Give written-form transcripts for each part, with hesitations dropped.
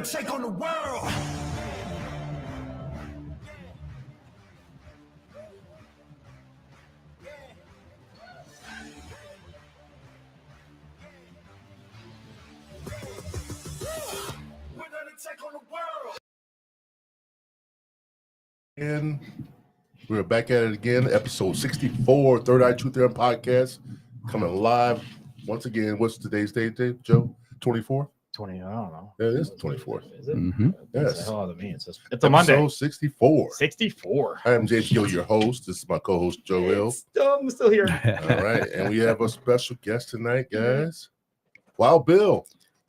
gonna take on the world. We're gonna take on the world. And we're back at it again, episode 64, Third Eye Truth Theorem podcast, coming live once again. What's today's date, Joe? 24th? 20, I don't know. Yeah, it is 24th. Is it? Mhm. Yes. It's the hell out of me. It's a Monday. Episode 64. 64. I am James Gill, your host. This is my co-host, Joel. I'm still here. All right, and we have a special guest tonight, guys. Wild Bill.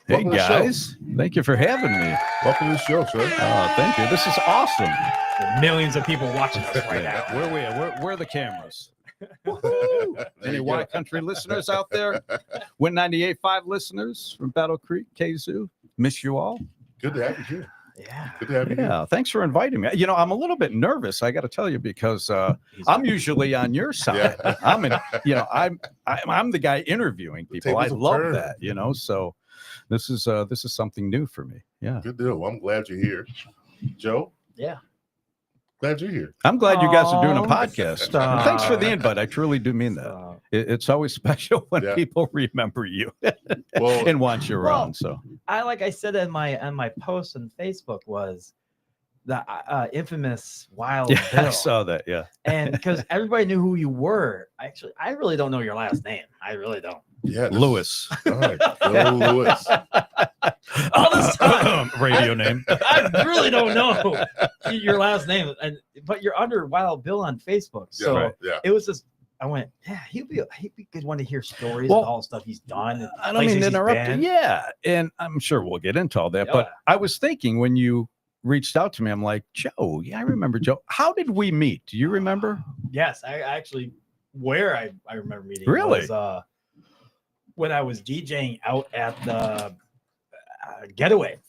Hey Welcome to the show. guys, thank you for having me. Welcome to the show, sir. Thank you. This is awesome. Millions of people watching us right now. Where are the cameras? There Any you White go. Country listeners out there? Win 98.5 listeners from Battle Creek, Kazoo. Miss you all. Good to have you here. Yeah. Good to have you here. Yeah, thanks for inviting me. You know, I'm a little bit nervous. I got to tell you because I'm usually on your side. Yeah. I'm the guy interviewing people. I tables have love turned. that. You know, so this is something new for me. Yeah. Good deal. Well, I'm glad you're here. Joe, Yeah. glad you're here. I'm glad you guys are doing a Oh, podcast. stop. And thanks for the invite. I truly do mean that. It's always special when Yeah. people remember you Well, and want you Well, around. So I said on my post on Facebook was the infamous Wild yeah, Bill. I saw that. Yeah. And because everybody knew who you were. Actually, I really don't know your last name. I really don't. yeah, this- Lewis. All right, Bill Lewis. All this time. Radio name. I really don't know your last name, but you're under Wild Bill on Facebook. Yeah, So right, yeah. it was just I went, yeah, he'd be a good one to hear stories Well, and all the stuff he's done. And I don't mean places to he's interrupt you. been. Yeah. And I'm sure we'll get into all that. Yeah. But I was thinking when you reached out to me, I'm like, Joe, yeah, I remember Joe. How did we meet? Do you remember? Yes, I actually where I remember meeting Really? was when I was DJing out at the Getaway.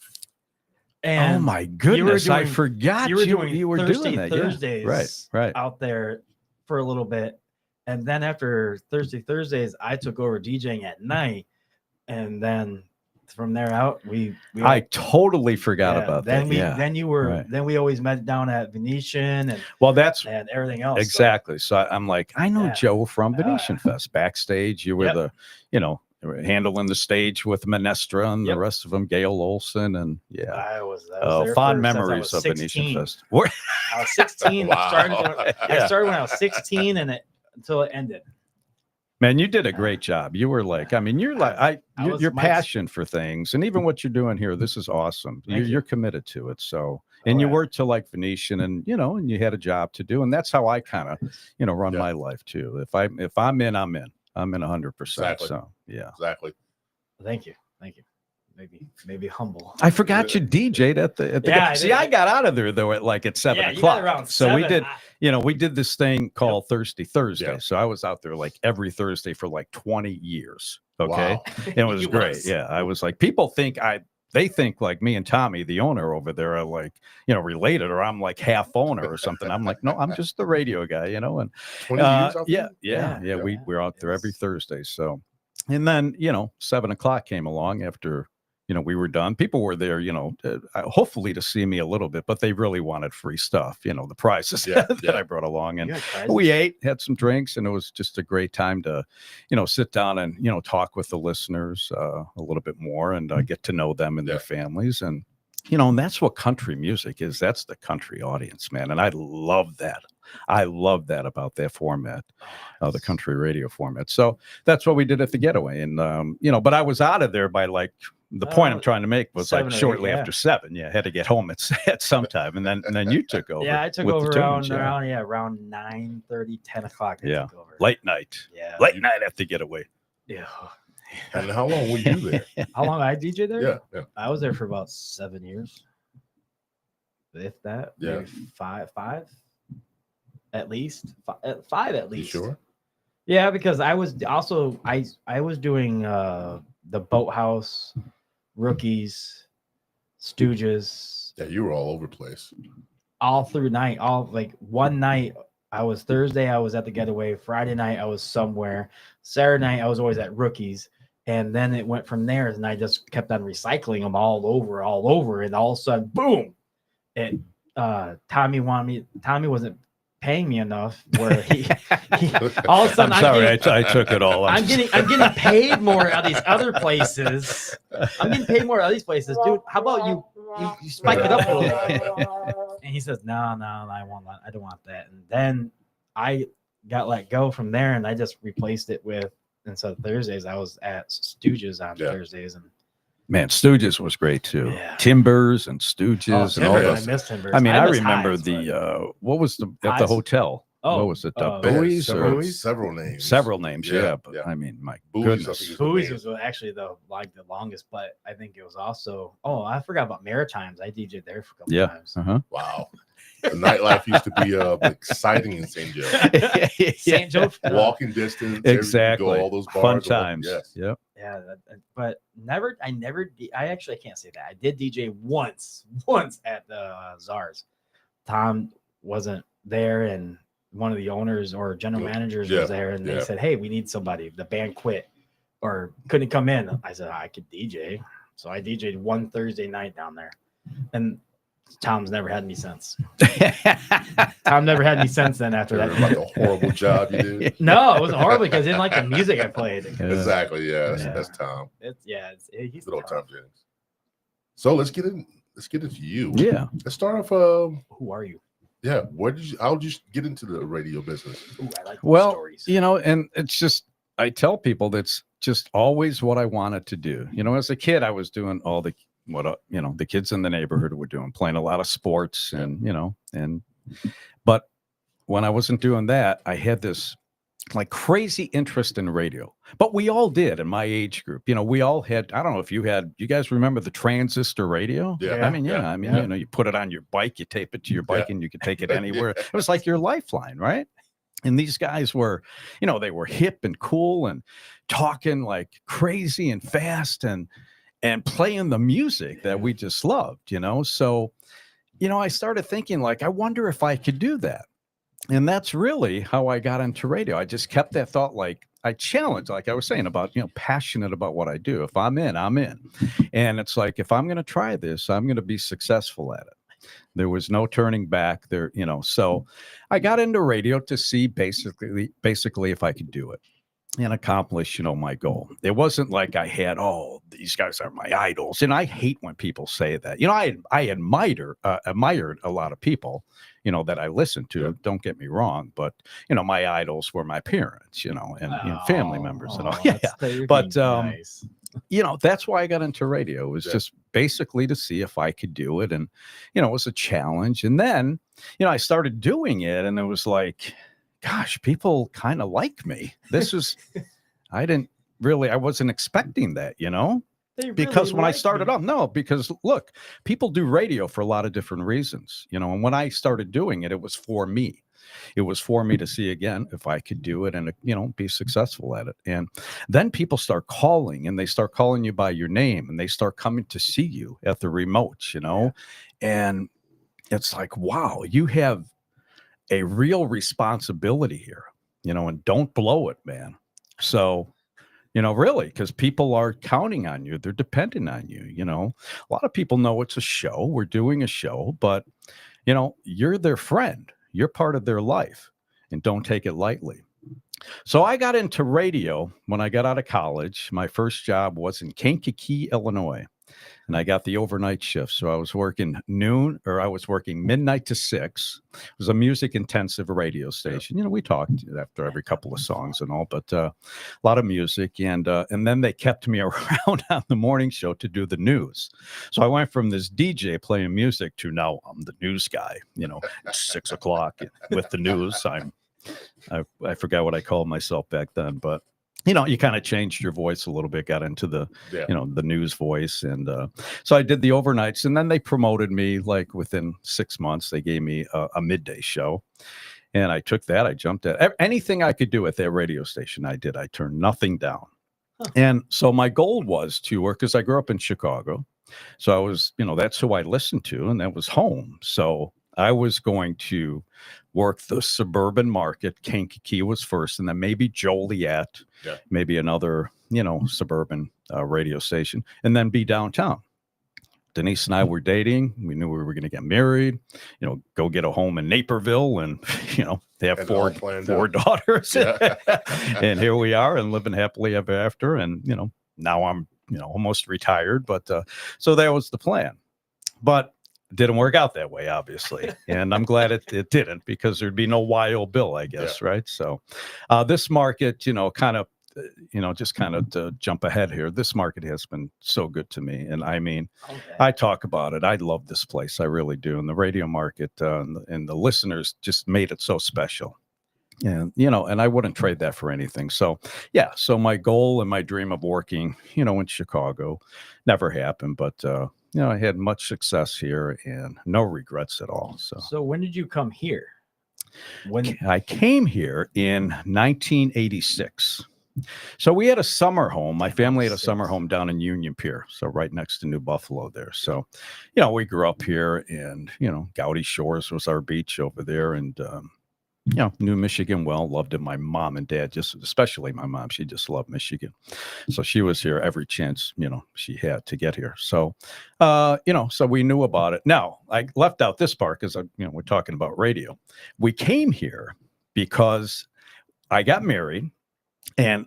And Oh my goodness. I doing- forgot you were doing you were Thirsty doing that. Yeah. Thursdays Right. out there for a little bit. And then after Thirsty Thursdays, I took over DJing at night. And then from there out, we I totally forgot yeah, about then that. we yeah. then you were right. then we always met down at Venetian Well, that's and everything else. So, exactly. So I'm like, I know Yeah. Joe from Venetian Fest backstage. You were Yep. handling the stage with Menestra and Yep. the rest of them, Gail Olson, and yeah. I was Oh, there fond since I memories was of 16. Venetian Fest. Where- I was 16. Wow. I started when I was 16 and until it ended. Man, you did a great job. You were like, I mean, you're like, I was- your my- passion for things, and even what you're doing here, this is awesome. Thank you. You're committed to it. So, and you yeah. worked to like Venetian, and and you had a job to do, and that's how I kind of, run Yeah. my life too. If I'm in, I'm in. I'm in 100%. Exactly. So, yeah. Exactly. Thank you. Maybe humble. I forgot you DJ'd at the. Yeah, I See, did. I got out of there though at 7 Yeah, you got o'clock. around So we 7. did. We did this thing called Thirsty Thursday. Yeah. So I was out there like every Thursday for like 20 years. Okay. Wow. It was You great. was. Yeah. I was like, people think they think like me and Tommy, the owner over there, are like, related, or I'm like half owner or something. I'm like, no, I'm just the radio guy, and 20 years out yeah, there? yeah. We're out there every Yes. Thursday. So, and then 7 o'clock came along after we were done. People were there, hopefully to see me a little bit, but they really wanted free stuff, the prizes Yeah, that yeah. I brought along. And You had prizes? we ate, had some drinks, and it was just a great time to, sit down and, talk with the listeners a little bit more and get to know them and Yeah. their families. And, and that's what country music is. That's the country audience, man. And I love that. I love that about that format, the country radio format. So that's what we did at the Getaway. And, but I was out of there by like, the point I'm trying to make was 7 like or 8, shortly yeah. after 7. Yeah, had to get home at some time, and then you took over. Yeah, I took with over the tunes, around 9:30, 10 o'clock. I Yeah. took over. late night. Yeah. Late night at the Getaway. Yeah. And how long were you there? How long I DJ there? Yeah. I was there for about 7 years. If that, Yeah. maybe five at least. Five at You least. sure? Yeah, because I was also I was doing the Boathouse, Rookies, Stooges, Yeah, you were all over the place. all through night. All like one night I was Thursday I was at the Getaway. Friday night I was somewhere. Saturday night I was always at Rookies, And then it went from there, and I just kept on recycling them all over, and all of a sudden, boom! It Tommy wasn't paying me enough. Where he all of a sudden, I'm sorry, I took it all. I'm getting paid more at these other places. I'm getting paid more at these places, dude. How about you spike it up a little bit? And he says, no, I don't want that. And then I got let go from there, and I just replaced it with, instead of Thursdays, I was at Stooges on Thursdays. And man, Stooges was great too. Yeah. Timbers and Stooges and all Timbers, those. I miss Timbers. I mean, I miss remember Hives, the what was the at the Hives. hotel? Oh, what was it? They had Buoys several, or several names. several names? Yeah, but yeah. I mean, my Buoys, I goodness. think, is Buoys the was actually the longest, but I think it was also. Oh, I forgot about Maritimes. I DJ'd there for a couple times. Uh-huh. Wow. The nightlife used to be exciting in St. Joe. St. Joe, Walking distance, Exactly. Go, all those bars, Fun times. Yes. Yep. yeah, but I actually can't say that. I did DJ once at the Czars. Tom wasn't there, and one of the owners or general managers was there, and they said, "Hey, we need somebody." The band quit or couldn't come in. I said I could DJ, so I DJ'd one Thursday night down there, and Tom's never had me since. Tom never had me since then. After that, Like a horrible job you did. no, it wasn't horrible because I didn't like the music I played. Exactly. Yeah. Yeah. That's Tom. He's Good old Tom. Tom Jennings. So let's get into you. Yeah. Let's start off. Who are you? Yeah. How did you get into the radio business? Ooh, I like those Well, stories. and it's just, I tell people that's just always what I wanted to do. As a kid, I was doing all the kids in the neighborhood were doing, playing a lot of sports but when I wasn't doing that, I had this like crazy interest in radio. But we all did in my age group. We all had, I don't know if you guys remember the transistor radio? Yeah. I mean, you put it on your bike, you tape it to your bike and you could take it anywhere. It was like your lifeline, right? And these guys were, they were hip and cool and talking like crazy and fast and playing the music that we just loved, So, I started thinking like, I wonder if I could do that. And that's really how I got into radio. I just kept that thought, like I challenged, like I was saying about, passionate about what I do. If I'm in, I'm in. And it's like, if I'm going to try this, I'm going to be successful at it. There was no turning back there, so I got into radio to see basically if I could do it and accomplish, my goal. It wasn't like I had, these guys are my idols. And I hate when people say that. I admired a lot of people, that I listened to. Yeah. Don't get me wrong, but my idols were my parents, and family members and all. But nice. That's why I got into radio. It was just basically to see if I could do it. And, it was a challenge. And then, I started doing it and it was like, gosh, people kind of like me. This is, I wasn't expecting that, because when I started off, because look, people do radio for a lot of different reasons, and when I started doing it, it was for me. It was for me to see again if I could do it and, be successful at it. And then people start calling and they start calling you by your name and they start coming to see you at the remote, and it's like, wow, you have a real responsibility here, and don't blow it, man. So, really, because people are counting on you. They're depending on you. A lot of people know it's a show. We're doing a show, but, you're their friend. You're part of their life, and don't take it lightly. So I got into radio when I got out of college. My first job was in Kankakee, Illinois, and I got the overnight shift. So I was working midnight to 6. It was a music intensive radio station. We talked after every couple of songs and all, but a lot of music. And then they kept me around on the morning show to do the news. So I went from this DJ playing music to now I'm the news guy, at 6 o'clock with the news. I forgot what I called myself back then, but you kind of changed your voice a little bit, got into the, the news voice. And so I did the overnights, and then they promoted me like within 6 months. They gave me a midday show, and I took that. I jumped at anything I could do at that radio station. I did. I turned nothing down. And so my goal was to work, because I grew up in Chicago. So I was, that's who I listened to, and that was home. So I was going to work the suburban market. Kankakee was first, and then maybe Joliet, maybe another, suburban radio station, and then be downtown. Denise and I were dating. We knew we were going to get married, go get a home in Naperville, and they have And all planned four out. daughters. Yeah. And here we are, and living happily ever after. And now I'm almost retired, but so that was the plan. But didn't work out that way, obviously, and I'm glad it didn't, because there'd be no Wild Bill, I guess, right? So this market, just kind of to jump ahead here, this market has been so good to me. And I mean, I talk about it. I love this place. I really do. And the radio market and the listeners just made it so special. And, and I wouldn't trade that for anything. So, yeah. So my goal and my dream of working, in Chicago never happened. But, I had much success here and no regrets at all. So when did you come here? When I came here in 1986. So we had a summer home. My family had a summer home down in Union Pier, so right next to New Buffalo there. So, we grew up here, and Goudy Shores was our beach over there, and knew Michigan well. Loved it. My mom and dad, especially my mom, she just loved Michigan. So she was here every chance she had to get here. So, so we knew about it. Now I left out this part because we're talking about radio. We came here because I got married and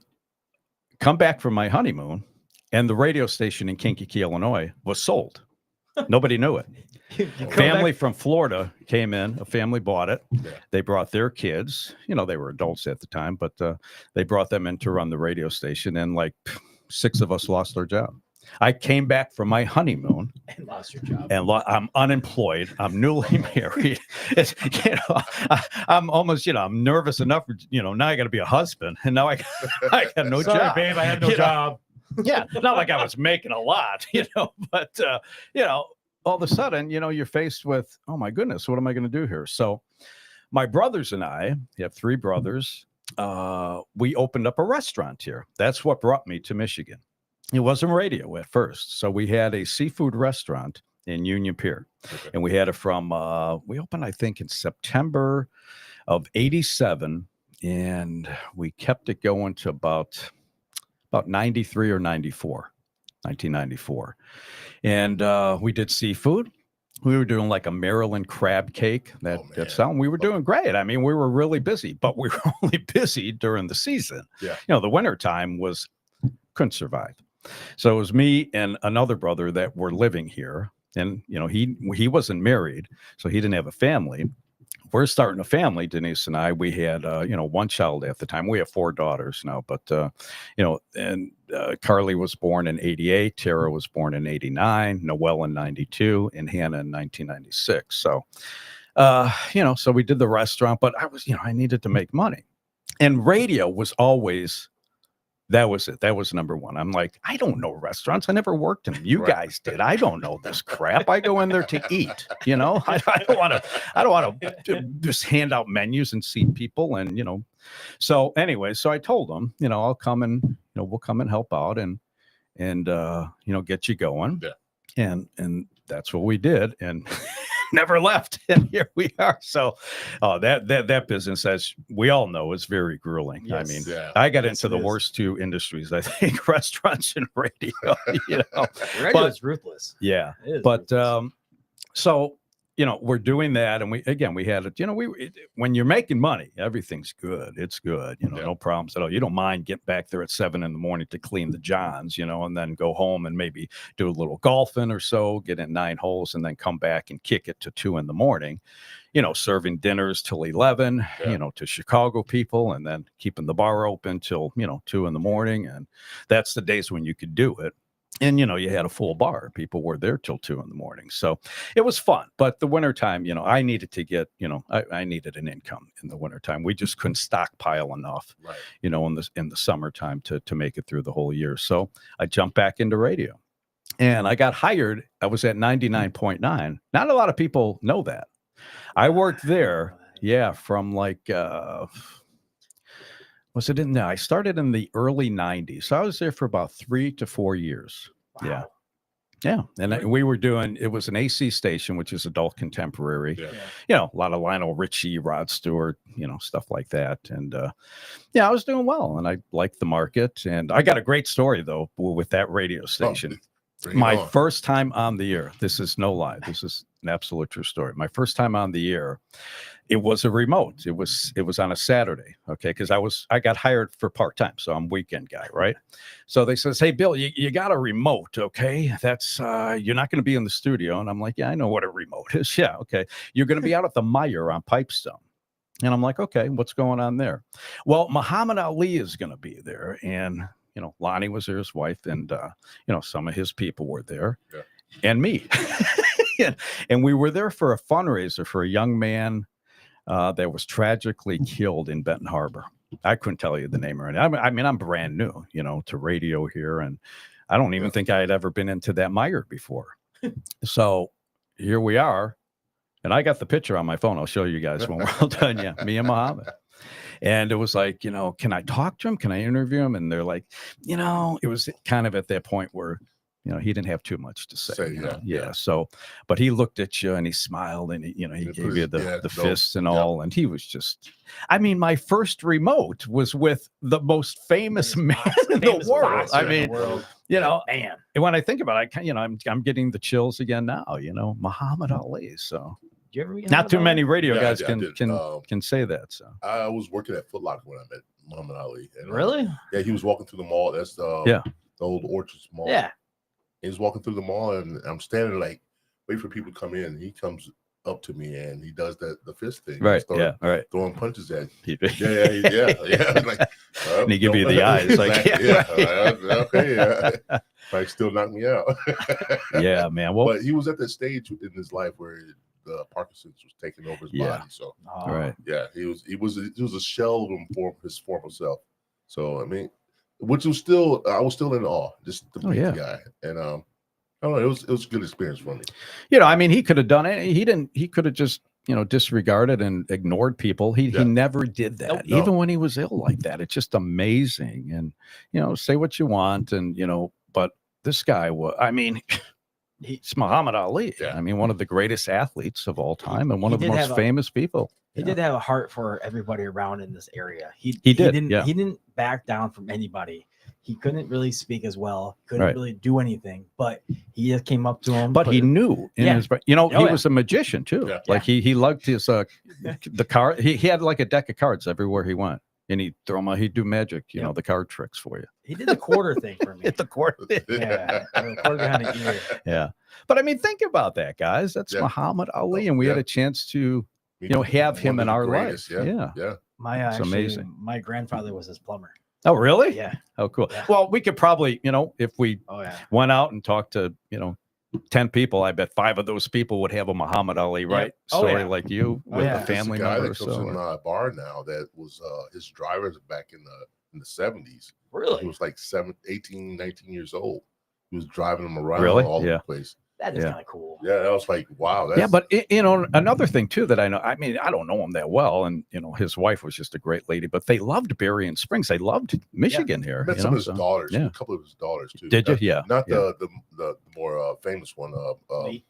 come back from my honeymoon, and the radio station in Kankakee, Illinois was sold. Nobody knew it. Family from Florida came in. A family bought it. Yeah. They brought their kids. They were adults at the time, but they brought them in to run the radio station, and like 6 of us lost our job. I came back from my honeymoon and lost your job. and I'm unemployed. I'm newly married. It's, I'm almost, I'm nervous enough. Now I got to be a husband, and now I got no Sorry, job. babe, I have no job. Yeah, not like I was making a lot, but all of a sudden, you're faced with, oh my goodness, what am I going to do here? So my brothers and I have 3 brothers. We opened up a restaurant here. That's what brought me to Michigan. It wasn't radio at first. So we had a seafood restaurant in Union Pier, and we had it from, we opened, I think, in September of 87, and we kept it going to about 93 or 94, 1994. And we did seafood. We were doing like a Maryland crab cake. That sound. We were doing great. I mean, we were really busy, but we were only busy during the season. Yeah. The winter time couldn't survive. So it was me and another brother that were living here. And, he wasn't married, so he didn't have a family. We're starting a family, Denise and I. We had, 1 child at the time. We have 4 daughters now, but, Carly was born in 88. Tara was born in 89. Noelle in 92, and Hannah in 1996. So, so we did the restaurant, but I needed to make money, and radio was always, that was it. That was number one. I'm like, I don't know restaurants. I never worked in them. You guys did. I don't know this crap. I go in there to eat. I don't want to just hand out menus and seat people. And so anyway, so I told them, I'll come and we'll come and help out and get you going. Yeah. And that's what we did. And never left, and here we are. So that business, as we all know, is very grueling. Yes. I mean, Yeah. I got into the worst 2 industries, I think, restaurants and radio. Radio is ruthless. Yeah, It is but ruthless. so we're doing that, and we had it. When you're making money, everything's good. It's good. No problems at all. You don't mind getting back there at 7 a.m. to clean the johns, and then go home and maybe do a little golfing or so, get in 9 holes, and then come back and kick it to 2 a.m. Serving dinners till 11, to Chicago people, and then keeping the bar open till 2 a.m. And that's the days when you could do it. And, you had a full bar. People were there till 2 a.m. So it was fun. But the wintertime, I needed to get, I needed an income in the wintertime. We just couldn't stockpile enough, Right. in the summertime to make it through the whole year. So I jumped back into radio, and I got hired. I was at 99.9. Not a lot of people know that. I worked there. Yeah. From like, I started in the early 90s. So I was there for about 3 to 4 years. Wow. Yeah. Yeah, and we were doing. It was an AC station, which is adult contemporary. Yeah. You know, a lot of Lionel Richie, Rod Stewart, you know, stuff like that. And yeah, I was doing well, and I liked the market. And I got a great story though with that radio station. Bring it My on. first time on the air. This is no lie. This is an absolute true story. My first time on the air. It was a remote. It was on a Saturday. Okay, because I got hired for part-time, so I'm a weekend guy, right? So they says, hey Bill, you got a remote, okay? That's you're not going to be in the studio. And I'm like, yeah, I know what a remote is. Yeah, okay. You're going to be out at the Meyer on Pipestone. And I'm like, okay, what's going on there? Well, Muhammad Ali is going to be there. And you know, Lonnie was there, his wife, and you know, some of his people were there, Yeah. and me. And we were there for a fundraiser for a young man that was tragically killed in Benton Harbor. I couldn't tell you the name or anything. I mean, I'm brand new, you know, to radio here, and I don't even think I had ever been into that Meyer before. So here we are, and I got the picture on my phone. I'll show you guys when we're all done. Yeah, me and Muhammad. And it was like, you know, can I talk to him? Can I interview him? And they're like, you know, it was kind of at that point where, you know, he didn't have too much to say. You know? Yeah. So, but he looked at you and he smiled and he, you know, he gave you the fists and all. And he was just, I mean, my first remote was with the most famous man in the world. I mean, you know, man. And when I think about it, you know, I'm getting the chills again now, you know, Muhammad Ali. So Did you ever meet not too Muhammad many Ali? radio Yeah, guys I can did. can say that. So I was working at Foot Locker when I met Muhammad Ali. And, Really? yeah, he was walking through the mall. That's Yeah. the old Orchards Mall. Yeah. He was walking through the mall, and I'm standing like waiting for people to come in. He comes up to me and he does the fist thing. right, Start yeah, all right. throwing punches at. He- Yeah. Like, And he give you the eyes, like, okay, like still knock me out. yeah, man. Well, But he was at that stage in his life where the Parkinson's was taking over his Yeah. body. So Oh, right. yeah, he was a shell of him for his former self. So I mean, which was still I was still in awe just to meet yeah. the guy, and I don't know, it was a good experience for me. You know, I mean, he could have done it. He could have just, you know, disregarded and ignored people. He never did that. Nope. No. Even when he was ill like that. It's just amazing. And, you know, say what you want and, you know, but this guy was, I mean, it's Muhammad Ali. Yeah. I mean, one of the greatest athletes of all time and one he of the did most have a- famous people. He did have a heart for everybody around in this area. He did, didn't yeah. he didn't back down from anybody. He couldn't really speak as well, couldn't Right. really do anything, but he just came up to him. But put he it- knew in Yeah. his, you know, Oh, he yeah. was a magician too. Yeah. Like he loved his the card. He had like a deck of cards everywhere he went, and he'd throw them out. He'd do magic, you Yep. know, the card tricks for you. he did the quarter thing for me. Hit the court. Yeah, the quarter behind the ear. Yeah. But I mean, think about that, guys. That's Yeah. Muhammad Ali, and we had Yeah. a chance to, you know, have him in our lives. Yeah. My It's amazing. My grandfather was his plumber. Oh, really? Yeah. Oh, cool. Yeah. Well, we could probably, you know, if we Oh yeah. went out and talked to, you know, 10 people, I bet 5 of those people would have a Muhammad Ali, right? Oh, Story yeah. like you Oh, with yeah. a family There's a guy member or that comes so. in my bar now that was his driver back in the 70s. He Really? was like 18, 19 years old. He was driving him around Really? all over Yeah. the place. That is Yeah. kind of cool. Yeah, that was like, wow. Yeah, but you know, another thing too that I know, I mean, I don't know him that well, and you know, his wife was just a great lady, but they loved Berrien Springs. They loved Michigan I here. met you some know, of his so- daughters, yeah. a couple of his daughters too. Did you? Not- Yeah. Not yeah. the more famous one. Lee.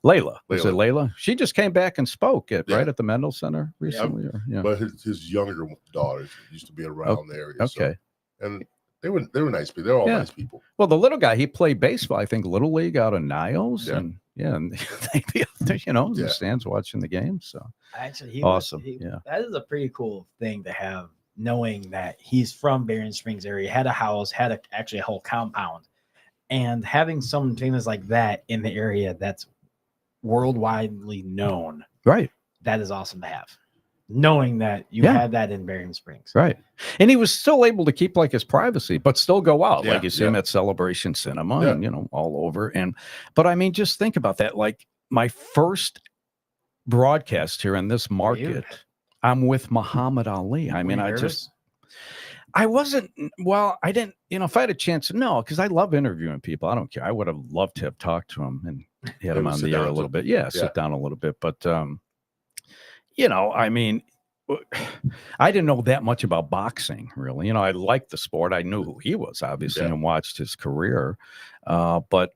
Layla. Was it Layla. Layla? She just came back and spoke Yeah. right at the Mendel Center recently. Or, yeah. But his younger daughters used to be around the area. so- Okay. and they were nice people. They're all Yeah. nice people. Well, the little guy, he played baseball, I think, Little League out of Niles. Yeah. And and they'd be up there, you know, in Yeah. the stands watching the game. So Actually, he Awesome, Was, yeah. That is a pretty cool thing to have, knowing that he's from Berrien Springs area, had a house, had actually a whole compound, and having someone famous like that in the area that's worldwide known. right. That is awesome to have. Knowing that you Yeah. had that in Berrien Springs. Right. And he was still able to keep like his privacy, but still go out. Yeah, Like you see him at Celebration Cinema Yeah. and, you know, all over. But I mean, just think about that. Like my first broadcast here in this market, I'm with Muhammad Ali. I Were mean, you I nervous? wasn't, well, I didn't, you know, if I had a chance, no, because I love interviewing people. I don't care. I would have loved to have talked to him and had him Maybe on sit the air down a little too. bit. Yeah, Yeah. sit down a little bit. But, you know, I mean, I didn't know that much about boxing, really. You know, I liked the sport. I knew who he was, obviously, Yeah. and watched his career. But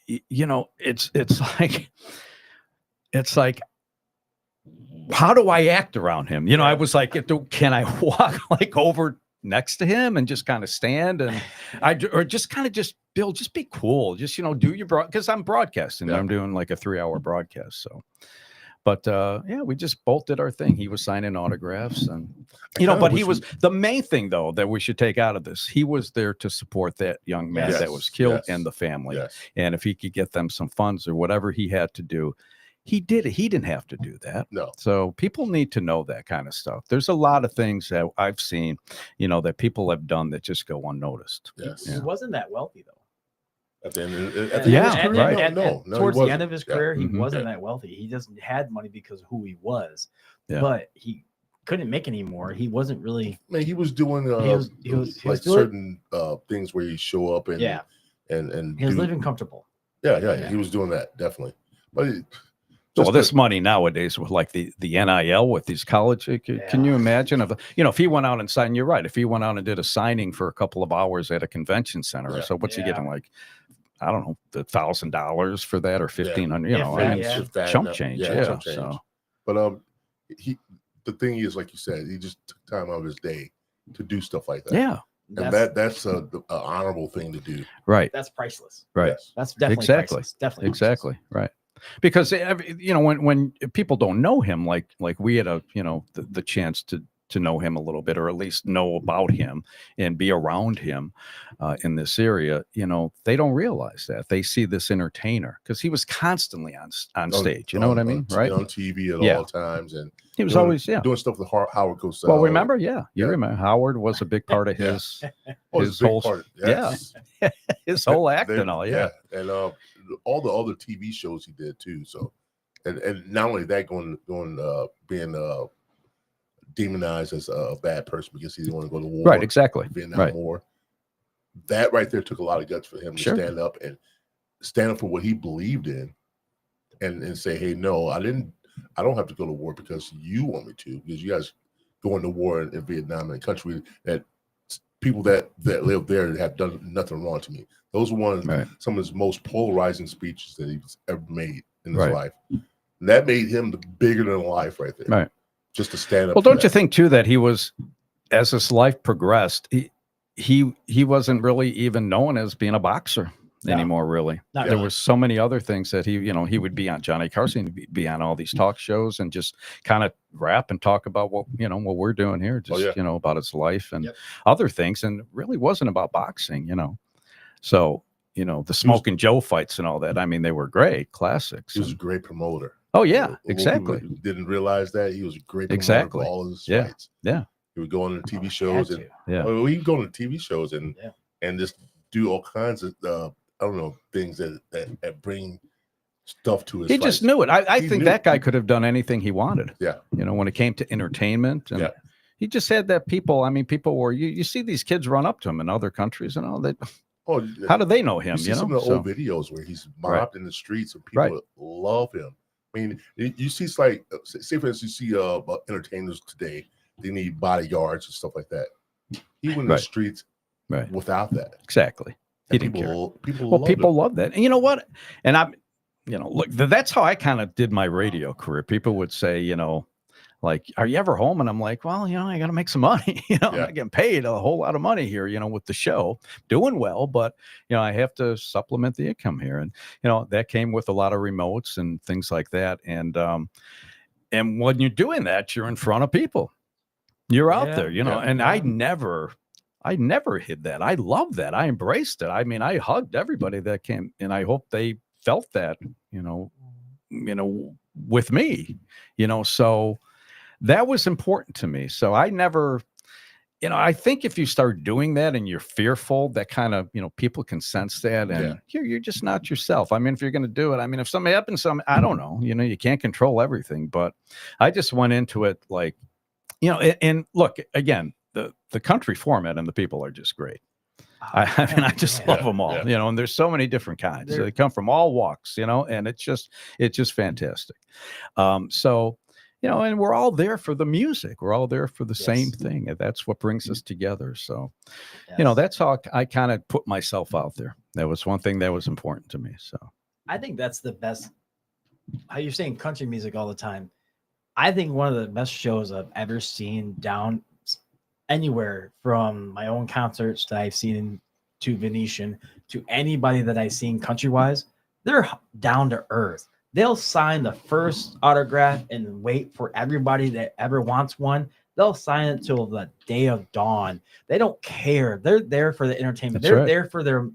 you know, it's like, it's like, how do I act around him? You know, I was like, can I walk like over next to him and just kind of stand and or just kind of just Bill, just be cool. Just, you know, do your because I'm broadcasting. Yeah. I'm doing like a 3-hour broadcast. So, but yeah, we just both did our thing. He was signing autographs and, you know, kinda but he wish was the main thing though that we should take out of this. He was there to support that young man Yes, that was killed yes, and the family. Yes. And if he could get them some funds or whatever he had to do, he did it. He didn't have to do that. No. So people need to know that kind of stuff. There's a lot of things that I've seen, you know, that people have done that just go unnoticed. Yes. He wasn't that wealthy though. At the end, And- of his Yeah, career, right. and no, he towards the wasn't. end of his Yeah. career, he Mhm. wasn't that wealthy. He just had money because of who he was, Yeah. but he couldn't make any more. He wasn't really. Man, he was doing he was like doing- certain things where he show up and Yeah, and he was do- living comfortable. yeah, he was doing that definitely. But Well, this money nowadays with like the NIL with these college, can you imagine if, you know, if he went out and signed, you're right. If he went out and did a signing for a couple of hours at a convention center, Yeah. so what's he Yeah. getting, like, I don't know, $1,000 for that or 1,500, you If know, that, I mean, yeah. If that, chump no, change. yeah, Yeah. chump change. So, But the thing is, like you said, he just took time out of his day to do stuff like that. yeah, and that's a honorable thing to do. right. That's priceless. Right. Yes. That's definitely Exactly. priceless. Definitely priceless. Exactly. Right. Because you know, when people don't know him, like we had the chance to know him a little bit, or at least know about him and be around him in this area, you know, they don't realize that. They see this entertainer because he was constantly on stage. You know what I mean? Right. On TV at Yeah. all times, and He was doing- always, yeah. doing stuff with Howard Cosell. Well, remember, yeah, you Yeah. remember Howard was a big part of Yeah. his Oh, his it's a big whole part. yeah. Yes. his whole act They- and all. Yeah. and all the other TV shows he did too. So, and not only that, being demonized as a bad person because he didn't want to go to war. Right. Exactly. Vietnam Right. War. That right there took a lot of guts for him to Sure. stand up for what he believed in, and say, "Hey, no, I don't have to go to war because you want me to. Because you guys going to war in Vietnam, in a country that people that live there have done nothing wrong to me." Those were Right. some of his most polarizing speeches that he's ever made in his Right. life. And that made him the bigger than life right there. Right. Just to stand up. Well, for don't you that. think too that he was, as his life progressed, he wasn't really even known as being a boxer No. anymore. Really, Not there really. was so many other things that he would be on Johnny Carson, he'd be on all these talk shows and just kind of rap and talk about what we're doing here, just yeah. about his life and Yep. other things, and it really wasn't about boxing, So the Smoke and Joe fights and all that. I mean, they were great classics. He was a and- great promoter. oh A yeah, lot of people exactly. Didn't realize that he was a great promoter Exactly. for all of his Yeah. fights. Yeah. He would go on the TV Had shows to. Yeah. we can go on the TV shows and Yeah. just do all kinds of I don't know, things that bring stuff to his He just fights. knew it. I He think knew. that guy could have done anything he wanted. Yeah. When it came to entertainment, and Yeah. he just had that people were you see these kids run up to him in other countries and all that. Oh, How do they know him? you see some of the So- old videos where he's Right. mobbed in the streets and people Right. love him. I mean, you see, it's like, say for instance, you see entertainers today, they need bodyguards and stuff like that. He went in Right. the streets Right. without that. Exactly. He And didn't care. People Well, loved people him. love that. And you know what? And I'm, look, that's how I kind of did my radio career. People would say, like, are you ever home? And I'm like, well, I got to make some money. I'm Yeah. not getting paid a whole lot of money here, with the show, doing well, but I have to supplement the income here. And that came with a lot of remotes and things like that. And when you're doing that, you're in front of people. You're out Yeah. there, Yeah. and I never hid that. I love that. I embraced it. I mean, I hugged everybody that came, and I hope they felt that, with me, so that was important to me. So I never, I think if you start doing that and you're fearful, that kind of, people can sense that, and you're just not yourself. I mean, if you're going to do it, I mean, if something happens, I don't know, you can't control everything, but I just went into it like, and look, again, the country format and the people are just great. I mean, I just love them all, and there's so many different kinds. They come from all walks, and it's just fantastic. So, and we're all there for the music. We're all there for the same thing. And that's what brings us together. So, Yes. that's how I kind of put myself out there. That was one thing that was important to me. So, I think that's the best. How you're saying country music all the time. I think one of the best shows I've ever seen down anywhere, from my own concerts that I've seen to Venetian to anybody that I've seen country wise, they're down to earth. They'll sign the first autograph and wait for everybody that ever wants one. They'll sign it till the day of dawn. They don't care. They're there for the entertainment. That's They're right. there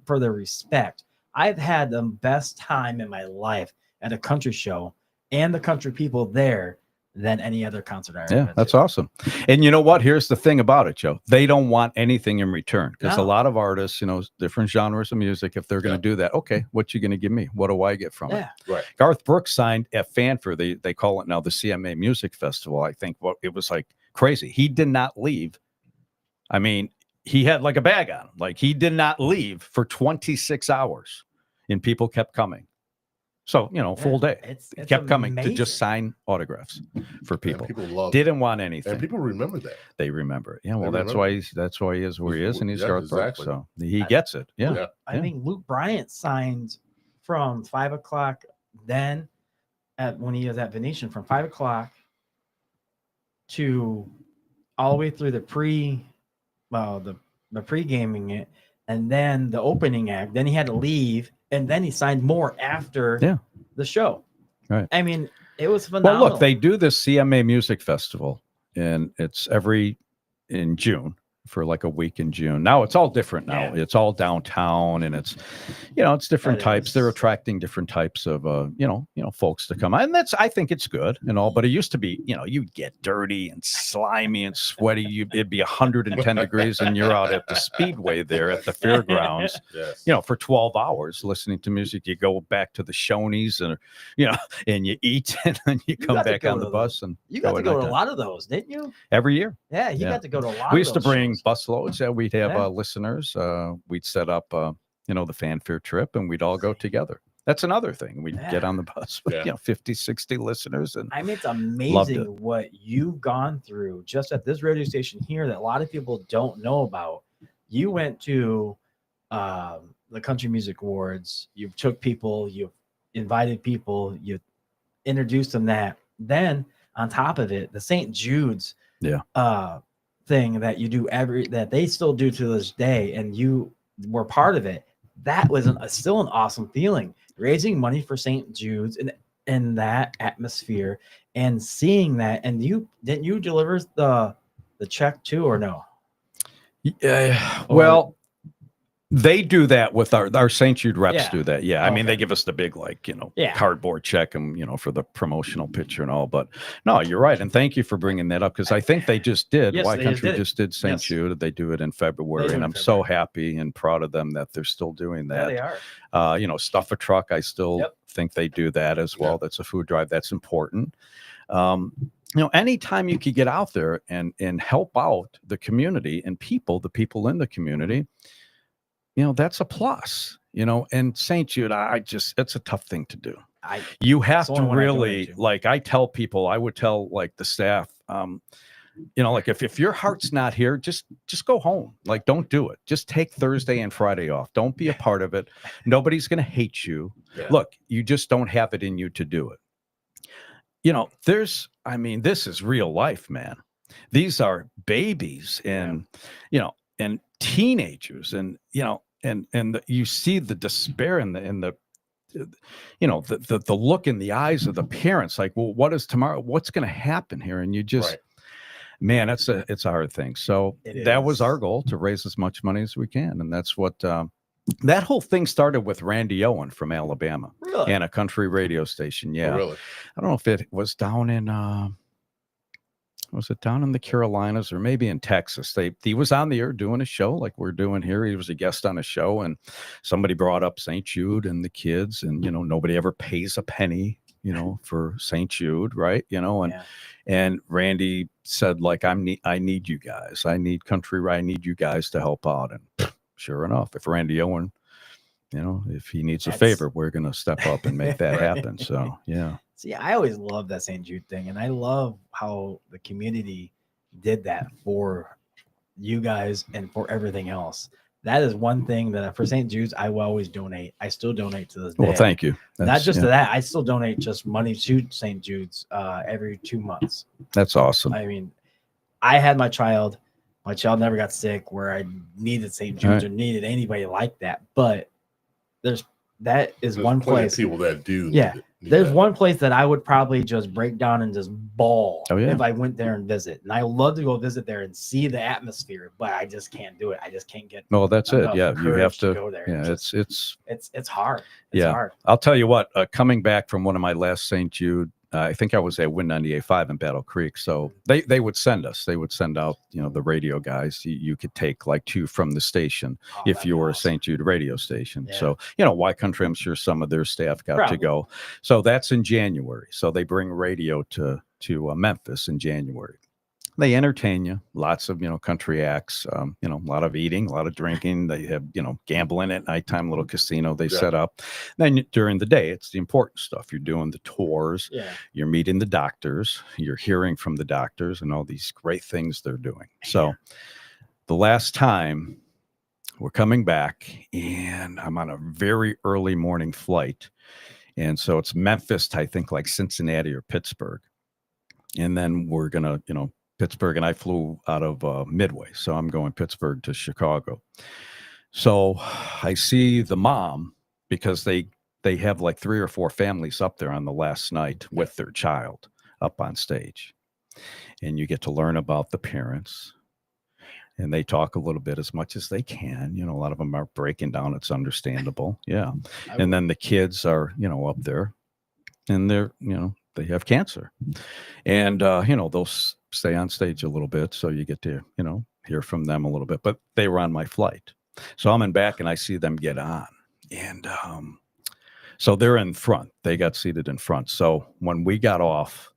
for their respect. I've had the best time in my life at a country show and the country people there than any other concert I ever Yeah, been that's to. awesome. And you know what? Here's the thing about it, Joe. They don't want anything in return, because a No. lot of artists, different genres of music, if they're going to Yeah. do that, okay, what you going to give me? What do I get from it? Yeah. Right. Garth Brooks signed at Fanfare. They call it now the CMA Music Festival. I think it was like crazy. He did not leave. I mean, he had like a bag on him. Like, he did not leave for 26 hours, and people kept coming. So, full day. It's Kept coming to amazing. just sign autographs for people. And people love Didn't want it. anything. And people remember that. They remember it. Yeah, well, They that's remember. why he is where he is, and he's Yeah, Garth Brooks. exactly. So he gets it. Yeah. Yeah. I think Luke Bryant signed from 5 o'clock then when he was at Venetian, from 5 o'clock to all the way through the pre-gaming it, and then the opening act. Then he had to leave, and then he signed more after the show. Right. I mean, it was Well, phenomenal. look, they do this CMA Music Festival, and it's in June, for like a week in June. Now it's all different now. Yeah. It's all downtown, and it's different That types. is- They're attracting different types of folks to come. And I think it's good and all, but it used to be, you'd get dirty and slimy and sweaty. It'd be 110 degrees and you're out at the speedway there at the fairgrounds, Yes. for 12 hours listening to music. You go back to the Shoney's and and you eat, and then you come got to back go on to the bus and You got to at go to a nighttime. lot of those, didn't you? Every year. Yeah, you Yeah. got to go to a lot. We of used to those bring shows. busloads. Yeah, we'd have Yeah. listeners. We'd set up, the Fanfare trip, and we'd all go together. That's another thing. We'd get Yeah. on the bus with, Yeah. 50, 60 listeners. And I mean, it's Loved amazing it. what you've gone through just at this radio station here that a lot of people don't know about. You went to the Country Music Awards. You took people, you invited people, you introduced them that. Then on top of it, the St. Jude's thing that you do that they still do to this day, and you were part of it. That was still an awesome feeling, raising money for St. Jude's in that atmosphere, and seeing that. And didn't you deliver the check too, or no? yeah, well, they do that with our St. Jude reps. Yeah. Do that. Yeah. I mean, Okay. they give us the big, Yeah. cardboard check and, for the promotional picture and all. But no, you're right. And thank you for bringing that up, because I think they just did. Yes, Why they just Country did it. just did St. Yes. Jude. They do it in They February. do it And in I'm so February. happy and proud of them that they're still doing Yeah, that. they are. Stuff a truck. I still Yep. think they do that as well. Yeah. That's a food drive. That's important. Anytime you could get out there and help out the community and the people in the community, that's a plus, and St. Jude, it's a tough thing to do. You have It's the to only one I really, donate to. I tell people, I would tell the staff, if your heart's not here, just go home. Don't do it. Just take Thursday and Friday off. Don't be a part of it. Nobody's going to hate you. Yeah. Look, you just don't have it in you to do it. This is real life, man. These are babies and teenagers, and you see the despair and the look in the eyes of the parents, like, well, what is tomorrow? What's going to happen here? And you just, Right. man, it's a hard thing. So It that was is. our goal, to raise as much money as we can. And that's what, that whole thing started with Randy Owen from Alabama Really? and a country radio station. Yeah. Oh, really? I don't know if it was down in, was it down in the Carolinas or maybe in Texas? He was on the air doing a show like we're doing here. He was a guest on a show, and somebody brought up St. Jude and the kids, and nobody ever pays a penny, for St. Jude, right? And Randy said, I need you guys. I need you guys to help out. And sure enough, if Randy Owen, if he needs a That's- favor, we're going to step up and make that happen. So, yeah. See, I always love that St. Jude thing, and I love how the community did that for you guys and for everything else. that is one thing that for St. Jude's, I will always donate. I still donate to this day. Well, thank you. Not just yeah, to that, I still donate just money to St. Jude's every 2 months. that's awesome. I mean, I had my child. My child never got sick where I needed St. Jude's Right. or needed anybody like that. But that is There's one plenty of place. people that do. Yeah, need There's that. one place that I would probably just break down and just bawl Oh, yeah. if I went there and visit. And I love to go visit there and see the atmosphere, but I just can't do it. I just can't get No, that's it. enough Yeah, you have courage to. go there. Yeah, It's just- it's. it's hard. It's Yeah. hard. I'll tell you what. Coming back from one of my last St. Jude, I think I was at Win 98.5 in Battle Creek. So they would send us. They would send out the radio guys. You could take like 2 from the station Oh, if that'd you be were a awesome. St. Jude radio station. Yeah. So Y Country, I'm sure some of their staff got Probably. to go. So that's in January. So they bring radio to Memphis in January. They entertain you, lots of country acts, a lot of eating, a lot of drinking. They have gambling at nighttime, little casino they Yeah. set up. Then during the day, it's the important stuff. You're doing the tours, Yeah. you're meeting the doctors, you're hearing from the doctors, and all these great things they're doing. So the last time we're coming back, and I'm on a very early morning flight, and so it's Memphis to, I think, like Cincinnati or Pittsburgh, and then we're gonna Pittsburgh, and I flew out of Midway. So I'm going Pittsburgh to Chicago. So I see the mom because they have like 3 or 4 families up there on the last night with their child up on stage. And you get to learn about the parents. And they talk a little bit as much as they can. A lot of them are breaking down. It's understandable. Yeah. And then the kids are, up there and they're, they have cancer. And, they'll stay on stage a little bit. So you get to, hear from them a little bit. But they were on my flight. So I'm in back and I see them get on. And so they're in front. They got seated in front. So when we got off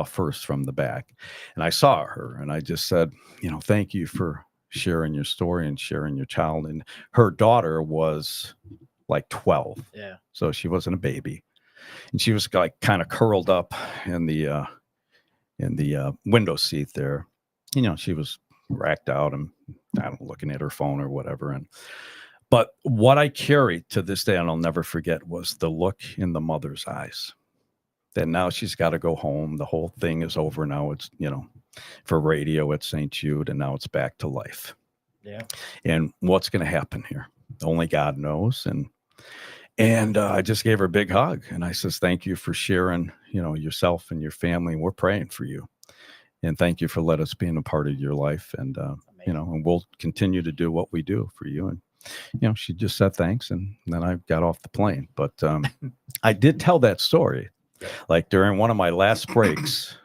first from the back. And I saw her and I just said, thank you for sharing your story and sharing your child. And her daughter was like 12. Yeah. So she wasn't a baby. And she was like kind of curled up in the window seat there. She was racked out and looking at her phone or whatever. But what I carry to this day, and I'll never forget, was the look in the mother's eyes. That now she's got to go home. The whole thing is over now. It's, for radio at St. Jude, and now it's back to life. Yeah. And what's going to happen here? Only God knows. And I just gave her a big hug. And I says, thank you for sharing, yourself and your family. And we're praying for you. And thank you for letting us be in a part of your life. And, and we'll continue to do what we do for you. And, she just said thanks. And then I got off the plane. But I did tell that story. Like during one of my last breaks,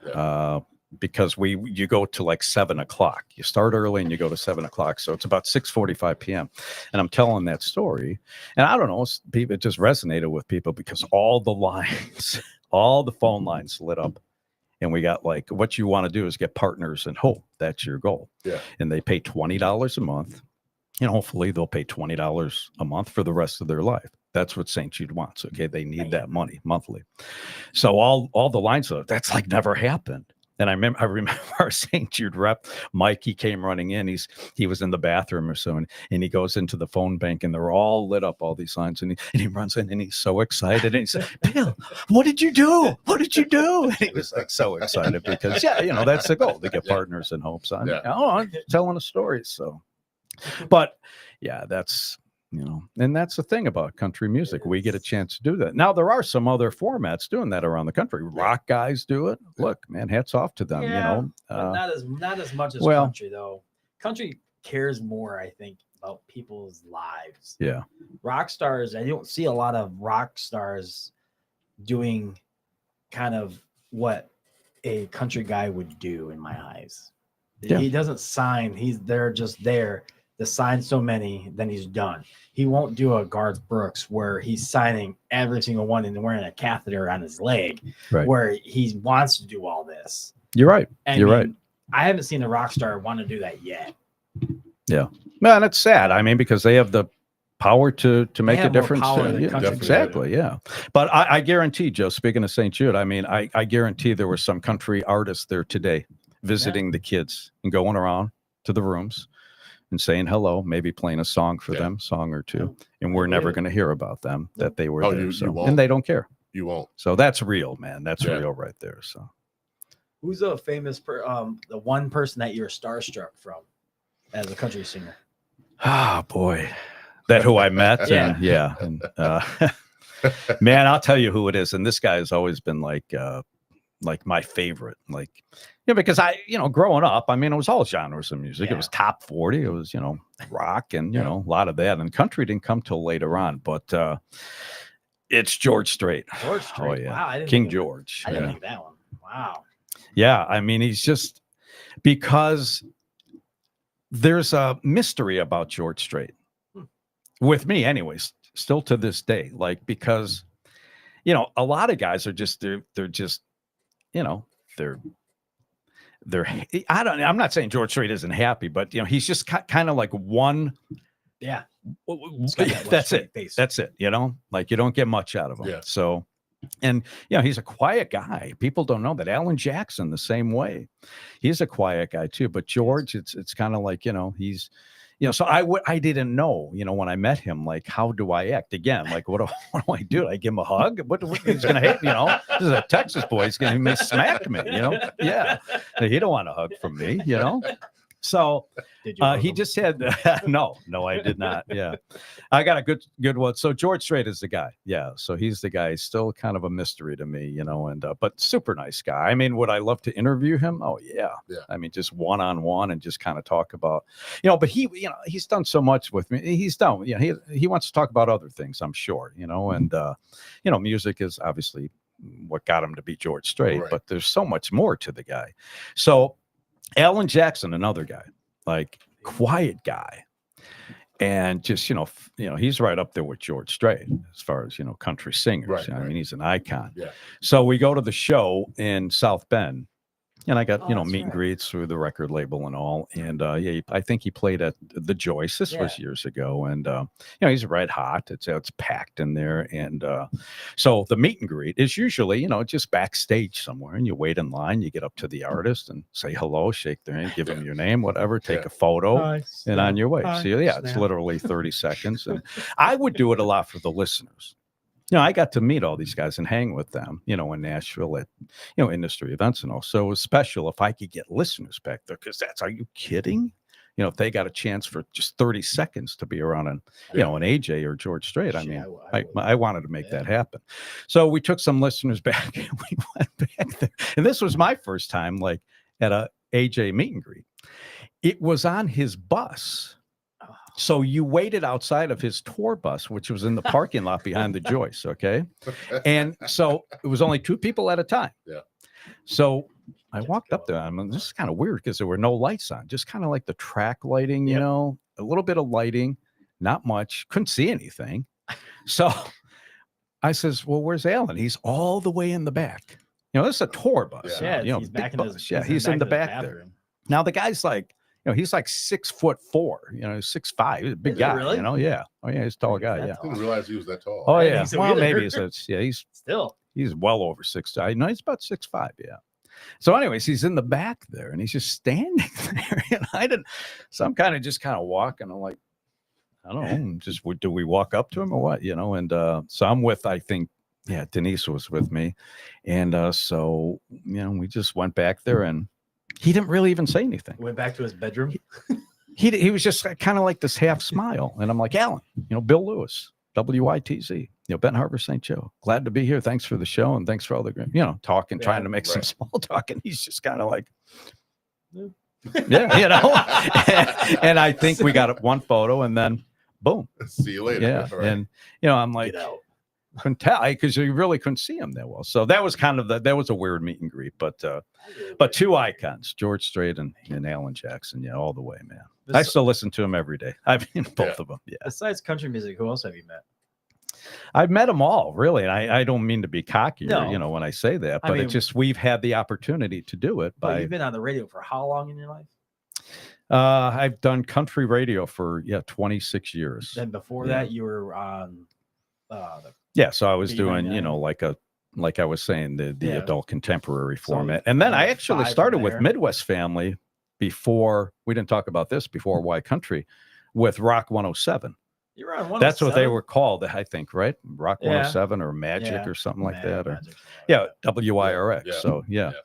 because you go to like 7:00. You start early and you go to 7:00. So it's about 6:45 p.m. And I'm telling that story. And I don't know, it just resonated with people because all the lines, all the phone lines lit up. And we got like, what you want to do is get Partners in Hope. That's your goal. Yeah. And they pay $20 a month. And hopefully they'll pay $20 a month for the rest of their life. That's what St. Jude wants. Okay. They need that money monthly. So all the lines of that's like never happened. And I remember our St. Jude rep, Mike, he came running in. He was in the bathroom or so, and he goes into the phone bank and they're all lit up, all these lines. And he runs in and he's so excited. And he said, Bill, what did you do? What did you do? And he was like so excited because, that's the goal, to get Partners in Hope. So I'm telling a story. So, but yeah, that's, and that's the thing about country music. We get a chance to do that. Now, there are some other formats doing that around the country. Rock guys do it. Look, man, hats off to them, but not as much as well, country, though. Country cares more, I think, about people's lives. Yeah. Rock stars, I don't see a lot of rock stars doing kind of what a country guy would do in my eyes. Yeah. He doesn't sign. They're just there to sign so many, then he's done. He won't do a Garth Brooks where he's signing every single one and wearing a catheter on his leg, right, where he wants to do all this. You're right. Right. I haven't seen a rock star want to do that yet. Yeah. Man, it's sad. I mean, because they have the power to make a difference. Exactly. Yeah. But I guarantee, Joe, speaking of St. Jude, I mean, I guarantee there were some country artists there today visiting the kids and going around to the rooms, and saying hello, maybe playing a song for Yeah. them, song or two, Yeah. and we're I never believe it. going to hear about them that they were Oh, there. you So, won't. and they don't care. You won't. So that's real, man. That's Yeah. real right there. So Who's a famous, the one person that you're starstruck from as a country singer? ah, boy, that who I met. Yeah. And, yeah. And, man, I'll tell you who it is. And this guy has always been like my favorite, like, because growing up, I mean, it was all genres of music. Yeah. It was top 40. It was, rock and, Yeah. a lot of that. And country didn't come till later on, but it's George Strait. George Strait. Oh, yeah. Wow, I didn't King think of- George. I didn't Yeah. think of that one. Wow. Yeah, I mean, he's just because there's a mystery about George Strait with me, anyways, still to this day. Like, because a lot of guys are just they're just they're I'm not saying George Strait isn't happy, but he's just kind of like one. Yeah. It's got that That's straight it. face. That's it. Like you don't get much out of him. Yeah. So. And he's a quiet guy. People don't know that. Alan Jackson the same way. He's a quiet guy too. But George, it's kind of like he's, So I didn't know, when I met him, like how do I act again? Like what do I do? I give him a hug? What he's gonna hit? This is a Texas boy. He's gonna may smack me. Yeah. He don't want a hug from me. So Did you hug he him? just had no, I did not. Yeah, I got a good one. So George Strait is the guy. Yeah, so he's the guy. He's still kind of a mystery to me, and but super nice guy. I mean, would I love to interview him? Oh yeah. Yeah. I mean, just one-on-one and just kind of talk about, but he, he's done so much with me. He's done. He wants to talk about other things, I'm sure. And music is obviously what got him to be George Strait, Right. but there's so much more to the guy. So. Alan Jackson, another guy, like quiet guy, and just he's right up there with George Strait as far as country singers. Right, I right. mean, he's an icon. Yeah. So we go to the show in South Bend, and I got Oh, that's meet and right. greets through the record label and all. And I think he played at the Joyce. This was years ago, and he's red hot. It's packed in there, and so the meet and greet is usually just backstage somewhere, and you wait in line. You get up to the artist and say hello, shake their hand, give them your name, whatever, take Yeah. a photo. Hi, And on your way. Hi, So yeah, it's snap. literally 30 seconds. And I would do it a lot for the listeners. I got to meet all these guys and hang with them, in Nashville at, industry events and all. So it was special if I could get listeners back there, because are you kidding? If they got a chance for just 30 seconds to be around an AJ or George Strait. I Shit, mean, I would. I wanted to make that happen. So we took some listeners back and we went back there. And this was my first time, like at a AJ meet and greet. It was on his bus. So you waited outside of his tour bus, which was in the parking lot behind the Joyce. Okay. And so it was only two people at a time. Yeah. So I walked up there. I mean, this is kind of weird because there were no lights on, just kind of like the track lighting, a little bit of lighting, not much, couldn't see anything. So I says, well, where's Alan? He's all the way in the back. This is a tour bus. Yeah, you know, he's big back in his. bus. Yeah, he's in the back there. Now the guy's like, he's like 6'4", 6'5", he's a big Is he guy, really? yeah. Oh yeah, he's a tall guy, That's yeah. I didn't realize he was that tall. Oh I didn't yeah. think so Well, either. maybe he's Still. well over 6. No, he's about 6'5", yeah. So anyways, he's in the back there and he's just standing there. And I'm kind of walking. I'm like, I don't know, just do we walk up to him or what? And so I'm with, I think, Denise was with me. And so, we just went back there and he didn't really even say anything. Went back to his bedroom. He was just kind of like this half smile. And I'm like, Alan, Bill Lewis, WITZ, Benton Harbor, St. Joe. Glad to be here. Thanks for the show. And thanks for all the great, talking, trying to make some right. small talk. And he's just kind of like, yeah, and I think we got one photo and then boom. See you later. Yeah. All right. And, I'm like, Get out. couldn't tell because you really couldn't see him that well. So that was kind of that was a weird meet and greet, but two icons, George Strait and Alan Jackson, all the way, man. I still listen to him every day. I mean, both of them. Yeah. Besides country music, who else have you met? I've met them all, really. And I don't mean to be cocky, No. when I say that, I but mean, it's just we've had the opportunity to do it. But you've been on the radio for how long in your life? I've done country radio for 26 years. Then before Yeah. that, you were on the Yeah, so I was Be doing, right now. like I was saying, the Yeah. adult contemporary So format. And then I like actually 5 started from with there. Midwest Family before, we didn't talk about this before Y Country, with Rock 107. You were on one. That's what they were called, I think, right? Rock Yeah. 107 or Magic Yeah. or something like that. Or Magic. yeah, WIRX. Yeah. So yeah. Yeah.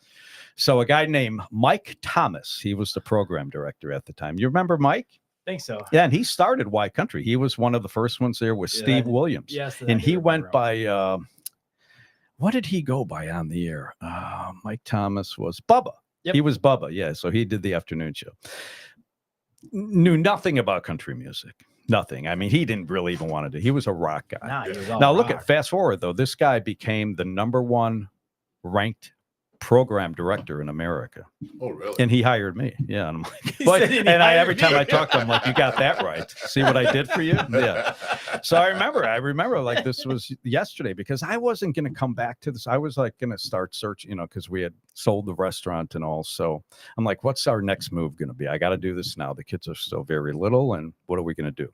So a guy named Mike Thomas, he was the program director at the time. You remember Mike? Think so. Yeah, and he started Y Country. He was one of the first ones there with Yeah, Steve that- Williams. Yes. And he went by what did he go by on the air? Mike Thomas was Bubba. Yep. He was Bubba, yeah. So he did the afternoon show. Knew nothing about country music. Nothing. I mean, he didn't really even want to do. He was a rock guy. Nah, he was all Now look rock. at fast forward though. This guy became the #1 ranked program director in America, Oh, really? and he hired me. Yeah, and I'm like, He but, said he and I hired every time me. I talk to him, like, you got that right. See what I did for you? Yeah. So I remember like this was yesterday because I wasn't going to come back to this. I was like going to start searching, you know, because we had sold the restaurant and all. So I'm like, what's our next move going to be? I got to do this now. The kids are still very little, and what are we going to do?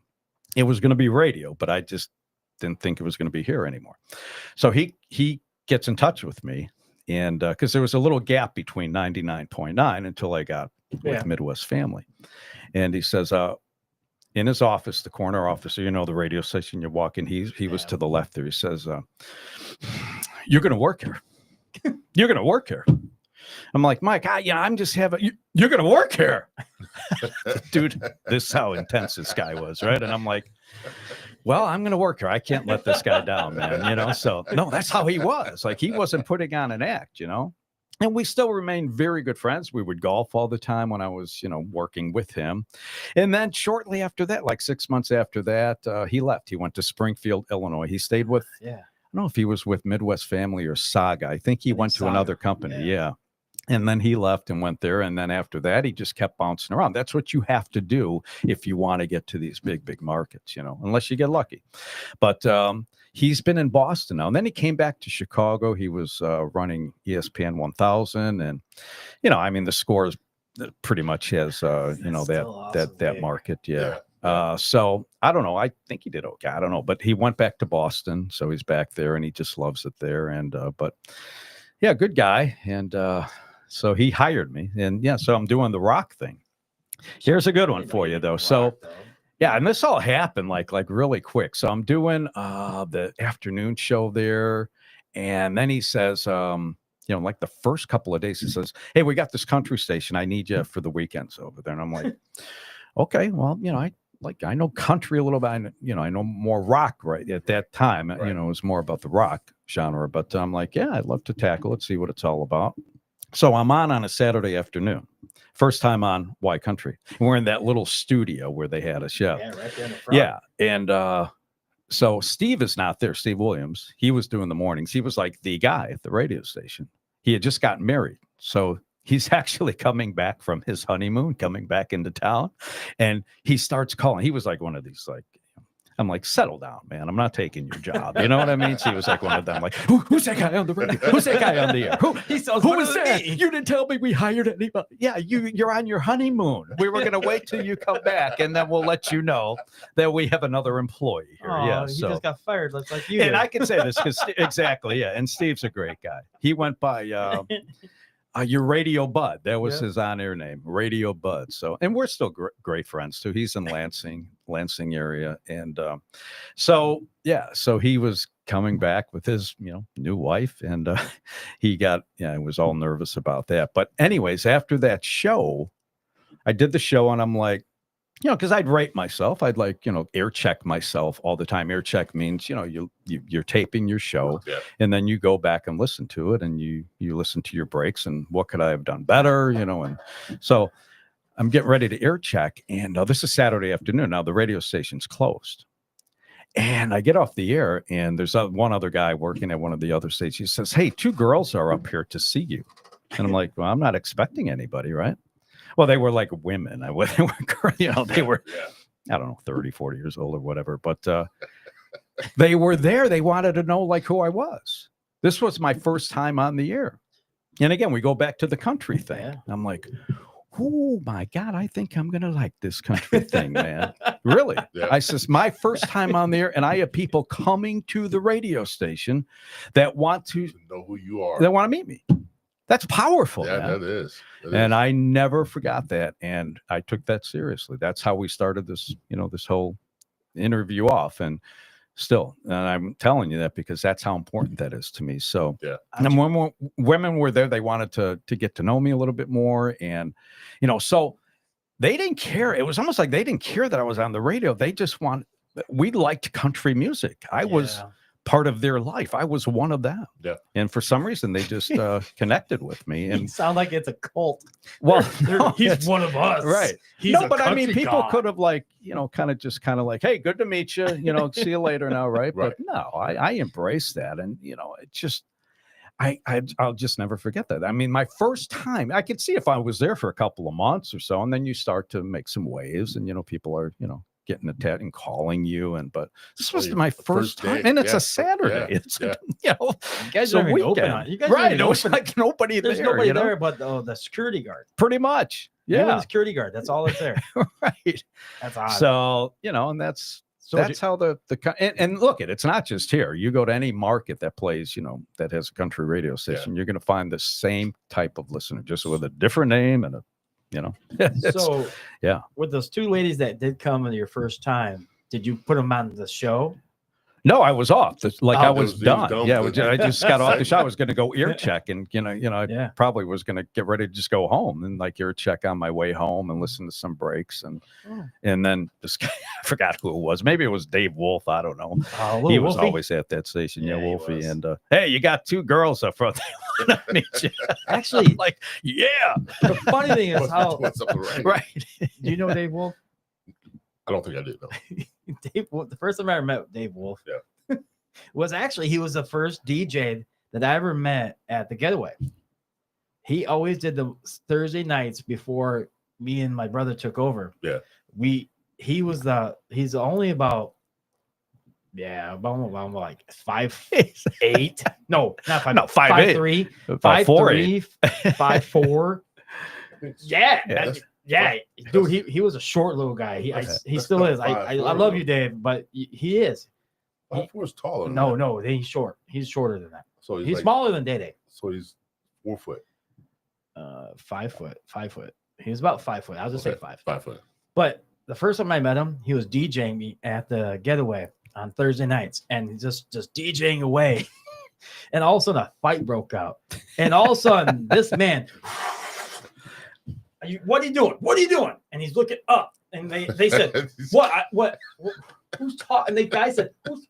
It was going to be radio, but I just didn't think it was going to be here anymore. So he gets in touch with me. And because there was a little gap between 99.9 until I got with Yeah. Midwest Family. And he says, in his office, the corner office, so you know, the radio station you walk in, he was Yeah. to the left there. He says, you're going to work here. You're going to work here. I'm like, Mike, I'm just having, you're going to work here. Dude, this is how intense this guy was, right? And I'm like, well, I'm going to work here. I can't let this guy down, man. You know, so no, that's how he was. Like, he wasn't putting on an act, you know, and we still remain very good friends. We would golf all the time when I was, you know, working with him. And then shortly after that, like 6 months after that, he left. He went to Springfield, Illinois. He stayed with, Yeah. I don't know if he was with Midwest Family or Saga. I think he went to Saga. another company. Yeah. Yeah. And then he left and went there. And then after that, he just kept bouncing around. That's what you have to do if you want to get to these big markets, you know, unless you get lucky. But he's been in Boston now. And then he came back to Chicago. He was running ESPN 1000. And, you know, I mean, the scores pretty much has, you know, Still awesome, that big. market. Yeah. Yeah. So I don't know. I think he did okay. I don't know. But he went back to Boston. So he's back there and he just loves it there. And, but yeah, good guy. And, so he hired me, and yeah, so I'm doing the rock thing. Here's a good one for you though. So yeah, and this all happened like really quick. So I'm doing the afternoon show there, and then he says, you know, like the first couple of days, he says, "Hey, we got this country station. I need you for the weekends over there." And I'm like, "Okay, well, you know, I know country a little bit. You know, I know more rock right at that time. You Right. know, it was more about the rock genre. But I'm like, yeah, I'd love to tackle it, see what it's all about." So I'm on a Saturday afternoon, first time on Y Country. And we're in that little studio where they had us. Yeah. Yeah, right there in the front. Yeah. And so Steve is not there. Steve Williams. He was doing the mornings. He was like the guy at the radio station. He had just gotten married. So he's actually coming back from his honeymoon, coming back into town. And he starts calling. He was like one of these, like, I'm like, settle down, man. I'm not taking your job. You know what I mean? So he was like one of them, like, who's that guy on the radio? Who's that guy on the air? Who is that? You didn't tell me we hired anybody. Yeah, you're on your honeymoon. We were going to wait till you come back, and then we'll let you know that we have another employee here. Oh, Yeah, he so. just got fired. Looks like you. And did. I can say this because exactly, yeah. And Steve's a great guy. He went by your Radio Bud. That was Yeah. his on-air name, Radio Bud. So, and we're still great friends too. He's in Lansing area, and so yeah. So he was coming back with his, you know, new wife, and he was all nervous about that. But anyways, after that show, I did the show, and I'm like, you know, because I'd rate myself. I'd like, you know, air check myself all the time. Air check means, you know, you're taping your show, Yeah. and then you go back and listen to it, and you listen to your breaks and what could I have done better, you know. And so I'm getting ready to air check, and this is Saturday afternoon. Now the radio station's closed, and I get off the air, and there's one other guy working at one of the other stations. He says, "Hey, 2 girls are up here to see you," and I'm like, "Well, I'm not expecting anybody, right?" Well, they were like women. They were, you know, they were, Yeah. I don't know, 30, 40 years old or whatever. But they were there. They wanted to know like who I was. This was my first time on the air. And again, we go back to the country thing. Yeah. I'm like, oh my God, I think I'm going to like this country thing, man. Really? Yeah. I says, my first time on there, and I have people coming to the radio station that want to To know who you are. they want to meet me. That's powerful. Yeah, man. that is. That And is. I never forgot that. And I took that seriously. That's how we started this, this whole interview off. And still, and I'm telling you that because that's how important that is to me. So, Yeah. and when women were there, they wanted to get to know me a little bit more. And, so they didn't care. It was almost like they didn't care that I was on the radio. They just we liked country music. I was part of their life. I was one of them. Yeah. And for some reason, they just connected with me. You And sound like it's a cult. well, He's it's- one of us. right. He's no, a but I mean, country people god. could have kind of like, hey, good to meet you. See you later now, right? Right. But no, I embrace that, and it just. I'll just never forget that. I mean, my first time, I could see if I was there for a couple of months or so, and then you start to make some waves, and people are getting attached and calling you, but this was Well, my the first first time, day, and it's yeah, a Saturday. yeah, It's yeah. You guys it's a don't even open weekend. on. You guys don't Right? even It was open- like nobody There's there. nobody there but the security guard. Pretty much. Yeah, Yeah. the security guard. That's all that's there. Right. That's odd. So and that's. So That's how and look, it's not just here. You go to any market that plays, that has a country radio station, you're going to find the same type of listener, just with a different name and it's- so yeah. with those two ladies that did come in your first time, did you put them on the show? No, I was off. I Oh, was he was done. done Yeah, with I it. just got off the show. I was going to go ear check, and Yeah. probably was going to get ready to just go home and ear check on my way home and listen to some breaks, and Oh. and then this guy, I forgot who it was. Maybe it was Dave Wolf. I don't know. Oh, He was Wolfie. always at that station. Yeah, Yeah, he Wolfie. was. And hey, you got two girls up front. They want to meet you. Actually, Like, yeah, the funny thing is how What's up the right? right. do you know Dave Wolf? I don't think I did. No. Dave Wolf. The first time I ever met Dave Wolf Yeah. was actually he was the first DJ that I ever met at the Getaway. He always did the Thursday nights before me and my brother took over. Yeah. He's only about like 5'8". No, not 5'8". No, 5'8". 5'3", 4'8". 5'4". Yeah, Yeah. yeah, dude. He was a short little guy. He That's still not is. I 5'4", love you, though. Dave, but he is. 5'4" is taller. than No, that. no, he's short. He's shorter than that. So He's like, smaller than Day. So he's 4 foot. 5 foot. 5 foot. He was about 5 foot. I'll just say Okay, 5. 5 foot. But the first time I met him, he was DJing me at the Getaway on Thursday nights, and just DJing away. And all of a sudden, a fight broke out. And all of a sudden, this man, what are you doing? What are you doing? And he's looking up, and they said, what? Who's talking? And the guy said, "Who's?"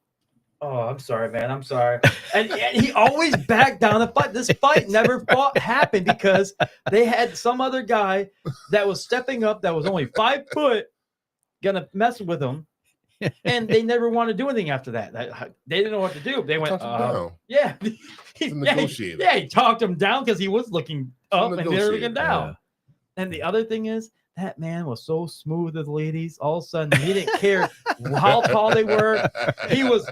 Oh, I'm sorry, man. I'm sorry. And he always backed down the fight. This fight never happened because they had some other guy that was stepping up that was only 5 foot gonna mess with him, and they never wanted to do anything after that. They didn't know what to do. They went, Talk him down. yeah, He's a negotiator. yeah, he talked him down because he was looking up and they were looking negotiator. down. And the other thing is, that man was so smooth with ladies. All of a sudden, he didn't care how tall they were. He was,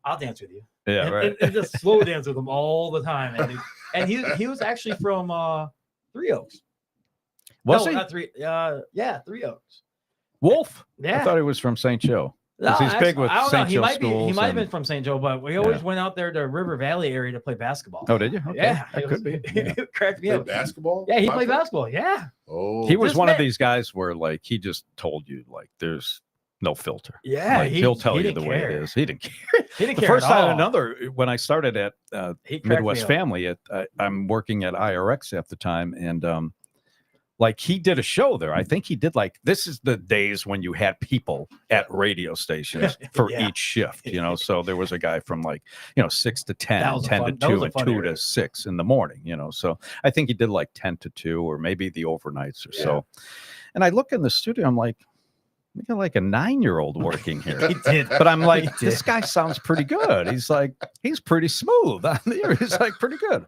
I'll dance with you. Yeah, and, right. and just slow dance with them all the time. And he was actually from Three Oaks. Was no, he? not Three Oaks. Wolf? Yeah. I thought he was from St. Joe. No, he's big with I don't know. St. He Joe might be. He schools might have been and- from St. Joe, but we always Yeah. went out there to River Valley area to play basketball. Oh, did you? Okay. Yeah, That it could be. Yeah. It cracked me Play up. basketball? Yeah, he 5 played foot? basketball. Yeah, Oh, He was This one of man- these guys where he just told you there's no filter. yeah. He'll tell you didn't the way it care. is. He didn't care. He didn't The care first at time, all. when I started at He cracked me Midwest up. Family, I'm working at IRX at the time, and he did a show there. I think he did this is the days when you had people at radio stations for Yeah. each shift, So there was a guy from 6 to 10, That was a 10 fun- to that was 2, a and fun 2 area. to 6 in the morning, So I think he did 10 to 2 or maybe the overnights or so. And I look in the studio, I'm like, we got a 9-year-old working here. He did. But I'm like, He this did. guy sounds pretty good. He's pretty smooth on the ear. He's pretty good.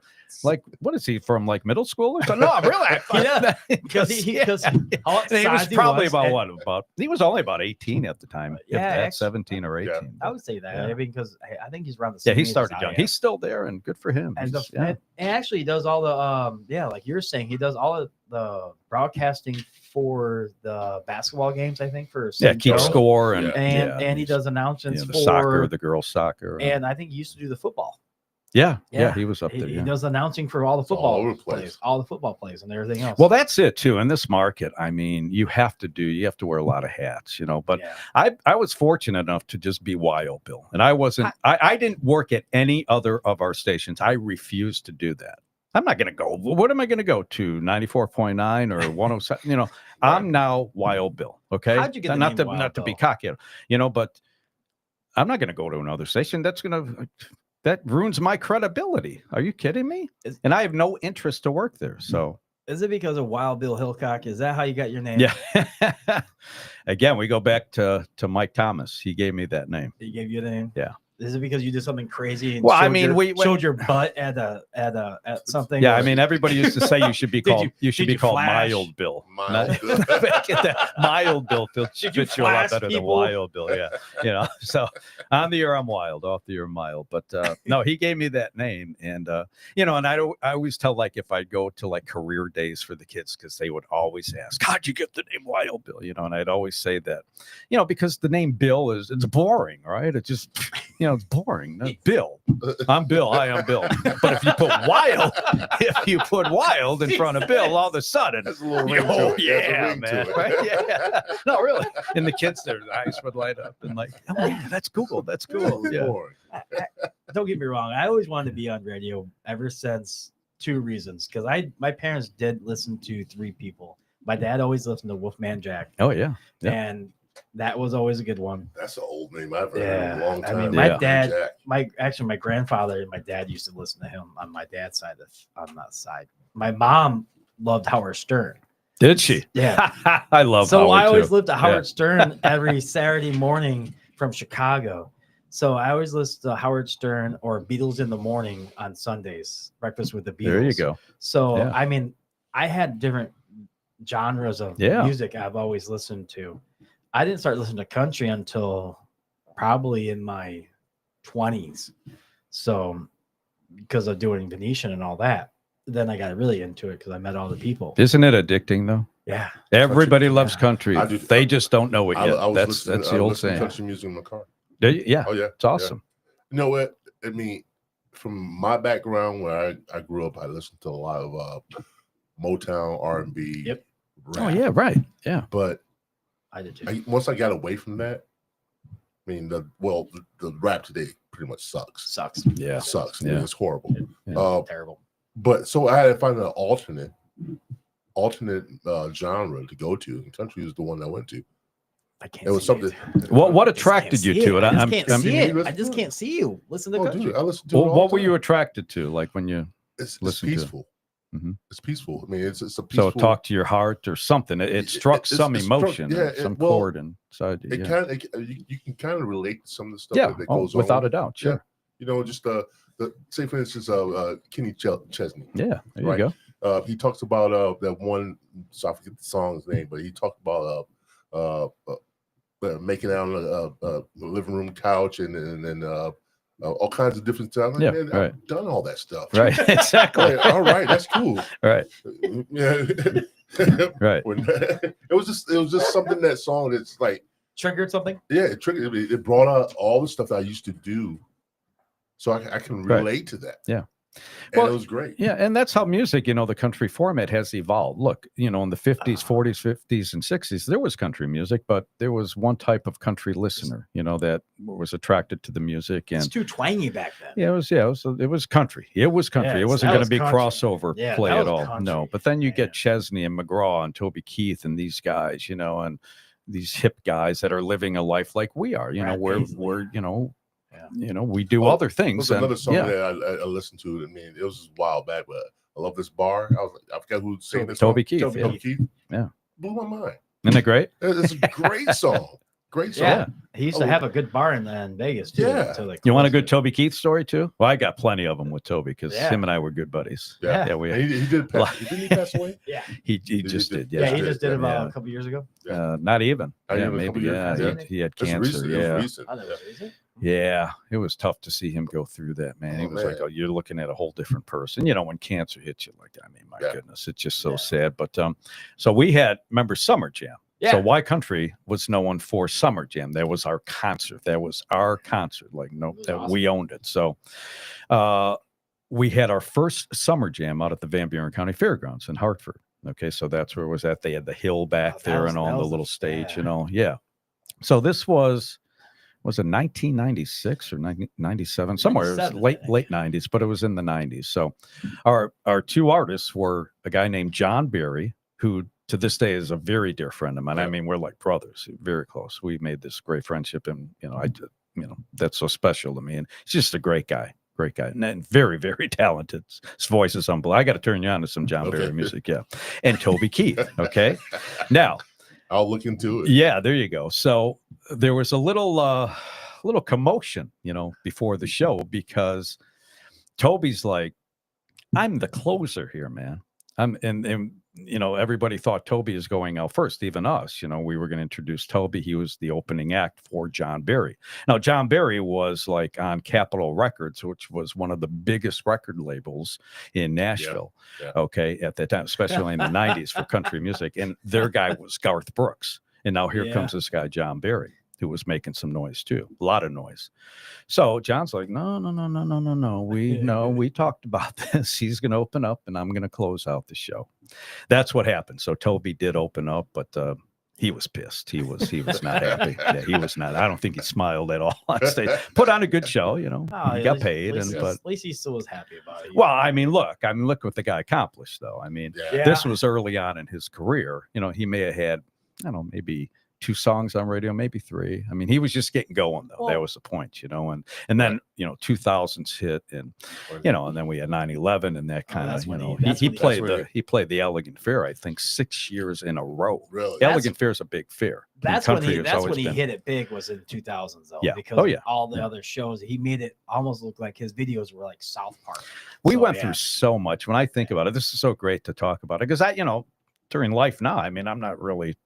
What is he from? Middle school or something? No, really. I thought Yeah, that- because he how And he was outsized probably was, about and- what? He was only about 18 at the time. Yeah, Yeah, actually- 17 or 18. I would say that. Yeah. I mean, because I think he's around the Yeah, same he age as started I young. am. He's still there, and good for him. and, He's- yeah. and actually he does all the like you're saying, he does all of the broadcasting for the basketball games. I think for Yeah, St. keep Joe. score and and he does announcements the for soccer, the girls' soccer. and I think he used to do the football. Yeah, he was up He, there. he Yeah. does announcing for all the all football over the place. plays, all the football plays, and everything else. Well, that's it too. In this market, I mean, you have to wear a lot of hats, But yeah. I was fortunate enough to just be Wild Bill, and I didn't work at any other of our stations. I refused to do that. I'm not going to go. What am I going to go to? 94.9 or 107? I'm now Wild Bill. Okay. How'd you get the not name to Wild not to be Bill? cocky, but I'm not going to go to another station. That ruins my credibility. Are you kidding me? And I have no interest to work there. So Is it because of Wild Bill Hillcock? Is that how you got your name? yeah. Again, we go back to Mike Thomas. He gave me that name. He gave you the name. Yeah. Is it because you did something crazy? And Well, I showed mean, your, showed your butt at something. Yeah, or- I mean, everybody used to say you should be Did called. You should did be you called flash? Mild Bill. Mild Bill. Get that Mild Bill fits Did you you a lot flash better than people? Wild Bill. Yeah, So on the air I'm wild, off the air I'm mild. But no, he gave me that name, and and I always tell, like, if I go to like career days for the kids, because they would always ask, "How'd you get the name Wild Bill?" And I'd always say that, because the name Bill it's boring, right? It just it's boring. No, Bill. I'm Bill. Hi, I'm Bill. But if you put wild in front of Bill, all of a sudden, That's a little ring to it. There's a yeah, ring to man. it. Right? Yeah. No, really. And the kids, their eyes would light up and like, oh yeah, that's cool. That's cool. Yeah. Boring. Don't get me wrong. I always wanted to be on radio ever since two reasons. Because my parents did listen to three people. My dad always listened to Wolfman Jack, Oh yeah. Yeah. and that was always a good one. That's an old name I've heard Yeah, in a long I time. mean, my dad- Jack. My grandfather and my dad used to listen to him on my dad's side. On that side, my mom loved Howard Stern. Did she? Yeah. I love So I Howard, always too. lived to Howard Stern every Saturday morning from Chicago. So I always listened to Howard Stern or Beatles in the morning on Sundays, breakfast with the Beatles. There you go. So Yeah. I mean, I had different genres of Yeah. music I've always listened to. I didn't start listening to country until probably in my 20s. So because of doing Venetian and all that. Then I got really into it because I met all the people. Isn't it addicting though? Yeah. Everybody loves Yeah. country. I do- They just don't know it I yet. was That's listening, the I old listened to saying. country music in my car. Yeah, Oh yeah, it's awesome. You know what? I mean, from my background where I grew up, I listened to a lot of Motown, R&B. Yep. Oh rap. yeah, right. Yeah. But I did too. once I got away from that, I mean, the rap today pretty much sucks. Sucks. Yeah. It sucks. I mean, Yeah. it's horrible. Yeah. Terrible. But so I had to find an alternate genre to go to. And country is the one I went to. I can't. It was see something. What I just can't attracted you see to it? I just I'm- can't I'm- see you it. listen I just to it? can't see you. Listen to Oh, country. dude, I listen to it Well, all what the were you time. attracted to? Like when you It's listen to it? peaceful. Mhm. It's peaceful. I mean, it's a so peaceful. it talked to your heart or something. It struck it's- some it struck- emotion, yeah, or some well, chord inside you. It Yeah, kind of you can kind of relate to some of the stuff yeah. that Oh, goes without on. a doubt. Sure. You know, just the say for instance, Kenny Chesney. Yeah. There Right. you go. He talks about that one. So I forget the song's name, but he talked about making out on a living room couch and all kinds of different stuff. Yeah, Man, right. I've done all that stuff. Right. Exactly. Like, all right, that's cool. Right. Yeah. Right. it was just something, that song that's like, Triggered something. yeah, it triggered. It brought out all the stuff that I used to do, so I can Right. relate to that. Yeah. And Well, it was great. Yeah, and that's how music, the country format has evolved. Look, in the 50s, 40s, 50s, and 60s, there was country music, but there was one type of country listener, that was attracted to the music. It's And too twangy back then. yeah, it was country. It was country. It Yes, wasn't that going to was be country. crossover Yeah, play that at was all. No, country. but then you Man. get Chesney and McGraw and Toby Keith and these guys, and these hip guys that are living a life like we are, Brad we're Paisley. we do Well, other things. There's another and, song yeah, that I listened to. I mean, it was a while back, but I love this bar. I forgot who sang this. Toby song. Keith. Toby yeah. Toby Keith. Yeah. Blew my mind. Isn't it great? It's a great song. Great song. Yeah. He used to Oh. have a good bar in Vegas too. Yeah. until they You want a closed good it. Toby Keith story too? Well, I got plenty of them with Toby because Yeah. him and I were good buddies. Yeah. Yeah, we And he did pass. Didn't he pass away? Yeah. he He just did. did. Yeah. Yeah, He just did it about Yeah. a couple years ago. Not even. Not Yeah, even a maybe. couple years Yeah, ago. Yeah. he had It's cancer. recent. It Yeah, was recent. Oh, that was recent? yeah. It was tough to see him go through that, man. He Oh, was like, man. oh, you're looking at a whole different person. When cancer hits you like that, I mean, my Yeah. goodness, it's just so Yeah. sad. But so we had, remember Summer Jam. Yeah. So Y Country was known for Summer Jam. That was our concert. That was our concert. Like no, was that awesome. we owned it. So we had our first Summer Jam out at the Van Buren County Fairgrounds in Hartford. Okay, so that's where it was at. They had the hill back that there was- and that on the was little a- stage, yeah. you know. Yeah. So this was it 1996 or 1997? Somewhere. It was 97, I late think. 90s, but it was in the 90s. So our two artists were a guy named John Berry, who to this day is a very dear friend of mine. I Yeah. mean, we're like brothers, very close. We made this great friendship, and that's so special to me. And he's just a great guy. Great guy, and very, very talented. His voice is unbelievable. I got to turn you on to some John Okay. Berry music, yeah. And Toby Keith, okay. Now, I'll look into it. yeah, there you go. So there was a little commotion, before the show because Toby's like, I'm the closer here, man. And everybody thought Toby is going out first, even us. We were going to introduce Toby. He was the opening act for John Berry. Now, John Berry was like on Capitol Records, which was one of the biggest record labels in Nashville. Yeah. Okay, at that time, especially in the 90s for country music. And their guy was Garth Brooks. And now here Yeah. comes this guy, John Berry, who was making some noise too, a lot of noise. So John's like, no. We talked about this. He's going to open up and I'm going to close out the show. That's what happened. So Toby did open up, but he was pissed. He was not happy. Yeah, he was not. I don't think he smiled at all on stage. Put on a good show, Oh, he at got least- paid. at least he still was happy about it. Well, I mean, look what the guy accomplished, though. I mean, Yeah. this was early on in his career. He may have had, I don't know, maybe 2 songs on radio, maybe 3. I mean, he was just getting going though. That Well- was the point, and then 2000s hit, and and then we had 9/11, and that kind that's of when he- he that's when he- played that's when he played the Elegant Fair, I think 6 years in a row. Really? That's- Elegant Fair is a big fair. In That's when country, he. it's That's always when he been. hit it big. Was in 2000s though. Yeah. Because Oh, yeah. all the Yeah. other shows, he made it almost look like his videos were like South Park. We So, went yeah. through so much. When I think about it, this is so great to talk about it because during life now, I mean, I'm not really,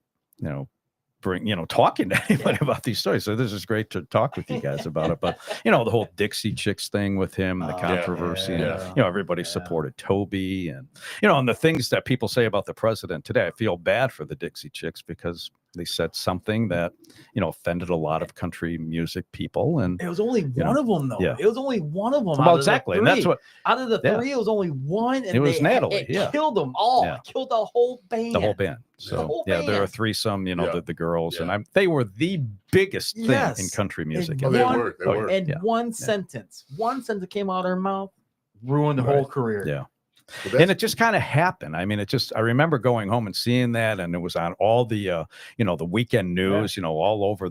talking to anybody about these stories. So this is great to talk with you guys about it. But the whole Dixie Chicks thing with him, and the Oh, controversy, yeah. and everybody Yeah. supported Toby, and and the things that people say about the president today. I feel bad for the Dixie Chicks because they said something that offended a lot of country music people, and It was only one know, of them though. yeah. It was only one of them. well, exactly, and that's what out of the yeah. 3, it was only one, and It was Natalie, It yeah. killed them all. Yeah. It killed the whole band. the whole band. So whole yeah, there are band. threesome, Yeah. the girls, Yeah. and they were the biggest thing in Yes. country music. Oh, And they one- were. They Oh, were. And Yeah. one sentence came out of her mouth, ruined the Right. whole career. Yeah. But that's- And it just kind of happened. I mean, I remember going home and seeing that, and it was on all the, the weekend news, all over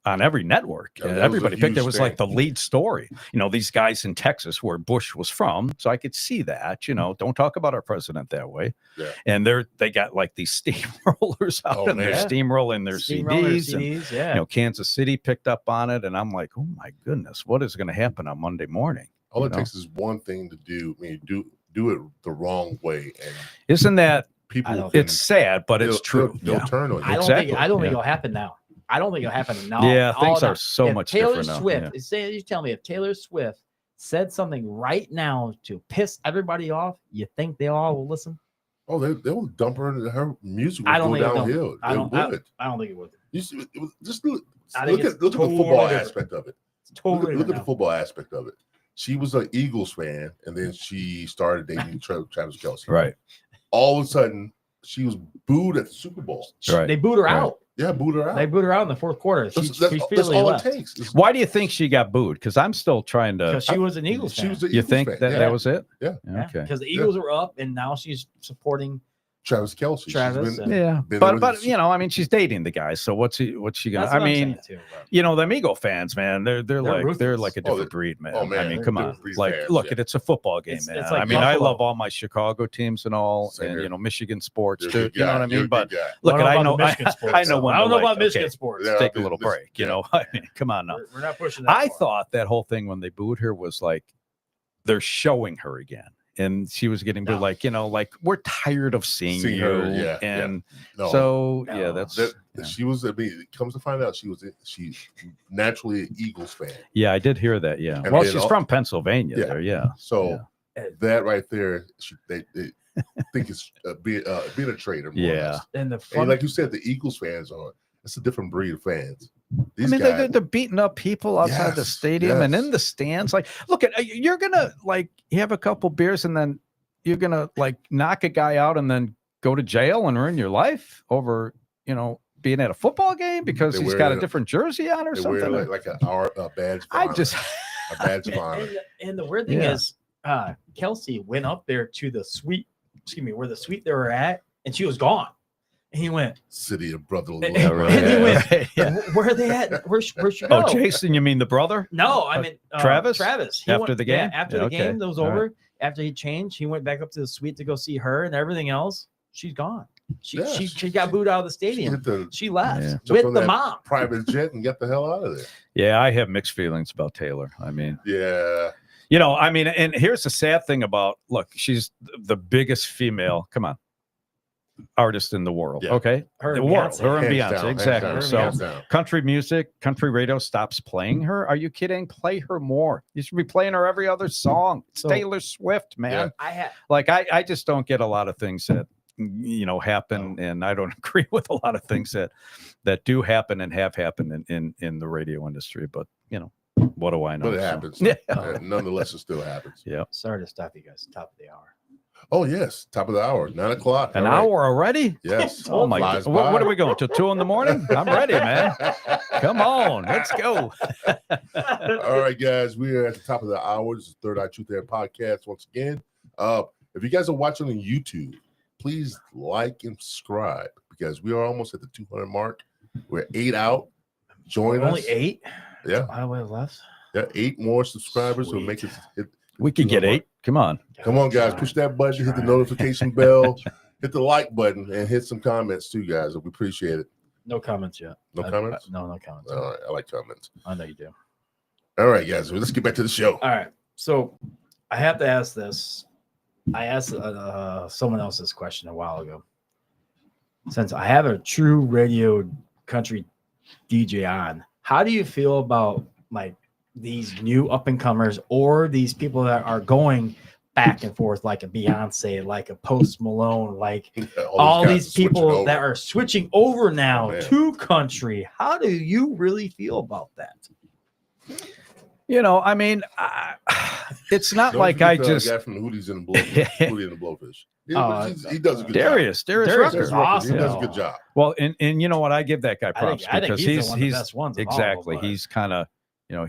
on every network. Yeah, that And was a everybody picked it. huge Was like thing. the lead story. These guys in Texas, where Bush was from, so I could see that. Don't talk about our president that way. Yeah. And they got like these steamrollers out, Oh, and they're man. steamrolling their Steamroller CDs. And, yeah. Kansas City picked up on it, and I'm like, oh my goodness, what is going to happen on Monday morning? all it know? takes is one thing to do. I mean, do it the wrong way, and Isn't that? people. I don't can- It's sad, but it's they'll- true. They'll Yeah. turn on you. I don't Exactly, think. I don't think yeah. it'll happen now. I don't think it'll happen now. Yeah, things now. are so If much Taylor different now. Swift, Yeah. say you tell me if Taylor Swift said something right now to piss everybody off, you think they all will listen? Oh, they'll dump her, and her music I would don't go think it will. downhill. I It don't- would. I don't think it would. You see, it was, just look I think at it's the football totally different. aspect of it. It's totally Look at the different football aspect of it. She was an Eagles fan, and then she started dating Travis Kelce. Right. All of a sudden, she was booed at the Super Bowl. now. Right. They boot her Right. out. Yeah, booed her out. They boot her out in the fourth quarter. She, That's she all fearlessly left it takes. It's- Why do you think she got booed? Because I'm still trying to. because she was an Eagles She fan. was an You Eagles think fan. that Yeah. that was it? Yeah. Okay. Because the Eagles were up, and now she's supporting. Travis Kelce. She's Travis been- and- Yeah, been but with but the- I mean, she's dating the guy, so what's she gonna? That's I what I'm mean, saying, too, but- them Eagle fans, man, they're like ruthless. like a Oh, different breed, man. oh, I man, mean, they're come on, different breed like fans, look, yeah. it's a football game, It's man. like I mean, I Buffalo. love all my Chicago teams and all, Same and here. Michigan sports You're a too. good You know guy. what I You're a mean? good But guy. look, I don't I know know about Michigan sports, I know though. when I don't to know like, about Michigan okay, sports. Yeah. Let's take a this- little this- break. You yeah. know, I mean, come on now. We're not pushing that. I far. thought that whole thing when they booed her was like they're showing her again. And she was getting booed, No. like we're tired of seeing Seeing you. her, yeah, yeah. And No. so, No. yeah, that's That, yeah. She was. I mean, it comes to find out, she's naturally an Eagles fan. Yeah, I did hear that. Yeah. And Well, then she's all- from Pennsylvania Yeah. there. Yeah. So Yeah. that right there, they think it's being a traitor. More or Yeah. less. And the And fun, like you said, the Eagles fans are. It's a different breed of fans. I These mean, guys, they're beating up people outside the Yes, stadium and yes. in the stands. Like, look at you're gonna like have a couple beers and then you're gonna like knock a guy out and then go to jail and ruin your life over being at a football game because They he's wear got a it- different jersey on or they something. wear like a badge. Of I honor, just a badge of honor. and the weird thing Yeah. is, Kelsey went up there to the suite. Excuse me, where the suite they were at, and she was gone. And he went, City of brotherly And- love. and he went, right, yeah. "Where are they at? Where'd she go?" Oh, Jason, you mean the brother? No, I mean Travis? Travis. He After went- the yeah, game? after Yeah, the okay. game that was All right. over, after he changed, he went back up to the suite to go see her and everything else. She's gone. She Yeah, she got booed out of the She stadium. hit the She left Yeah. Jump on with the that mom. private jet and get the hell out of there. Yeah, I have mixed feelings about Taylor. I mean, Yeah. and here's the sad thing about look, she's the biggest female. Come on. Artist in the world. Yeah. Okay. Her The and world. Beyonce. Her and Hands Beyonce. down, hands Exactly. down, So hands down. country music, country radio stops playing her. Are you kidding? Play her more. You should be playing her every other song. It's So- Taylor Swift, man. Yeah. I had Like I just don't get a lot of things that happen, and I don't agree with a lot of things that do happen and have happened in the radio industry. But what do I know? But it So, happens. yeah. Nonetheless, it still happens. Yeah. sorry to stop you guys. Top of the hour. Oh, yes. Top of the hour, 9:00. An All right. hour already? Yes. Oh my Flies God. What by. are we going to 2 a.m? I'm ready, man. Come on, let's go. All right, guys. We are at the top of the hour. This is Third Eye Truth Air podcast once again. If you guys are watching on YouTube, please like and subscribe because we are almost at the 200 mark. We're 8 out. Join Only us. 8. Yeah. I have left. Yeah, 8 more subscribers will Sweet. make it. We could get 8. Come on. Come on, guys. Push that button, hit the notification bell, hit the like button, and hit some comments too, guys. We appreciate it. No comments yet. No comments? No comments. All right, I like comments. I know you do. All right, guys. Let's get back to the show. All right. So I have to ask this. I asked someone else this question a while ago. Since I have a true radio country DJ on, how do you feel about like these new up and comers or these people that are going back and forth like a Beyonce, like a Post Malone, like all guys these are switching people over. that are switching over now Oh, man. to country? How do you really feel about that? I mean, it's not Don't like forget I the just guy from the Hooties and the Blowfish. Hootie and the Blowfish. He does a good Darius job. Darius Rucker. is awesome. He does a good job. Well, and you know what? I give that guy props I think because he's the one of the he's best ones. Of all of them, exactly. but He's kind of,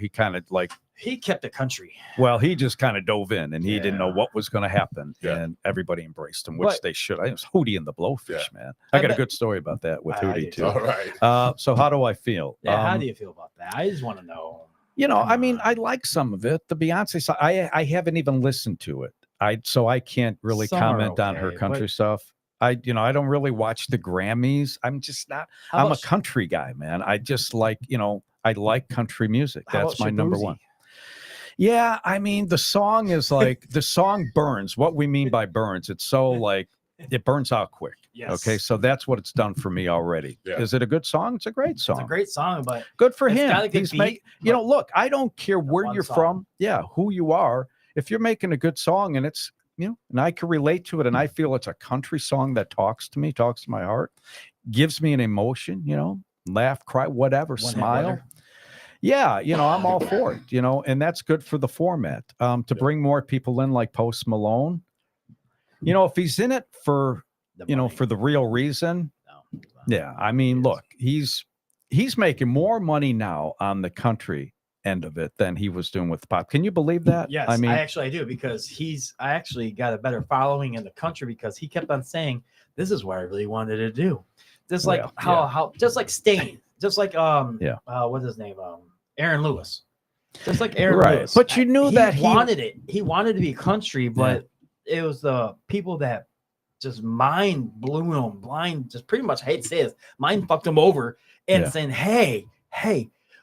he kind of like, he kept the country. well, he just kind of dove in and he didn't know Yeah. what was going to happen, Yeah. and everybody embraced him, which But- they should. I was Hootie and the Blowfish, Yeah. man. I I got a bet- good story about that with I Hootie do too. All right. So how do I feel? Yeah, how do you feel about that? I just want to know. I Come mean, on. I like some of it. The Beyonce song, I haven't even listened to it. So I can't really Some are comment on her okay, country but- stuff. I don't really watch the Grammys. I'm just not. How I'm a about- country guy, man. I just like, I like country music. how That's about my number Shaboozey? one. Yeah, I mean, the song is like the song burns. What we mean by burns, it's so like it burns out quick. Yes. Okay, so that's what it's done for me already. Yeah. Is it a good song? It's a great song. It's a great song, but Good for It's him. got a good He's beat, make, but look, I don't care where one you're song. from. Yeah, who you are. If you're making a good song and it's, and I can relate to it and I feel it's a country song that talks to me, talks to my heart, gives me an emotion, laugh, cry, whatever, One Hit smile. Wonder. Yeah, I'm all for it, and that's good for the format. To bring more people in like Post Malone, if he's in it for, the money. for the real reason, No. yeah, I mean, look, he's making more money now on the country end of it than he was doing with pop. Can you believe that? Yes, I mean, I do because I actually got a better following in the country because he kept on saying, "This is what I really wanted to do." Just like Well, how just like Stain, just like Yeah. what's his name? Aaron Lewis. Just like Aaron Right. Lewis. But you knew that he- wanted it. He wanted to be country, but it was the people that just mind blew him blind, just pretty much, I hate to say this, mind fucked him over and Yeah. saying, hey,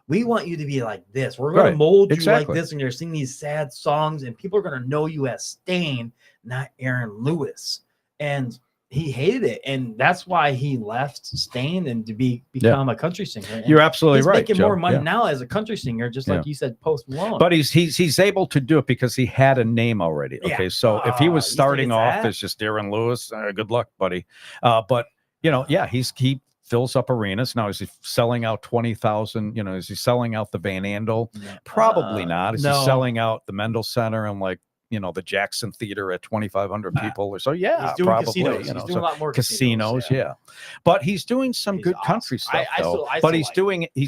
we want you to be like this. We're going Right. to mold you Exactly. like this, and you're singing these sad songs, and people are going to know you as Stain, not Aaron Lewis. And he hated it, and that's why he left Stain and to become a country singer. And You're absolutely he's right. making Joe. more money Yeah. now as a country singer, just like Yeah. you said, Post Malone. But he's able to do it because he had a name already. Yeah. Okay, so if he was You think starting it's off that? as just Aaron Lewis, good luck, buddy. But he fills up arenas now. Is he selling out 20,000? Is he selling out the Van Andel? Probably not. Is he no. selling out the Mendel Center and the Jackson Theater at 2,500 people or so? Yeah, he's doing probably. casinos. He's doing so a lot more casinos, yeah. But he's doing some He's good awesome. country stuff, I though. still But he's like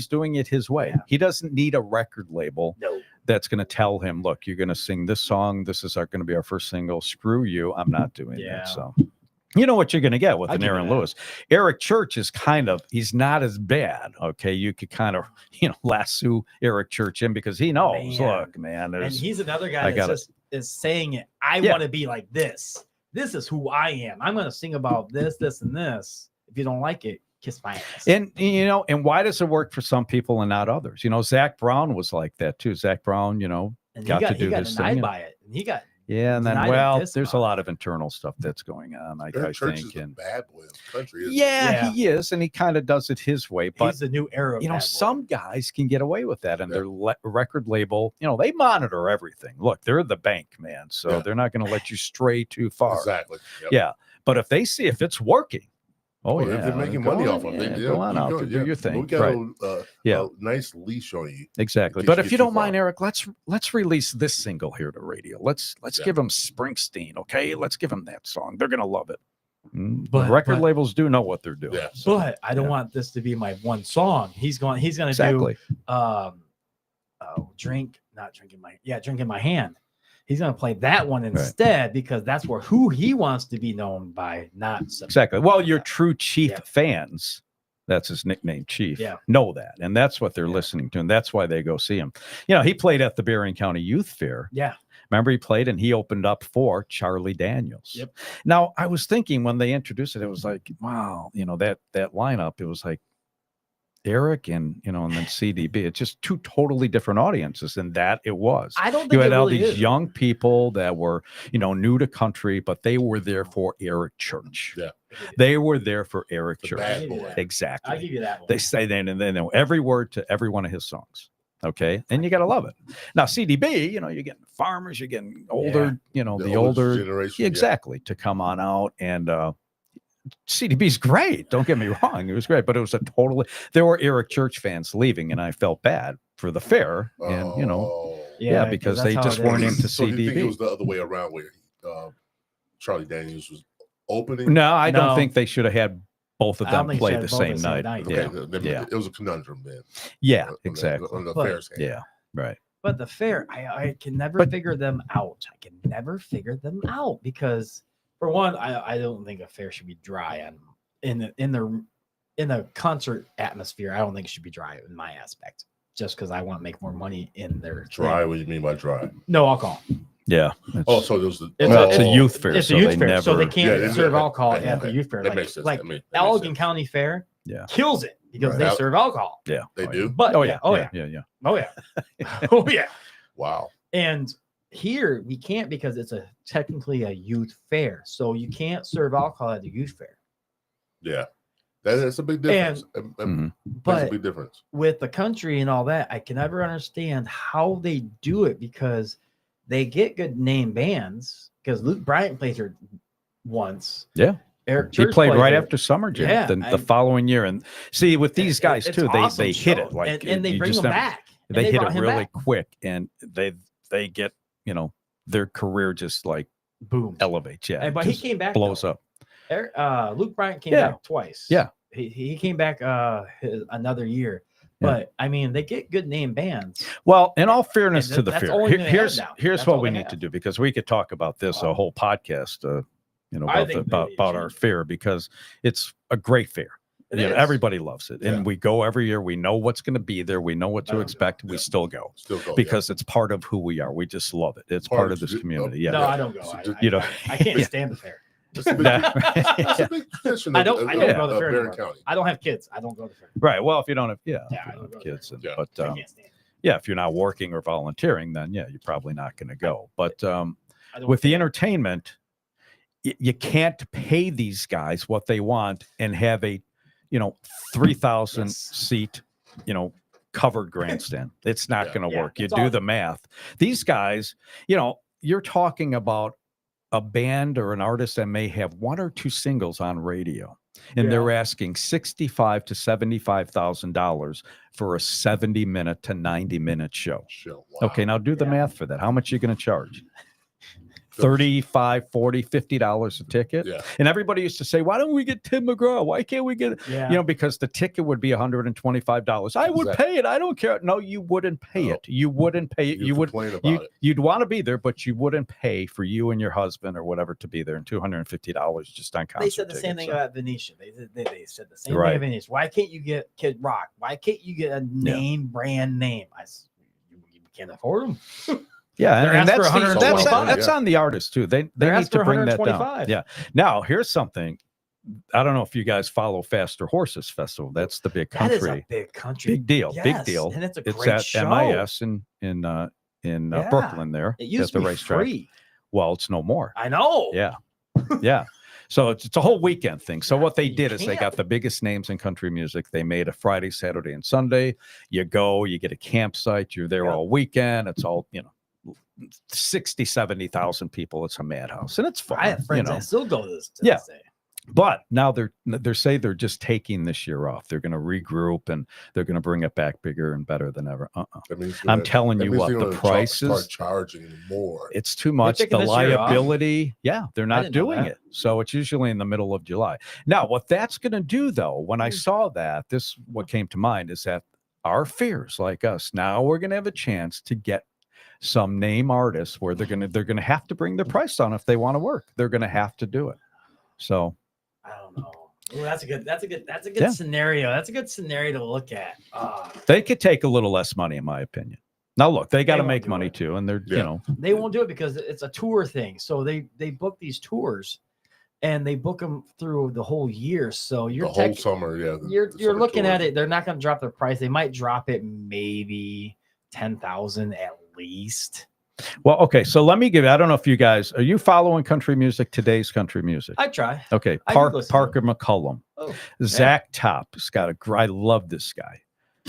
doing it his way. Yeah. He doesn't need a record label No. that's going to tell him, look, you're going to sing this song. This is going to be our first single. Screw you. I'm not doing Yeah. that. So you know what you're going to get with I an give you Aaron that. Lewis. Eric Church is he's not as bad. Okay. You could kind of, lasso Eric Church in because he knows, Man. look, man, And there's, he's another guy I that gotta- just is saying it. I Yeah. want to be like this. This is who I am. I'm going to sing about this, this, and this. If you don't like it, kiss my ass. and and why does it work for some people and not others? Zach Brown was like that too. Zach Brown, and got to he do got his denied thing. by it. And he got Yeah, and then denied and pissed there's a about lot of internal stuff that's going on. I Eric Church think, is and the bad boy of the country. Isn't yeah, Yeah. he is, and he kind of does it his way. But he's the new era. Of bad boy. some guys can get away with that, and Yeah. their record label, they monitor everything. Look, they're the bank, man, so Yeah. they're not going to let you stray too he? far. Exactly. Yep. Yeah, but if they see if it's working, Oh, yeah, if they're making go money on, off of it, go on out go- there, do your thing. We got Right. a nice leash on you. Exactly. in case But you if get you too don't mind, far. Eric, let's release this single here to radio. Let's Yeah. give them Springsteen, okay? Let's give them that song. They're gonna love it. The But- record but- labels do know what they're doing. Yeah. But I don't Yeah. want this to be my one song. He's going to Exactly. do drink in my hand. He's going to play that one instead because that's who he wants to be known by, not Exactly. Well, your Yeah. true Chief Yeah. fans, that's his nickname, Chief, Yeah. know that. And that's what they're Yeah. listening to. And that's why they go see him. He played at the Berrien County Youth Fair. Yeah. Remember, he played and he opened up for Charlie Daniels. Yep. Now, I was thinking when they introduced it, it was like, wow, that lineup, it was like Eric and then CDB. It's just two totally different audiences, and that it was. I don't think You had it all really these is. young people that were, new to country, but they were there for Eric Church. Yeah. They were there for Eric The Church. bad Maybe boy. that. Exactly. I'll give you that one. They say that, and they know every word to every one of his songs. Okay, and you got to love it. Now CDB, you're getting farmers, you're getting older, the older older generation. exactly to come on out, and CDB's great. Don't get me wrong, it was great, but it was there were Eric Church fans leaving, and I felt bad for the fair, Yeah. and Oh. yeah, because that's they how just it weren't is. into So do you think it CDB. was the other way around where Charlie Daniels was opening? No, I don't No. think they should have had both of I don't them think play they the had both same the same night. night. Okay, Yeah, then yeah. it was a conundrum then. yeah, on exactly. On the But- fair's hand. Yeah, right. But the fair, I can never But- figure them out. I can never figure them out because, for one, I don't think a fair should be dry on in the concert atmosphere. I don't think it should be dry in my aspect. Just because I want to make more money in their Dry. thing. What do you mean by dry? No alcohol. Yeah. Oh, so there was the. It's a youth fair. It's so a youth they fair, so they never- can't Yeah, serve yeah, alcohol yeah, at the yeah. youth fair. That Like, makes sense. like That makes sense. Allegan County Fair Yeah. kills it because Right. they serve alcohol. Yeah. They oh, do? Yeah. But Oh yeah, yeah. oh yeah. yeah, Yeah. oh yeah, oh yeah. Wow. And here we can't because it's technically a youth fair, so you can't serve alcohol at the youth fair. Yeah. That's a big difference. Mhm. That's a But big difference. with the country and all that, I can never understand how they do it because they get good name bands. Because Luke Bryant played here once. Yeah. Eric He Church played right here. after Summer Jam Yeah, the following year. And see, with these guys It's too, awesome they hit show. it like and they you bring just them never- back. And They hit brought it him really back. quick, and they get their career just like Boom. elevates. Yeah, But he just came back. blows though. up. Luke Bryant came Yeah. back twice. Yeah. He came back another year. Yeah. But I mean, they get good name bands. Well, in all fairness And to the that's fair, all they have here's now. here's That's what all we they need have. to do, because we could talk about this a whole podcast, I about think about our should. fair, because it's a great fair. It You know, is. everybody loves it, and Yeah. we go every year. We know what's going to be there. We know what I to don't expect. We Yeah. still go Still go. because it's part of who we are. We just love it. It's part of this community. Yeah. No, I don't go. So I, just- I, you know, I can't yeah. stand the fair. It's a big, it's a big tradition. I don't go to the fair Berrien anymore. County. I don't have kids. I don't go to the fair. Right. Well, if you don't have, Yeah, if I you don't don't go have there. kids, Yeah. but I can't stand it. yeah, if you're not working or volunteering, then yeah, you're probably not going to go. But I don't with the care. entertainment, you can't pay these guys what they want and have a, 3,000 Yes. seat, covered grandstand. It's not Yeah. going to Yeah, work. You it's do all- the math. These guys, you're talking about a band or an artist that may have one or two singles on radio, and they're asking $65,000 to $75,000 for a 70-minute to 90-minute show. Wow. Okay, now do the Yeah. math for that. How much are you going to charge? $35, $40, $50 a ticket. Yeah. And everybody used to say, why don't we get Tim McGraw? Why can't we get, Yeah. because the ticket would be $125. I would Exactly. pay it. I don't care. No, you wouldn't pay No. it. You wouldn't pay it. You You would, complain about it. you'd want to be there, but you wouldn't pay for you and your husband or whatever to be there, and $250 just on concert They said the same tickets. thing So- about Venetia. They said the same Right. thing about Venetia. Why can't you get Kid Rock? Why can't you get a brand name? You can't afford them. Yeah, They're and asking that's for that's, $125. that's on the artist too. They They're need asking to for bring that down. $125. Yeah. Now here's something. I don't know if you guys follow Faster Horses Festival. That's the big That is a country, big country. big deal, big Yes, deal. and it's a It's great at show. MIS in Yeah. Brooklyn there It used at to the be racetrack. free. Well, it's no more. I know. Yeah, yeah. So it's a whole weekend thing. So Yeah, what they you did is they can't. got the biggest names in country music. They made a Friday, Saturday, and Sunday. You go, you get a campsite. You're there Yeah. all weekend. It's all 60, 70,000 people. It's a madhouse, and it's fun. I have friends that still go to this. To Yeah. this day. But now they're just taking this year off. They're going to regroup and they're going to bring it back bigger and better than ever. That means I'm telling that you means what, they're the gonna prices, start charging more. it's too much. taking The this year off? liability, yeah, they're not didn't know doing that. it. So it's usually in the middle of July. Now, what that's going to do, though, when I saw that, what came to mind is that our fears, like us, now we're going to have a chance to get some name artists where they're going to have to bring their price down if they want to work. They're going to have to do it. So I don't know. Ooh, that's a good Yeah. scenario. That's a good scenario to look at. they could take a little less money, in my opinion. Now, look, they got to won't make do money it. too, and they're Yeah. They won't do it because it's a tour thing. So they book these tours, and they book them through the whole year. So The you're whole summer, yeah. you're looking at it. They're not going to drop their price. They might drop it maybe 10,000 at least. Well, okay. So let me give you. I don't know if you guys are you following country music, today's country music. I try. Okay, I do listen to Parker McCullum, Oh, Zach Top's got I love this guy.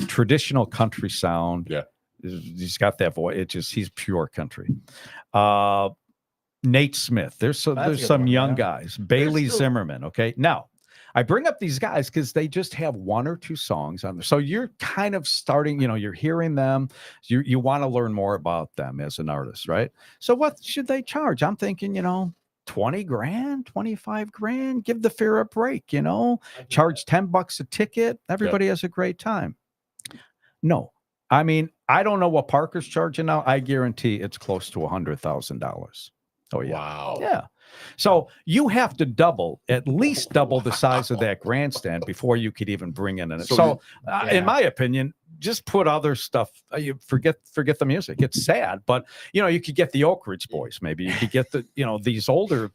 Traditional country sound. Yeah. He's got that voice. He's pure country. Nate Smith. There's a some good one, young yeah. guys. Bailey still- Zimmerman. Okay. Now, I bring up these guys because they just have one or two songs on there. So you're kind of starting, you're hearing them. You want to learn more about them as an artist, right? So what should they charge? I'm thinking, 20 grand, 25 grand, give the fair a break, charge $10 a ticket. Everybody has a great time. No, I mean, I don't know what Parker's charging now. I guarantee it's close to $100,000. Oh yeah. Wow. Yeah. So you have to at least double the size of that grandstand before you could even bring in it. So So, Yeah. in my opinion, just put other stuff. You forget the music. It's sad, but you could get the Oak Ridge Boys. Maybe you could get the these older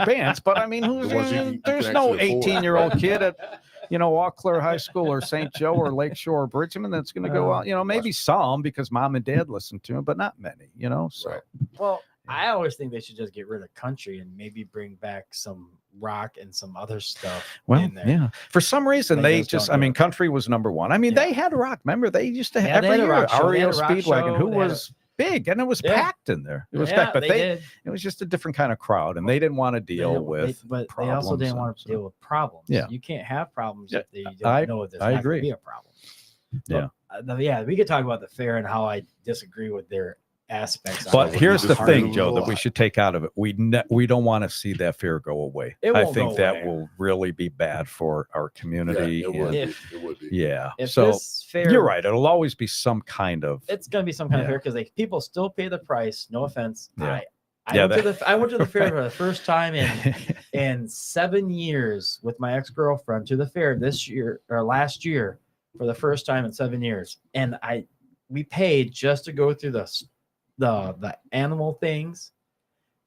bands. But I mean, The ones you there's can no actually afford. 18-year-old kid at Eau Claire High School or St. Joe or Lakeshore or Bridgman that's going to go out. Maybe some because mom and dad listen to them, but not many. So. Right. Well, I always think they should just get rid of country and maybe bring back some rock and some other stuff Well, in there. yeah. For some reason, They they just just, don't do it. country was number one. I mean, Yeah. they had rock. Remember, they used to Yeah, have they every had a year rock show. They had REO a rock Speedwagon, show. who They had was big, and it was Yeah. packed in there. It was Yeah, packed, but they they did. it was just a different kind of crowd, and they didn't want to deal with. but they also didn't want to problems, deal with problems. Yeah. You can't have problems Yeah, if they don't I- know if there's I not agree. going to be a problem. Yeah. Yeah, we could talk about the fair and how I disagree with their aspects. But would here's you the disagree thing, with Joe, a that we lot? should take out of it. We don't want to see that fear go away. It I won't think go that away. will really be bad for our Yeah, community. it would and- If- be. It would be. yeah. if So this fair, you're right. It'll always be some kind of. It's going to be some kind of Yeah. fair because people still pay the price. No offense. Yeah. I went to the fair for the first time in 7 years with my ex-girlfriend to the fair this year or last year for the first time in 7 years, and we paid just to go through the animal things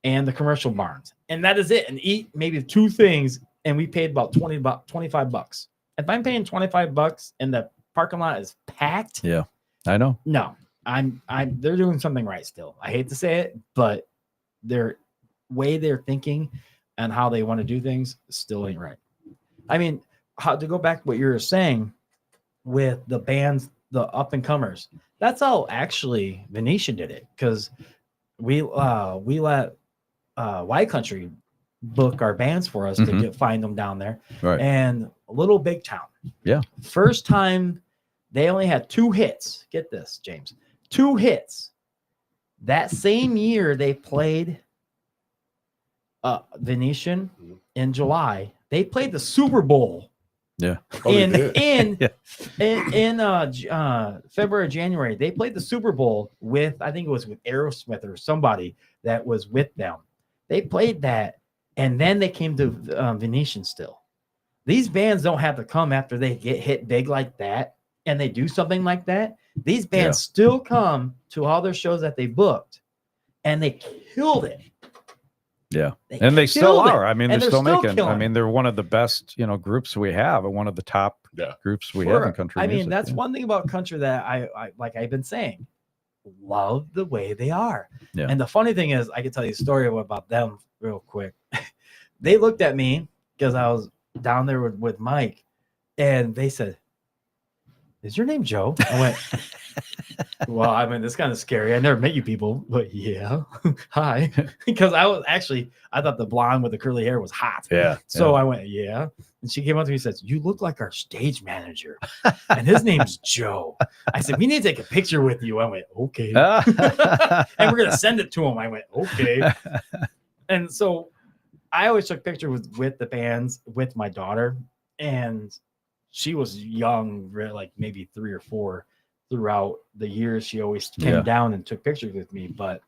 and the commercial barns, and that is it, and eat maybe 2 things, and we paid about $25. If I'm paying $25 and the parking lot is packed, Yeah, I know. no, they're doing something right still. I hate to say it, but way they're thinking and how they want to do things still ain't right. I mean, how to go back to what you were saying with the bands, the up and comers. That's how actually Venetian did it, because we let White Country book our bands for us to find them down there. Right. And Little Big Town. Yeah. First time they only had 2 hits. Get this, James. 2 hits. That same year they played Venetian in July. They played the Super Bowl. Yeah. Oh, they in did? in February, January, they played the Super Bowl with, I think it was with Aerosmith or somebody that was with them. They played that, and then they came to Venetian still. These bands don't have to come after they get hit big like that and they do something like that. These bands still come to all their shows that they booked, and they killed it. Yeah, and they still killed it. are. I mean, And they're still making. I killing mean, they're one of the best, groups we have, and one of the top groups we have in country I mean, music. that's one thing about country that I like I've been saying, love the way they are. Yeah. And the funny thing is, I can tell you a story about them real quick. They looked at me because I was down there with Mike, and they said, "Is your name Joe?" I went, "Well, I mean, it's kind of scary. I never met you people, but yeah, hi." Because I thought the blonde with the curly hair was hot. Yeah. So I went, "Yeah." And she came up to me and says, "You look like our stage manager, and his name's Joe." I said, "We need to take a picture with you." I went, "Okay." And we're gonna send it to him. I went, "Okay." And so I always took pictures with the bands with my daughter, and she was young, like maybe 3 or 4. Throughout the years, she always came down and took pictures with me, but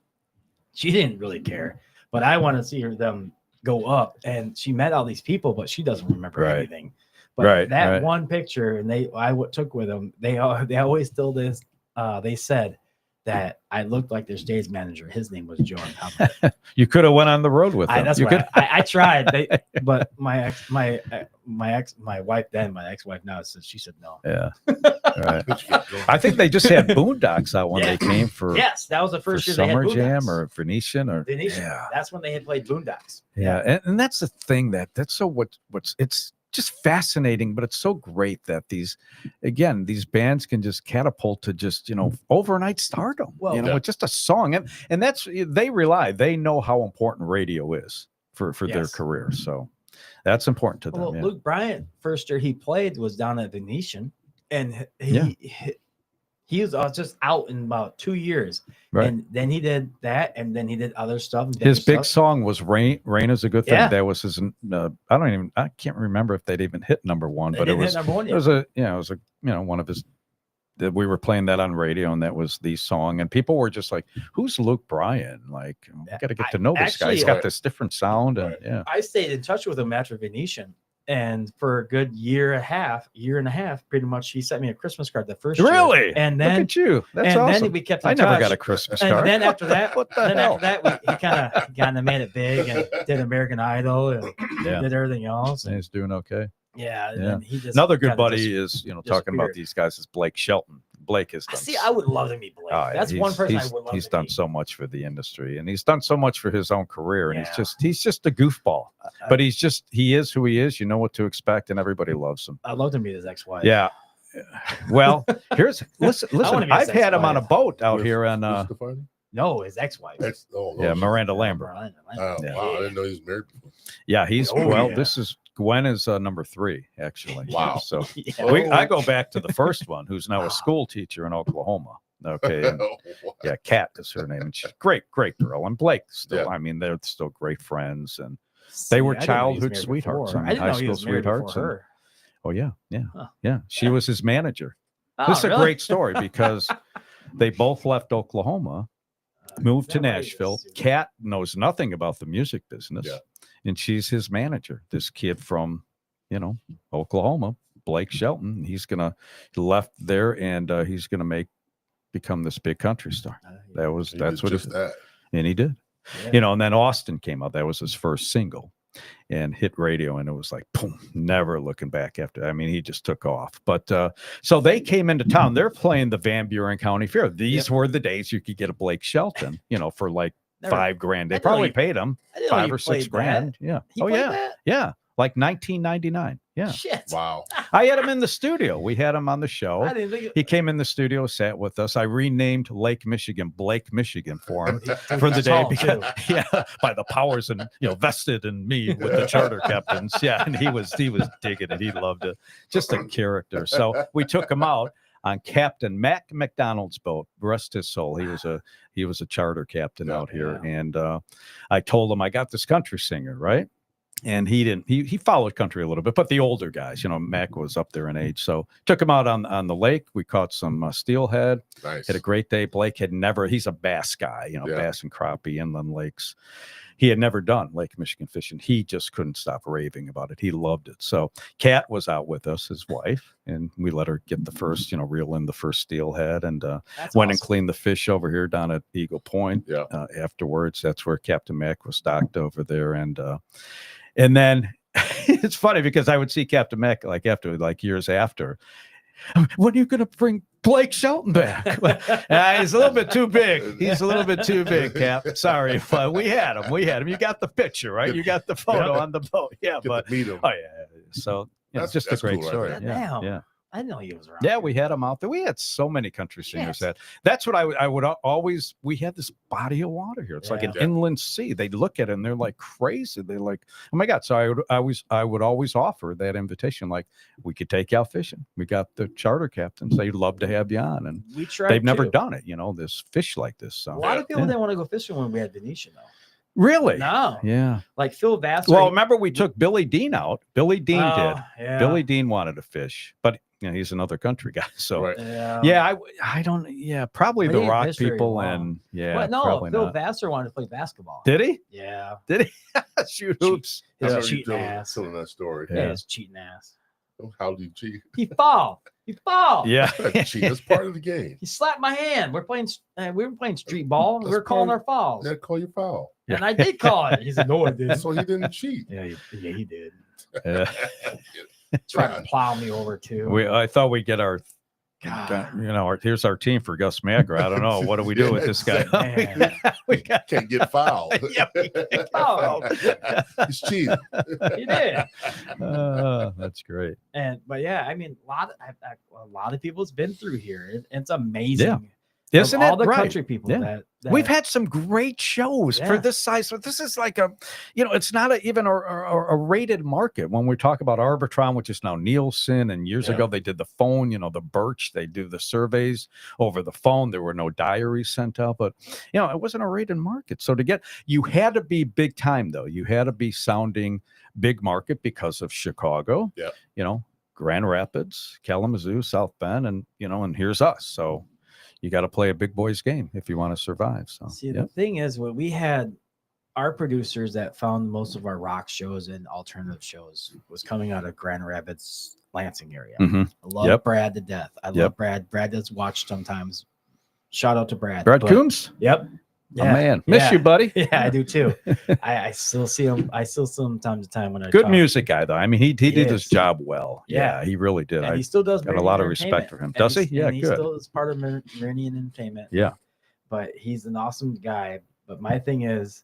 she didn't really care. But I want to see them go up, and she met all these people, but she doesn't remember anything. But that one picture, and I took with them, they always still this. They said that I looked like their stage manager. His name was Joe. You could have went on the road with them. That's right. I tried, but my wife then, my ex-wife now, she said no. Yeah. Right. I think they just had Boondocks out when they came for. Yes, that was the first year Summer they had Jam Boondocks. or Venetian or Venetian. Yeah. That's when they had played Boondocks. Yeah. And that's the thing that's so what's it's just fascinating, but it's so great that these bands can just catapult to just, overnight stardom, Well, with just a song. And that's, they know how important radio is for their career. So that's important to them. Well, Luke Bryant, first year he played was down at Venetian, and he was just out in about 2 years. Right. And then he did that, and then he did other stuff. His big song was Rain is a Good Thing. Yeah. That was his I can't remember if they'd even hit number 1, but it was one of his that we were playing that on radio, and that was the song, and people were just like, "Who's Luke Bryan? Like, we got to get to know this guy. He's got this different sound." And I stayed in touch with him after Venetian, and for a good year and a half, pretty much, he sent me a Christmas card the first year. Really? And then look at you. That's awesome. Then we kept in I never touch. got a Christmas And card. then after that, what the hell? he kind of made it big and did American Idol and did everything else. And he's doing okay. Yeah. And then he just another good kinda buddy is talking about these guys is Blake Shelton. Blake has done. See, I would love to meet Blake. That's one person I would love. He's to done meet. so much for the industry, and he's done so much for his own career, and he's just a goofball. But he is who he is. You know what to expect, and everybody loves him. I'd love to meet his ex-wife. Yeah. Well, listen. I've had him on a boat out here on. No, his ex-wife. Miranda Lambert. Wow, I didn't know he was married before. Yeah, this is Gwen is number 3 actually. Wow. So I go back to the first one, who's now a school teacher in Oklahoma. Okay. And, Kat is her name, and she's great girl. And Blake still. I mean, they're still great friends, and they were childhood sweethearts. I mean, high school sweethearts. Oh yeah. She was his manager. This is a great story because they both left Oklahoma, moved to Nashville. Kat knows nothing about the music business, and she's his manager. This kid from, Oklahoma, Blake Shelton. He left there, and he's gonna become this big country star. And he did. Yeah. And then Austin came out. That was his first single, and hit radio, and it was like, boom, never looking back after. I mean, he just took off. But so they came into town. They're playing the Van Buren County Fair. These were the days you could get a Blake Shelton, for like Never- $5 grand. They I didn't know probably you- paid him I didn't know 5 you or 6 played that. grand. Yeah. He Oh played yeah. that? Yeah. Like 1999. Yeah. Shit. Wow. I had him in the studio. We had him on the show. I didn't think He came in the studio, sat with us. I renamed Lake Michigan Blake Michigan for him for the day because by the powers and vested in me with the charter captains. Yeah, and he was digging it. He loved it. Just a character. So we took him out on Captain Mac McDonald's boat. Rest his soul. He was a charter captain out here, and I told him I got this country singer, right? And he didn't. He followed country a little bit, but the older guys, Mac was up there in age, so took him out on the lake. We caught some steelhead. Nice. Had a great day. Blake had never. He's a bass guy, bass and crappie, inland lakes. He had never done Lake Michigan fishing. He just couldn't stop raving about it. He loved it. So Kat was out with us, his wife, and we let her get the first, reel in the first steelhead, and went and cleaned the fish over here down at Eagle Point. Yeah. Afterwards, that's where Captain Mac was stocked over there, and then it's funny because I would see Captain Mac years after. When are you going to bring Blake Shelton back? He's a little bit too big. He's a little bit too big, Cap. Sorry, but we had him. You got the picture, right? You got the photo on the boat. Yeah, Get but to meet him. oh yeah. So it's just a that's great cool right story. there. Yeah, Damn. yeah. I didn't know he was around. Yeah, we had him out there. We had so many country singers. Shit. That's what I would always. We had this body of water here. It's like an Yeah. inland sea. They look at it and they're like crazy. They're like, oh my god! So I would always offer that invitation. Like, we could take you out fishing. We got the charter captains. They'd love to have you on, and We tried. they've never too. done it. This fish like this. So A lot of people Yeah. didn't want to go fishing when we had Venetian though. really, No, yeah. like Phil Vassar. Well, remember we took Billy Dean out. Billy Dean did. Yeah. Billy Dean wanted to fish, but he's another country guy. So. Right. Yeah. Yeah, I don't. Yeah, probably But the he didn't rock fish very people, long. and yeah, But no, probably Phil not. Vassar wanted to play basketball. Did he? Yeah. Did he shoot hoops? I His remember you cheating ass. telling that story. Yeah, Yeah. his cheating ass. How do you cheat? He fall. He fall. Yeah, Cheat. That's part of the game. He slapped my hand. We were playing street ball. We That's were calling part our fouls. They call you foul. And I did call it. He said, no, I didn't. So he didn't cheat. Yeah, he did. Yeah. Tried to plow me over too. I thought we'd get our, God. here's our team for Gus Magra. I don't know. What do we do with this guy? Man. we got Can't get fouled. Yeah, we can't fouled. He's cheating. He did. that's great. But yeah, I mean, a lot of people's been through here. It's amazing. Yeah. Of Isn't all it the right? country people Yeah. that We've had some great shows for Yeah. this size. So this is like it's not even a rated market. When we talk about Arbitron, which is now Nielsen, and years Yeah. ago they did the phone, the Birch, they do the surveys over the phone. There were no diaries sent out, but it wasn't a rated market. So you had to be big time though. You had to be sounding big market because of Chicago, Yeah. Grand Rapids, Kalamazoo, South Bend, and and here's us. So you got to play a big boys game if you want to survive. So See, the thing is, what we had, our producers that found most of our rock shows and alternative shows was coming out of Grand Rapids, Lansing area. Mhm. I love Yep. Brad to death. I Yep. love Brad. Brad does watch sometimes. Shout out to Brad. Brad But- Coombs, Yep. oh, man, miss yeah. you, buddy. Yeah, I do too. I still see him. I still see him from time to time when I Good talk. music guy though. I mean, he did his is. job well. Yeah. Yeah, he really did. And I he still does. got a Meridian lot of Entertainment. respect for him. And Does he? he's- Yeah, and he good. still is part of Meridian Entertainment. Yeah. But he's an awesome guy. But my thing is,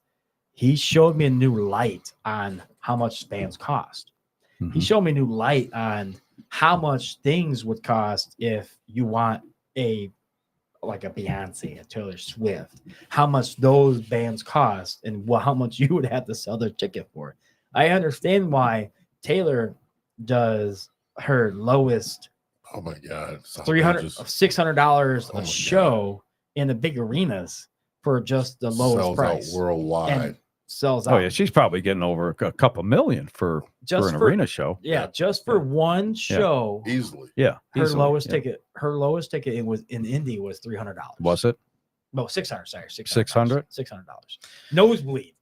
he showed me a new light on how much bands cost. He Mhm. showed me a new light on how much things would cost if you want like a Beyonce, a Taylor Swift, how much those bands cost and how much you would have to sell their ticket for. I understand why Taylor does her lowest Oh my God. It's $300, outrageous. $600 Oh my a show in the big arenas for just the lowest Sells price. out worldwide. And sells out. Oh yeah, she's probably getting over a couple million for just an arena show. Yeah, just for one show. Easily. Yeah, Her easily, lowest yeah. ticket. Her lowest ticket it was in Indy was $300. Was it? No, 600. Sorry, $600? $600. Nosebleed.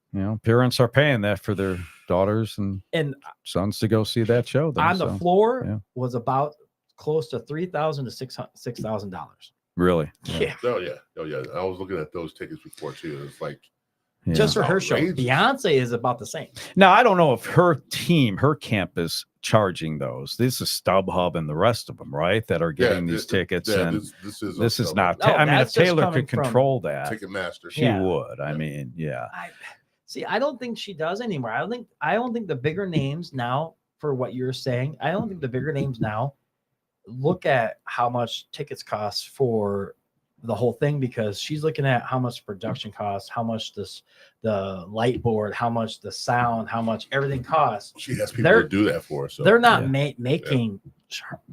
Parents are paying that for their daughters and And sons to go see that show. Then, on the so, floor yeah. was about close to $3,000 to $6,000. really, Yeah. Oh yeah. Oh yeah. I was looking at those tickets before too. It's like Yeah. just for her show. Outrageous. Beyonce is about the same. Now, I don't know if her team, her camp is charging those. This is StubHub and the rest of them, right? That are getting these tickets. And this is not. No, I mean, if that's just Taylor coming could from control that, Ticketmaster. she Yeah. would. I Yeah. mean, yeah. I don't think she does anymore. I don't think the bigger names now, for what you're saying, I don't think the bigger names now look at how much tickets cost for the whole thing, because she's looking at how much production costs, how much the light board, how much the sound, how much everything costs. She has people They're- to do that for her. So They're not Yeah. making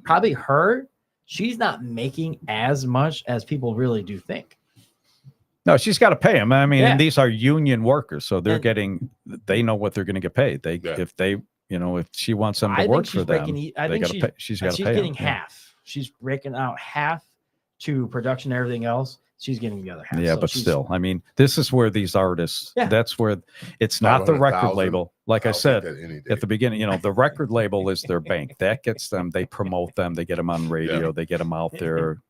probably her. She's not making as much as people really do think. No, she's got to pay them. I mean, Yeah. and these are union workers, so they're And- getting. They know what they're going to get paid. They Yeah. if they if she wants them I to think work she's for them, breaking. I they think got to she's pay. She's got to she's pay. getting 'em, yeah. half. She's breaking out half to production and everything else. She's getting the other half. Yeah, So but she's- still, I mean, this is where these artists. Yeah. That's where it's not the record 500,000. label. Like I I'll take said that any day. at the beginning, the record label is their bank. That gets them. They promote them. They get them on radio. They get them out there.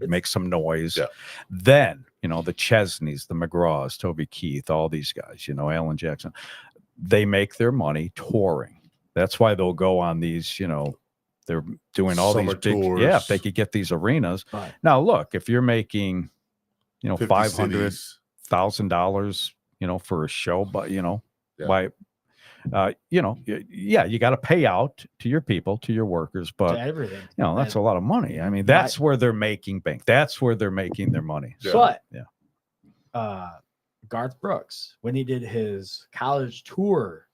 Make some noise. Yeah. Then the Chesneys, the McGraws, Toby Keith, all these guys. Alan Jackson. They make their money touring. That's why they'll go on these. They're doing all Summer these big. tours. Yeah, if they could get these arenas. Right. Now look, if you're making, 50 $500,000, cities. for a show, but Yeah. why, you got to pay out to your people, to your workers, to but everything. that's a lot of money. I mean, that's where they're making bank. That's where they're making their money. Yeah. But Yeah. Garth Brooks, when he did his college tour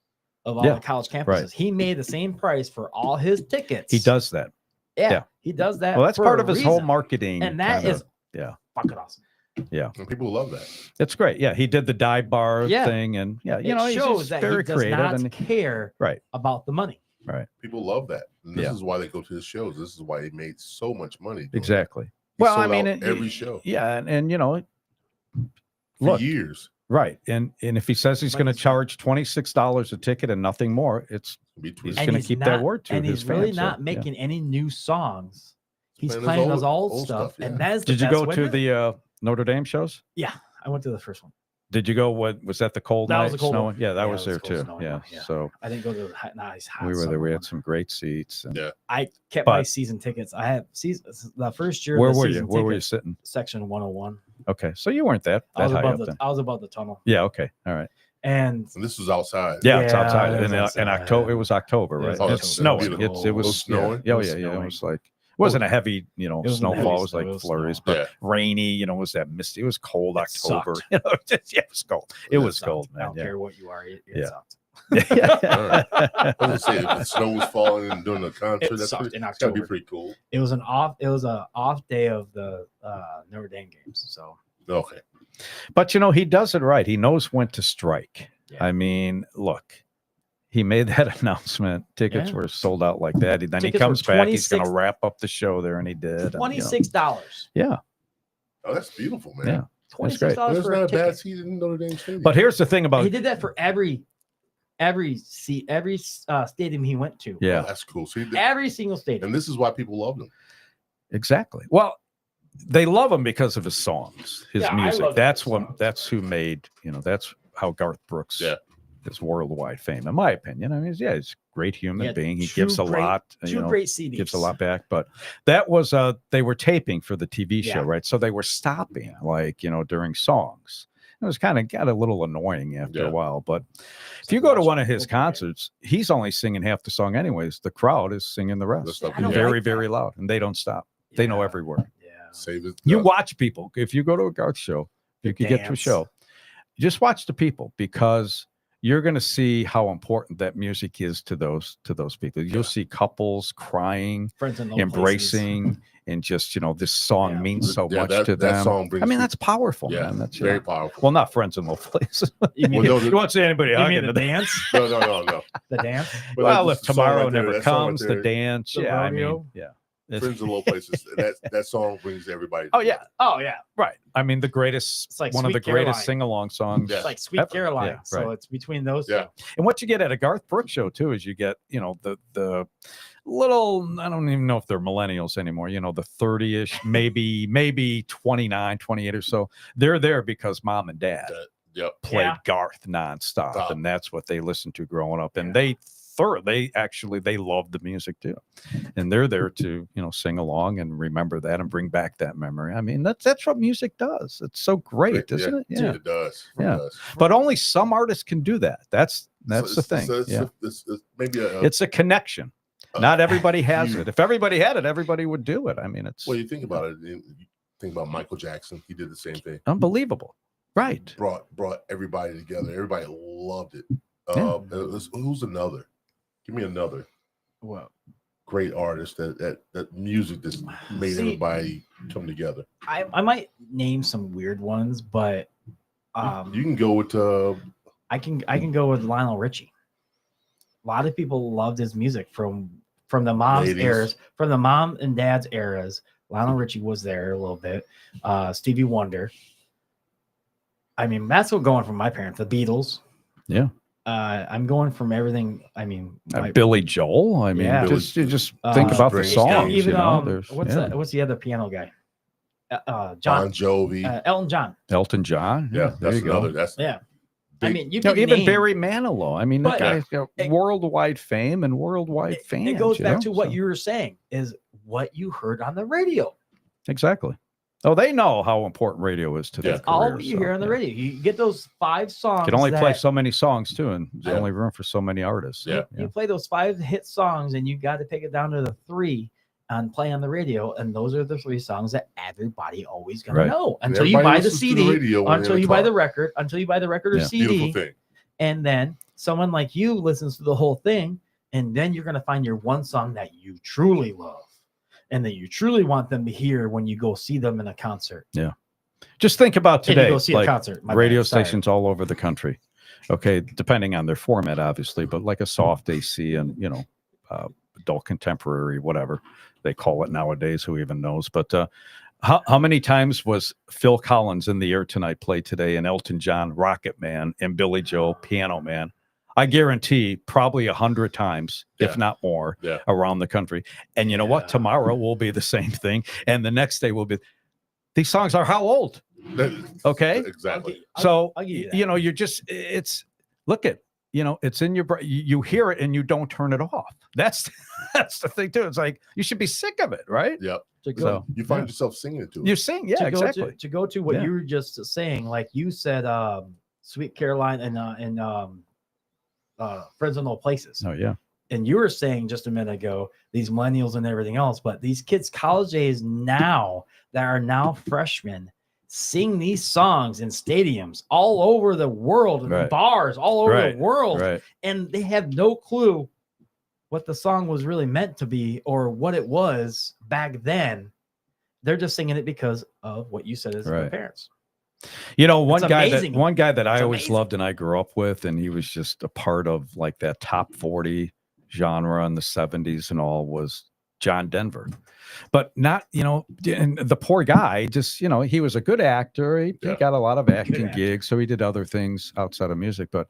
of all Yeah, the college campuses, right. he made the same price for all his tickets. He does that. Yeah, yeah. he does that. Well, that's for part a of his whole reason. marketing. and that kinda- is yeah. fucking awesome. And people love that. It's great. Yeah, he did the dive bar Yeah. thing, and It he's shows just that very he does creative not and care right. about the money. People love that. And this Yeah. is why they go to his shows. This is why he made so much money. doing it. Exactly. He Well, I sold mean, out every show Yeah, and for look, years. right, and if he says he's Like going to it's- charge $26 a ticket and nothing more, it's Between He's gonna keep that word to and his he's really fans, so, not yeah. making any new songs. He's Playing his playing those old old stuff, stuff, and yeah. that's the Did you best go way to the Notre Dame shows? Yeah, I went to the first one. Did you go? What was that? The cold That night was the cold snowing? one. Yeah, that Yeah, was it there was cold too. snowing Yeah. one, yeah. So I didn't go to the nice hot. we were there. summer We one. had some great seats. And Yeah. I kept my But- season tickets. I had season the first year. of Where the were you? season Where were you tickets, sitting? Section 101. Okay, so you weren't that I was high above up the. then. I was above the tunnel, Yeah. Okay. All right. and And this was outside. Yeah, it's Yeah, outside. it was In outside. October. It was October, It right? was October. It's snowing. Beautiful. It was It was snowing? Yeah. It Oh was yeah. Yeah. It snowing. was like it wasn't a heavy, wasn't heavy snowfall. It was snow, like it was flurries, snow. but Yeah. rainy. It was that misty. It was cold It October. sucked. It was cold. It was sucked. cold, I man. don't Yeah. care what you are. It Yeah. sucked. I was gonna say if the snow was falling and during the concert, It that's sucked pretty, in that's gotta be October. pretty cool. It was a off day of the Notre Dame games. So Okay. But he does it right. He knows when to strike. Yeah. I mean, look, he made that announcement. Tickets Yeah. were sold out like that. Then he Tickets comes were back. He's going to 26 wrap up the show there, and he did. and, $26. Yeah, Oh, that's beautiful, man. yeah. That's great. $26 There's for not a a bad ticket. seat in Notre Dame Stadium. But here's the thing about He did that for every seat, every stadium he went to. Oh, yeah, that's cool. See, Every single stadium. and this is why people love them. exactly. Well, they love him because of his songs, his Yeah, I music. love That's his what. songs. That's who made. That's how Garth Brooks. Yeah. Is worldwide fame, in my opinion. I mean, he's a great human Yeah, being. He two gives a great- lot. Two great CDs. Gives a lot back, but that was they were taping for the TV show, Yeah. right? So they were stopping during songs. It was kind of got a little annoying after Yeah. a while, but if Like you go to watching one of a his football game. concerts, he's only singing half the song anyways. The crowd is singing the That's rest. not I don't Very, like that. very loud, and they don't stop. They know Yeah. every word. Yeah. Save it. You watch people. If you go to a Garth show, if you could get to a dance. show, just watch the people, because you're going to see how important that music is to those people. You'll Yeah. see couples crying, Friends in low places. embracing, and just this song Yeah. means so Yeah, much that- to that them. song brings I mean, people- that's powerful, Yeah, man. That's very powerful. well, not friends in low places. You mean, Well, no, you won't see anybody you hugging mean the to that. dance? no. The dance? But Well, like if this song tomorrow right there, never that song right comes, the there, dance. The Yeah, I mean, rodeo? yeah. Friends in Low Places. That song brings everybody. Oh yeah, Oh yeah. right. I mean, the greatest, It's like one of the Sweet greatest Caroline. sing-along songs. Yeah. It's like Sweet Ever. Caroline. Yeah, So right. it's between those Yeah. two. And what you get at a Garth Brooks show too is you get, the little, I don't even know if they're millennials anymore, the 30-ish, maybe 29, 28 or so. They're there because mom and dad. Yep. played Yeah. Garth nonstop, Stop. and that's what they listened to growing up. And Yeah. they actually love the music too, and they're there to sing along and remember that and bring back that memory. I mean, that's what music does. It's so great, isn't it? Yeah. It does. It Yeah. does. But only some artists can do that. That's So the thing. it's maybe It's a connection. Not everybody has you- it. If everybody had it, everybody would do it. I mean, it's Well, you think about it. You think about Michael Jackson. He did the same thing. unbelievable. Right. Brought everybody together. Everybody loved it. Yeah. Who's another? Give me another Well, great artist that music that's made See- everybody come together. I might name some weird ones, but You can go with I can go with Lionel Richie. A lot of people loved his music from the mom's Ladies. eras, from the mom and dad's eras. Lionel Richie was there a little bit. Stevie Wonder. I mean, that's what going from my parents. The Beatles. Yeah. I'm going from everything. I mean, my- Billy Joel. I mean, Yeah. just think about the Strings. songs. even There's what's the other piano guy? Bon John Jovi. Elton John. Elton John. yeah, there that's you go. another. That's Yeah. I big- mean, you No, can even name- Barry Manilow. I mean, that But- guy's got It- worldwide fame and worldwide fans. It goes you back know, to what so- you were saying is what you heard on the radio. exactly. Oh, they know how important radio is to Yeah. their All career, you so, hear on the yeah. radio. You get those 5 songs. You can only play that- so many songs too, and there's Yeah. only room for so many artists. Yeah. You play those 5 hit songs, and you got to pick it down to the 3 and play on the radio. And those are the 3 songs that everybody always gonna Right. know and until you everybody buy the listens to CD, radio when they're until in you buy the car. record, until you buy the record or Yeah. CD, Beautiful thing. and then someone like you listens to the whole thing, and then you're gonna find your one song that you truly love, and that you truly want them to hear when you go see them in a concert. Just think about And you today, go see a like concert. My radio bad, sorry. stations all over the country. Okay, depending on their format, obviously, but like a soft AC and adult contemporary, whatever they call it nowadays. Who even knows? But how many times was Phil Collins in the air tonight, played today, and Elton John, Rocket Man, and Billy Joel, Piano Man? I guarantee probably 100 times, if Yeah. not more, Yeah. around the country. And you know what? Yeah. Tomorrow will be the same thing, and the next day will be. These songs are how old? Okay. Exactly. So I'll give you that. you're just look at it's in your brain. You hear it and you don't turn it off. That's the thing too. It's like you should be sick of it, right? Yep. to go, So You find yeah. yourself singing it to You it. sing, yeah, to go exactly. to go to what Yeah. you were just saying. Like you said, Sweet Caroline and Friends in Low Places. Oh yeah, And you were saying just a minute ago, these millennials and everything else, but these kids college days now that are now freshmen sing these songs in stadiums all over the world, in Right. bars all over Right. the world, right. and they have no clue what the song was really meant to be or what it was back then. They're just singing it because of what you said as their Right. parents. One It's guy amazing. that I It's always amazing. loved and I grew up with, and he was just a part of like that top 40 genre in the 70s and all, was John Denver. But not, and the poor guy just, he was a good actor. He Yeah. got a lot of acting actor. gigs, so he did other things outside of music. But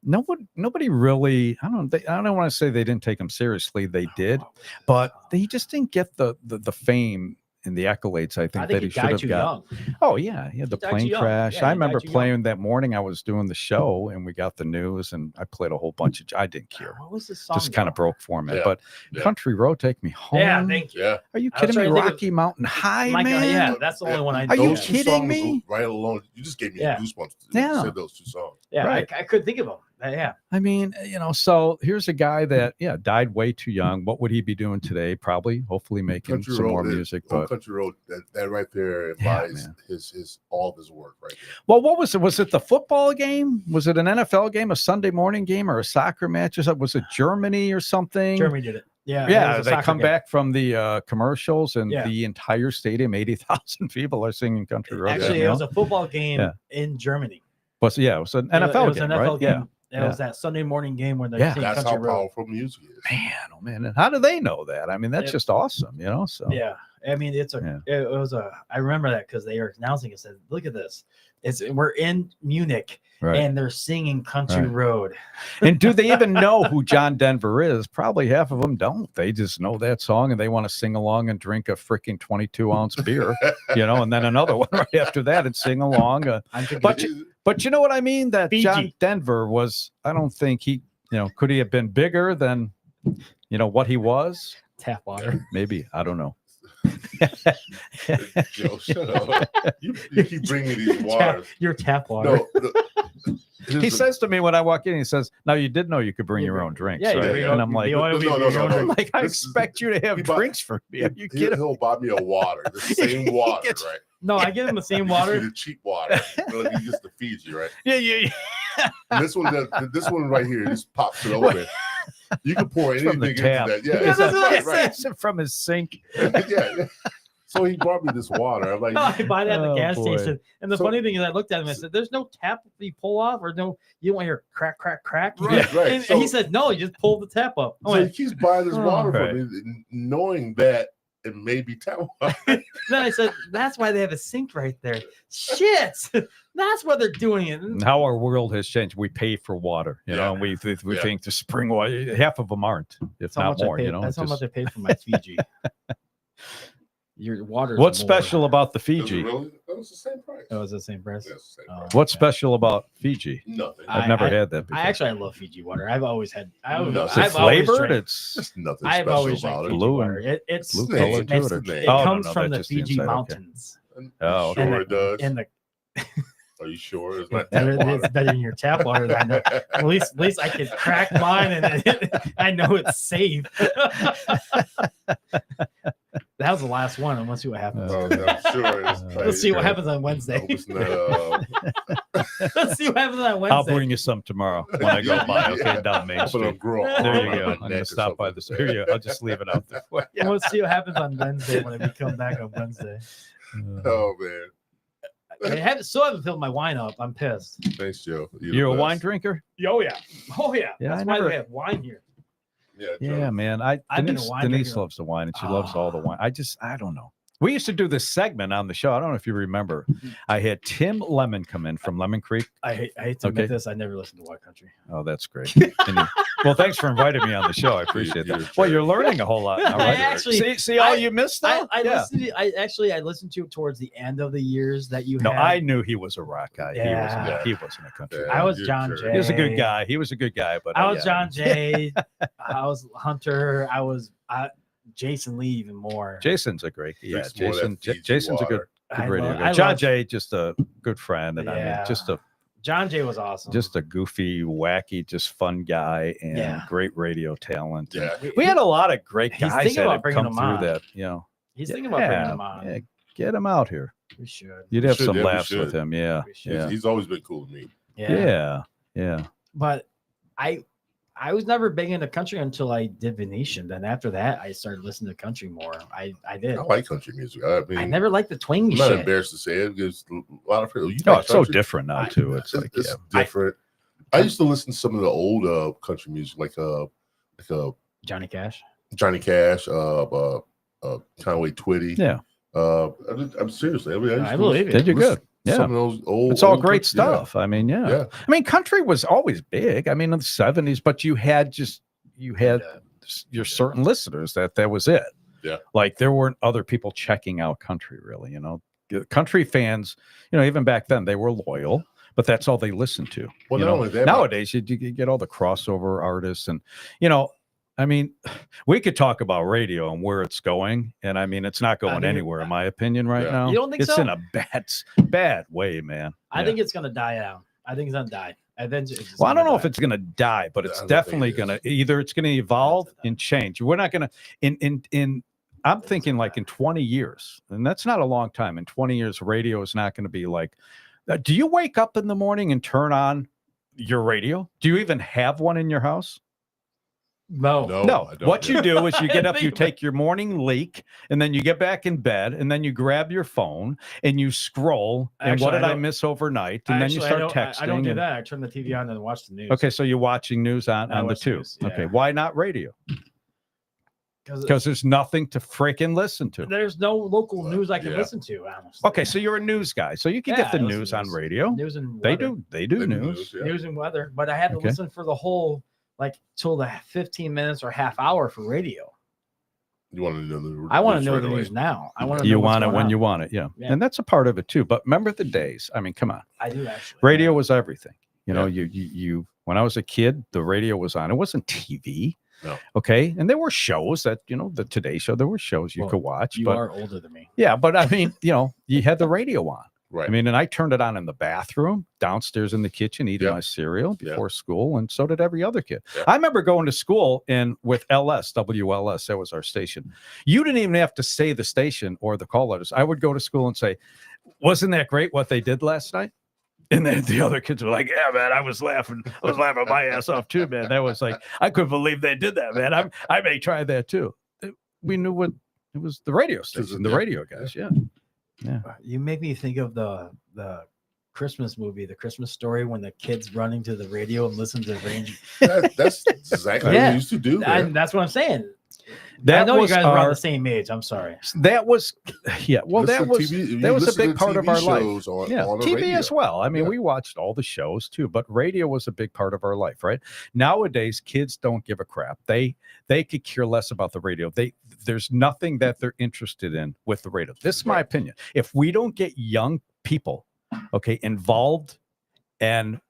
nobody really, I don't want to say they didn't take him seriously. They did, but they just didn't get the fame and the accolades I think, I that think he he should died have too got. young. Oh yeah, he had the He died plane too young. crash. Yeah, I he died remember too young. playing that morning. I was doing the show and we got the news and I played a whole bunch of. I didn't care. What was the song? Just kind of though? broke format. Yeah, But yeah. Country Road, Take Me Home. Yeah, thank you. Yeah. Are you I was kidding me? trying to think of- Rocky Mountain High, My God, man. yeah, that's the only one I Are you know. Those two kidding songs me? Right alone, you just gave me Yeah. goosebumps. when Yeah. you said those two songs. Yeah, Right. I could think of them. Yeah, I mean, so here's a guy that died way too young. What would he be doing today? Probably, hopefully, making Country some Road, more is- music. on But Country Road, that right there Yeah, implies man. his all of his work right there. well, what was it? Was it the football game? Was it an NFL game, a Sunday morning game, or a soccer match? Was it Germany or something? Jeremy did it. Yeah, Yeah, it was a they soccer come game. back from the commercials, and Yeah. the entire stadium, 80,000 people, are singing Country Road. Actually, you it know? was a football game Yeah. in Germany. it was an It NFL was game, an NFL right? game. Yeah, It was that Sunday morning game when they're Yeah. singing That's Country how Road. powerful music is. Man, oh man, and how do they know that? I mean, that's It- just awesome, So Yeah, I mean, it was a. I remember that because they were announcing it. Said, "Look at this! We're in Munich right. and they're singing Country Right. Road." And do they even know who John Denver is? Probably half of them don't. They just know that song and they want to sing along and drink a freaking 22-ounce beer, and then another one right after that and sing along. I'm thinking, But But you know what I mean? That John Fiji. Denver was, I don't think he, could he have been bigger than, what he was? Tap water. Maybe. I don't know. Joe, shut up. You keep bringing these waters. Your tap water. No, He says to me when I walk in, he says, now you did know you could bring your own drinks, Yeah, you right? bring your And own- I'm like, the oil no, no, no, no. I'm like, I This is- expect you to have he bought- drinks for me. Are you kidding? He'll buy me a water, the same water, gets- right? No, I give him the same water. The cheap water. Like he gets the Fiji, right? Yeah. And this one right here, just pops it open. You can pour From the anything tap. into that. Yeah, Yeah, that's what I right. said. From his sink. yeah. So he brought me this water. I'm like, I buy that at the Oh, gas boy. station. And the So- funny thing is, I looked at him and I said, "There's no tap you pull off, or no, you don't want to hear crack, crack, crack." Right, right. And, So- he said, "No, you just pull the tap up." I'm so he like, keeps buying this water Right. from me, knowing that it may be tap water. then I said, "That's why they have a sink right there." Shit, that's why they're doing it. And how our world has changed. We pay for water, Yeah. and we Yeah. think the spring water, half of them aren't, if That's how not much I more, paid. That's how just- much I paid for my Fiji. Your water. What's special about the Is it Fiji? really? That was the same price. Oh, it was the same price. Yeah, it's the same Oh. price. What's special about Fiji? Nothing. I've I- never I- had that before. I love Fiji water. I've always had. No, Is it I've always flavored? drank- It's There's nothing I've special always drank about Fiji it. Blue water. and- It's blue Name. color to it's- it. or- It's the name. It Oh, no, comes no, from that's the just the Fiji inside, okay. mountains. Oh, okay. Sure it does. And the Are you sure it's not better, tap it's water? better than your tap water. Than I know. At least I can crack mine and I know it's safe. That was the last one. And let's see what happens. Oh, no, I'm sure it's Let's see what okay. happens on I Wednesday. hope it's not, Let's see what happens on Wednesday. I'll bring you some tomorrow when I go by. Okay, Yeah. down Main I'll put a Street. girl There There arm you around go. my I'm gonna neck or stop by something. this. Here you go. I'll just leave it out there for you. We'll see what happens on Wednesday when we come back on Wednesday. Oh man, Still haven't filled my wine up. I'm pissed. thanks, Joe. You're a the wine best. drinker? Oh yeah. Oh yeah. Yeah, That's I why never- we have wine here. Yeah, Yeah, Joe. man. I've been a Denise, wine Denise drinker. loves the wine, and she loves all the Ah. wine. I don't know. We used to do this segment on the show. I don't know if you remember. I had Tim Lemon come in from Lemon Creek. I hate to admit Okay. this. I never listened to White Country. Oh, that's great. Well, thanks for inviting me on the show. I appreciate You're a that. Well, jerk. you're learning a whole lot now, I right? actually- see all I- you missed I, though? I Yeah. listened. I listened to it towards the end of the years that you No, had. I knew he was a rock guy. Yeah. He wasn't a country. Yeah. guy. I was you're a John jerk. Jay. He was a good guy. He was a good guy, but I was yeah. John Jay. I was Hunter. I was Jason Lee even more. Jason's a great. Yeah, Drinks more of Jason. that Fiji Jason's a good water. I radio love- guy. I John love- Jay, just a good friend, and I Yeah. mean, just a John Jay was awesome. goofy, wacky, just fun guy, and Yeah. great radio talent. And Yeah, we had a lot of great He's guys thinking that about had bringing come him through on. that. You know, He's thinking about bringing him on. Yeah, get him out here. We should. You'd We have should, some yeah, we laughs with should. him. Yeah, We should. yeah, he's always been cool to me. yeah. But I was never big into country until I did Venetian. Then after that, I started listening to country more. I did. I like country music. I mean, I never liked the twangy I'm not shit. embarrassed to say it because a lot of people. You No, like it's so country? different now too. It's like It's yeah. different. I used to listen to some of the old country music, like Johnny Cash. Johnny Cash, Conway Twitty. Yeah, I'm seriously. I mean, used I to believe listen it. did you good? to Yeah, Some of those old. it's all old great country- yeah. stuff. I mean, yeah. Yeah. I mean, country was always big. I mean, in the '70s, but you had your certain listeners that was it. Yeah. Like there weren't other people checking out country really, you know. Country fans, you know, even back then they were loyal, but that's all they listened to. Well, you not know? only that, Nowadays you get all the crossover artists and you know, I mean, we could talk about radio and where it's going, and I mean, it's not going think anywhere, in my opinion, right Yeah. now. You don't think it's so? in a bad way, man. I Yeah. think it's gonna die out. I think it's gonna die. And then it's just Well, I don't gonna know if die. it's going to die, but I it's don't think definitely it going to is. either it's going to evolve It's a and change. We're not going to in I'm thinking like in 20 years, and that's not a long time. In 20 years, radio is not going to be like. Do you wake up in the morning and turn on your radio? Do you even have one in your house? No. No. I don't, What yeah. you do is you get up, you Think about take your morning leak, and then you get back in bed, and then you grab your phone and you scroll. And Actually, what did I I don't- miss overnight? And then you Actually, start texting. I don't do and- that. I turn the TV on and watch the news. Okay, so you're watching news on I the watch tube. news, Okay, yeah. why not radio? Because Because there's nothing to freaking listen to. there's no local news I can Yeah. listen to. Honestly. Okay, so you're a news guy, so you can Yeah, get the I listen news to on news. radio. News and They weather. do They news. yeah. News and weather, but I had to Okay. listen for the whole till the 15 minutes or half hour for radio. You want to know the I want to news know right the away. news now. I want to know You what's want it going when on. you want it. Yeah. Yeah. And that's a part of it too. But remember the days. I mean, come on. I do actually. Radio was everything. You know, Yeah. you when I was a kid, the radio was on. It wasn't TV. No. Okay. And there were shows that, you know, the Today Show, there were shows you Well, could watch. You but are older than me. yeah, but I mean, you know, you had the radio on. Right. I mean, and I turned it on in the bathroom, downstairs in the kitchen, eating Yep. my cereal Yep. before school, and so did every other kid. Yep. I remember going to school and with WLS, that was our station. You didn't even have to say the station or the call letters. I would go to school and say, "Wasn't that great what they did last night?" And then the other kids were like, "Yeah, man, I was laughing my ass off too, man. That was like, I couldn't believe they did that, man. I may try that too." We knew what it was, the radio station, the yeah, radio guys, yeah. You make me think of the Christmas movie, The Christmas Story, when the kids running to the radio and listen to Range. That's exactly what Yeah. we used to do. Man. That's what I'm saying. That I know you was guys were on our- the same age. I'm sorry. That was, yeah. Well, Listen that to was TV you that was a listen to big part of TV our life. shows On, Yeah, on the TV radio. as well. I mean, Yeah. we watched all the shows too, but radio was a big part of our life, right? Nowadays, kids don't give a crap. They could care less about the radio. There's nothing that they're interested in with the radio. This is my Right. opinion. If we don't get young people, okay, involved and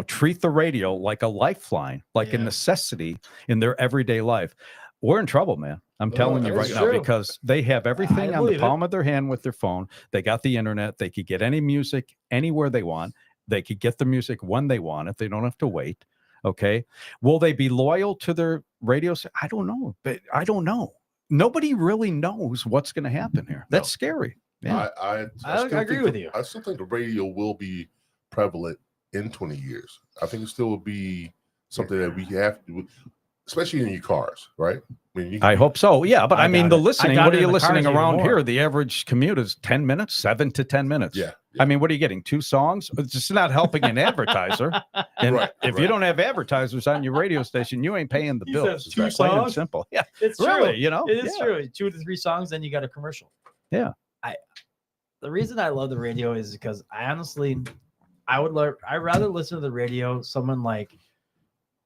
treat the radio like a lifeline, like a Yeah. necessity in their everyday life, we're in trouble, man. I'm telling you that's right now, true. because they have everything on the believe it. palm of their hand with their phone. They got the internet. They could get any music anywhere they want. They could get the music when they want it. They don't have to wait. Okay. Will they be loyal to their radio? I don't know. But I don't know. Nobody really knows what's going to happen here. That's scary. Yeah. I I still agree think with you. I still think the radio will be prevalent in 20 years. I think it still will be something that we have to, especially in your cars, right? I mean, I hope so. Yeah. But I, I mean, doubt the it. I listening, doubt what it are you in the cars listening even around more. here? The average commute is 10 minutes, 7 to 10 minutes. yeah. I mean, what are you getting? 2 songs? It's just not helping an advertiser. And Right, if you right. don't have advertisers on your radio station, you ain't paying the He bills. says 2 It's plain and songs? simple. Yeah. It's Really, true. It is Yeah. true. 2 to 3 songs, then you got a commercial. Yeah. The reason I love the radio is because I'd rather listen to the radio, someone like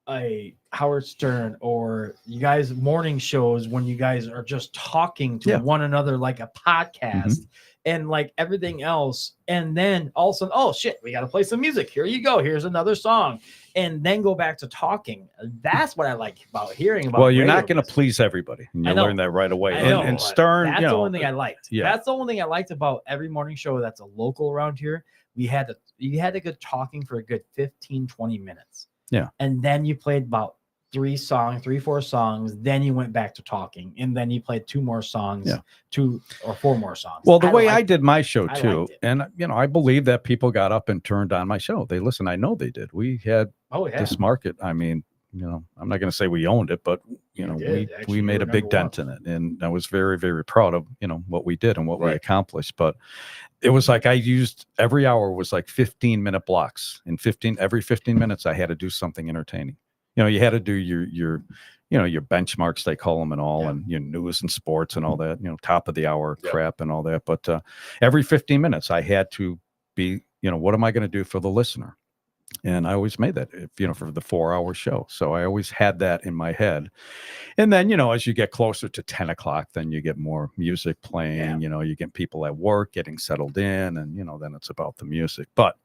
a Howard Stern or you guys morning shows when you guys are just talking to Yeah. one another like a podcast and like everything else. And then all of a sudden, oh shit, we got to play some music. Here you go. Here's another song. And then go back to talking. That's what I like about hearing about. Well, you're radio not going to music. please everybody. And I you know. learn that right away. I And, know, and but Stern, that's you the know, only thing I liked. yeah. That's the only thing I liked about every morning show that's a local around here. You had to go talking for a good 15, 20 minutes. Yeah. And then you played about 3, 4 songs. Then you went back to talking. And then you played 2 more songs, Yeah. 2 or 4 more songs. well, the way I liked did my show I too, liked it. and I believe that people got up and turned on my show. They listened. I know they did. We had Oh, yeah. this market. I mean, I'm not going to say we owned it, but did. we Actually, made you a were big number dent in it, and I was very, very proud of what we did and what we Right. accomplished. But it was like I used every hour was like 15-minute blocks, and every 15 minutes I had to do something entertaining. You had to do your benchmarks, they call them, and all, Yeah. and your news and sports and all that, top of the hour Yeah. crap and all that. But every 15 minutes I had to be, what am I going to do for the listener? And I always made that, for the 4-hour show. So I always had that in my head. And then, as you get closer to 10 o'clock, then you get more music playing, you get people at work getting settled in, and, then it's about the music. But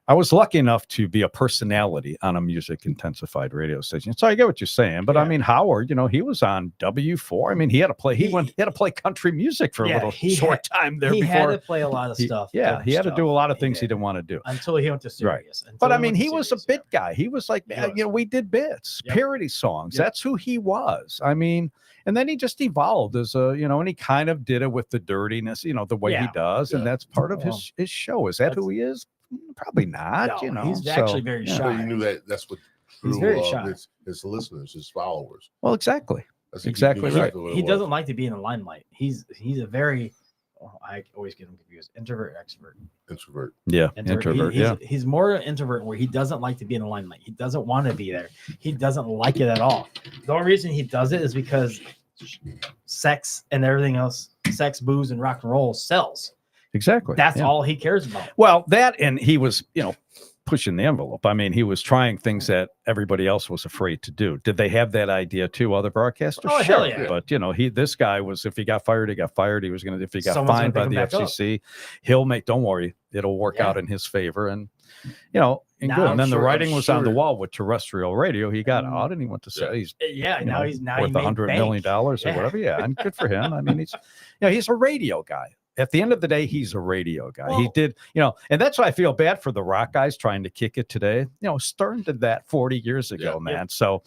I was lucky enough to be a personality on a music intensified radio station. So I get what you're saying. But I Yeah. mean, Howard, he was on W4. I mean, he had to play, he had to play country music for a Yeah, little he short time there He had before. to play a lot of stuff. He had to different do a stuff. lot of things he did. didn't want to do. Until he went to Right. Sirius. Until But I went mean, to he was a Sirius, bit guy. He was like, He was. we did bits, Yep. parody songs. Yep. That's who he was. I mean, and then he just evolved as a, and he kind of did it with the dirtiness, the way he Yeah. does. And Yeah. that's part of Well, his show. Is that that's- who he is? Probably not, No, he's so, actually very yeah. shy. But you knew that's what He's drew very shy. his listeners, his followers. Well, exactly. I think Exactly he knew right. what it He was. doesn't like to be in the limelight. He's a very I always get him confused. Introvert, extrovert. Introvert. Yeah. Introvert. Introvert. He's, Yeah. he's more introvert where he doesn't like to be in the limelight. He doesn't want to be there. He doesn't like it at all. The only reason he does it is because sex and everything else, sex, booze, and rock and roll sells. Exactly. That's yeah. all he cares about. Well, that, and he was, pushing the envelope. I mean, he was trying things that everybody else was afraid to do. Did they have that idea too, other broadcasters? Oh, sure. hell yeah. But this guy was, if he got fired, he got fired. He was going to, if he got Someone's fined by gonna the pick him back FCC, he'll make, don't worry, it'll work Yeah. out in his favor. And, and Now good. I'm And then the sure- writing I'm was on the sure- wall with terrestrial radio. He got out and he went to say he's Yeah, you now know, he's now he worth made $100 bank. million or Yeah. whatever. Yeah, and good for him. I mean, he's a radio guy. At the end of the day, he's a radio guy. He Well- did, and that's why I feel bad for the rock guys trying to kick it today. Stern did that 40 years ago, Yeah. man. So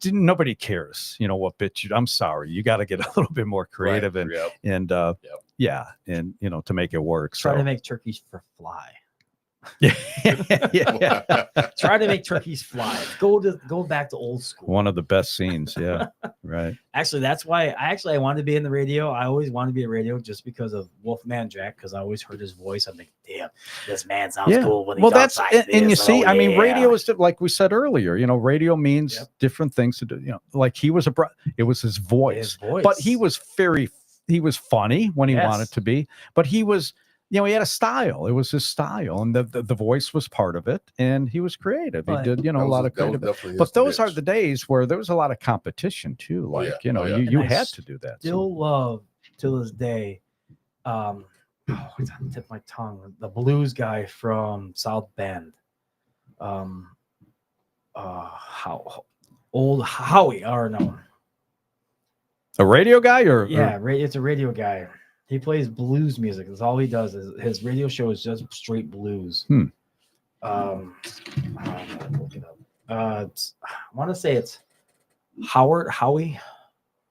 nobody cares, what bit I'm sorry. You got to get a little bit more creative Right. and to make it work. Try So to make turkeys fly. yeah. Try to make turkeys fly. Go back to old school. One of the best scenes. Yeah. Right. Actually, that's why I wanted to be in the radio. I always wanted to be in radio just because of Wolfman Jack, because I always heard his voice. I'm like, damn, this man sounds cool when he's well, that's outside and you this. see, Oh, I mean, yeah. radio is like we said earlier. Radio means Yep. different things to do. Like he was it was his voice, His voice. but he was funny when he Yes. wanted to be. But he was, he had a style. It was his style, and the voice was part of it, and he was creative. He Right. did, a lot of creative. But those are the days where there was a lot of competition too. Oh, Like, yeah. Oh, yeah. you And I had to do that. So- Still love till this day. It's on the tip of my tongue. The blues guy from South Bend. How old Howie or no? A radio guy or Yeah, it's a radio guy. He plays blues music. That's all he does. Is his radio show is just straight blues. Hmm. I'm gonna look it up. I want to say it's Howie.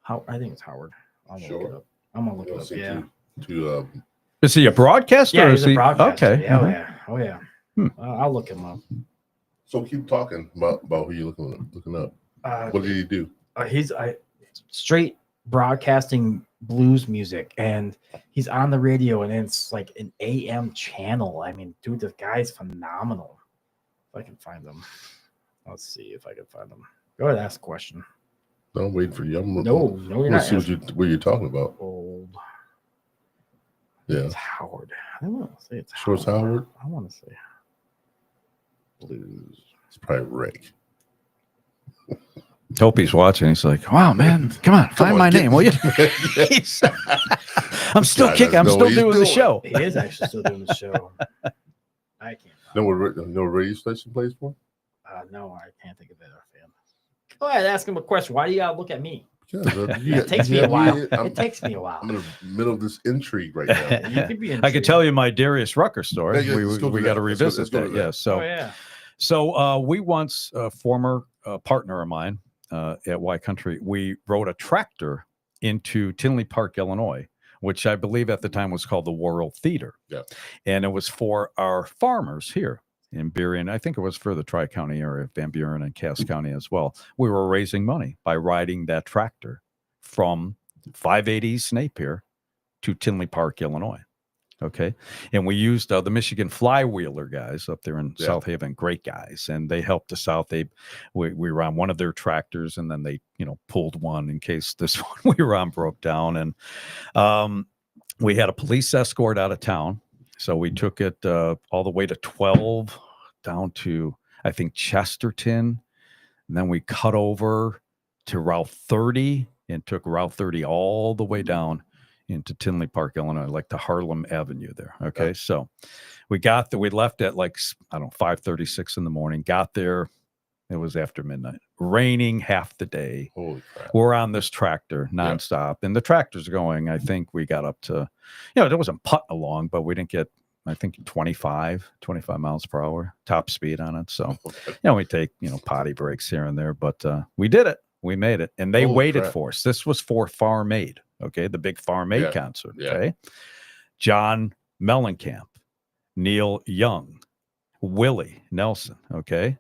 I think it's Howard. I'm gonna look it Sure. up. I'm gonna look it up. Yeah. To is he a broadcaster? Yeah, or he's is a he broadcaster. okay? Yeah, oh mhm. yeah. Oh yeah. Hmm. I'll look him up. so keep talking about who you looking up. What did he do? He's straight broadcasting blues music, and he's on the radio, and it's like an AM channel. I mean, dude, the guy's phenomenal. If I can find him, let's see if I can find him. Go ahead, ask a question. No, I'm waiting for you. I'm No, you're I'm not. see what you're talking about. Old. Yeah. It's Howard. I don't want to say it's Sure it's Howard? I want to say blues. It's probably Rick. Hope he's watching. He's like, wow, man, come on, find my name, will you? I'm still guy kicking. doesn't I'm know still what he's doing the doing. show. He is actually still doing the show. I can't. No radio station plays for? No, I can't think of it offhand. Go ahead, ask him a question. Why do you gotta look at me? It takes me a while. It takes me a while. I'm in the middle of this intrigue right now. You could be. I could tell you my Darius Rucker story. Yeah, let's go we do got to that. Let's go- revisit let's go that. to that. Yeah. So Oh yeah. So we once, a former partner of mine at Y Country, we rode a tractor into Tinley Park, Illinois, which I believe at the time was called the World Theater. Yeah. And it was for our farmers here in Burien. I think it was for the Tri-County area, Van Buren and Cass County as well. We were raising money by riding that tractor from 580 Napier to Tinley Park, Illinois. Okay. And we used the Michigan Flywheeler guys up there in Yeah. South Haven, great guys. And they helped us out. We were on one of their tractors, and then they, pulled one in case this one we were on broke down. And we had a police escort out of town. So we took it all the way to 12 down to, I think, Chesterton. And then we cut over to Route 30 and took Route 30 all the way down into Tinley Park, Illinois, like to Harlem Avenue there. Okay. Yeah. So we got there, we left at 5:36 in the morning, got there. It was after midnight, raining half the day. Holy crap. We're on this tractor nonstop, and the tractor's going. I think we got up to, there wasn't putting along, but we didn't get, I think 25 miles per hour top speed on it. So, we take, potty breaks here and there, but we did it. We made it, and they Holy waited crap. for us. This was for Farm Aid. Okay. The big Farm Aid Yeah. concert. Yeah. Okay. John Mellencamp, Neil Young, Willie Nelson. Okay.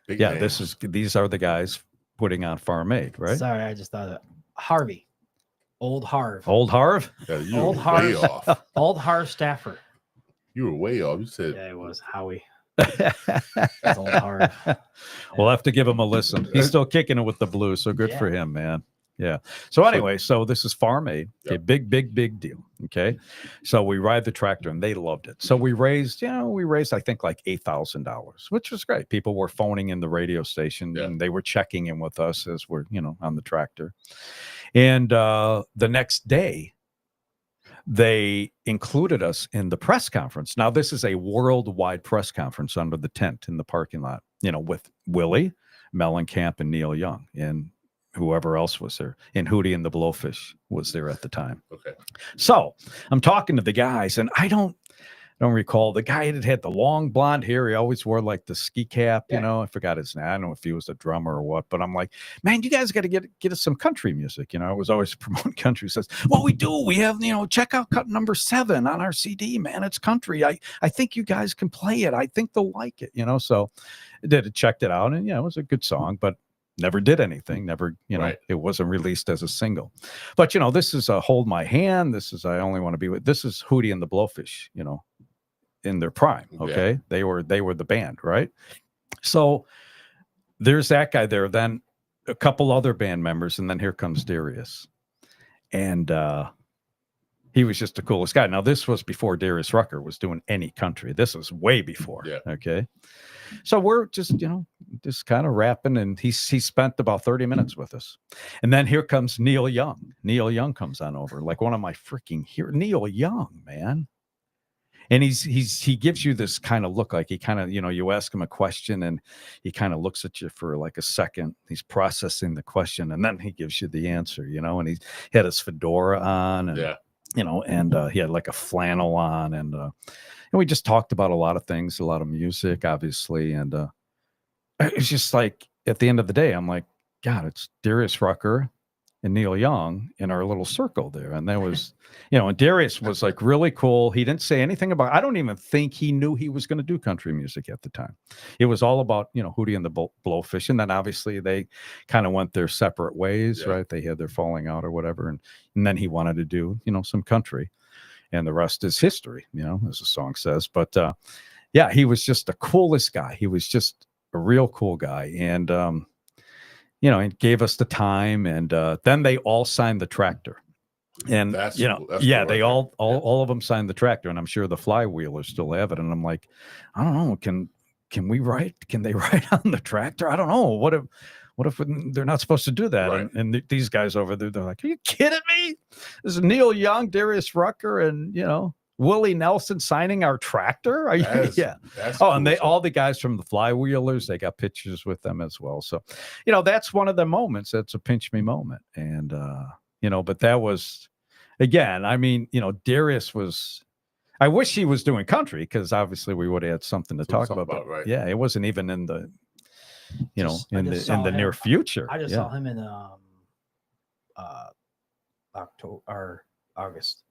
Big Yeah. names. These are the guys putting on Farm Aid, right? Sorry, I just thought of it. Harvey, old Harv, Old Harv. Yeah, you Old were way Harv. off. old Harv Staffer. You were way off. You said Yeah, it was Howie. That's old Harv. We'll have to give him a listen. He's still kicking it with the Blues, so good for him, man. Yeah. So anyway, so this is Farm Aid. Okay, Yep. big deal. Okay. So we ride the tractor and they loved it. So we raised, I think like $8,000, which was great. People were phoning in the radio station and they were checking in with us as we're, on the tractor. And the next day, they included us in the press conference. Now, this is a worldwide press conference under the tent in the parking lot, with Willie Mellencamp and Neil Young and whoever else was there. And Hootie and the Blowfish was there at the time. Okay. So I'm talking to the guys, and I don't recall the guy that had the long blonde hair. He always wore like the ski cap, I forgot his name. I don't know if he was a drummer or what, but I'm like, man, you guys got to get us some country music. I was always promoting country. He says, well, we do. We have, check out cut number 7 on our CD, man. It's country. I think you guys can play it. I think they'll like it, So I checked it out, and it was a good song, but never did anything. Never, It wasn't released as a single. But this is a Hold My Hand. This is I Only Want to Be With. This is Hootie and the Blowfish, in their prime. Okay. They were the band, right? So there's that guy there, then a couple other band members, and then here comes Darius. And he was just the coolest guy. Now, this was before Darius Rucker was doing any country. This was way before. Yeah. Okay. So we're just, just kind of rapping, and he spent about 30 minutes with us. And then here comes Neil Young. Neil Young comes on over, like one of my freaking heroes. Neil Young, man. And he gives you this kind of look, like he kind of, you ask him a question and he kind of looks at you for like a second. He's processing the question, and then he gives you the answer, and he had his fedora on, and he had like a flannel on, and we just talked about a lot of things, a lot of music, obviously. And it's just like, at the end of the day, I'm like, God, it's Darius Rucker and Neil Young in our little circle there. And that was, and Darius was like really cool. He didn't say anything about, I don't even think he knew he was going to do country music at the time. It was all about, Hootie and the Blowfish. And then obviously they kind of went their separate ways, right? They had their falling out or whatever. And then he wanted to do, some country, and the rest is history, as the song says. But he was just the coolest guy. He was just a real cool guy. And, he gave us the time, and then they all signed the tractor. And that's cool. That's cool, they all of them signed the tractor, and I'm sure the Flywheelers still have it. And I'm like, I don't know, can they write on the tractor? I don't know. What if they're not supposed to do that? Right. And these guys over there, they're like, are you kidding me? This is Neil Young, Darius Rucker, and Willie Nelson signing our tractor? Are you? That's cool. Oh, And all the guys from the Flywheelers, they got pictures with them as well. So, that's one of the moments. That's a pinch me moment. And, but that was, again, I mean, Darius was, I wish he was doing country, because obviously we would have had something to talk about. Right. Yeah, it wasn't even in the, in the near future. I just saw him in October or August.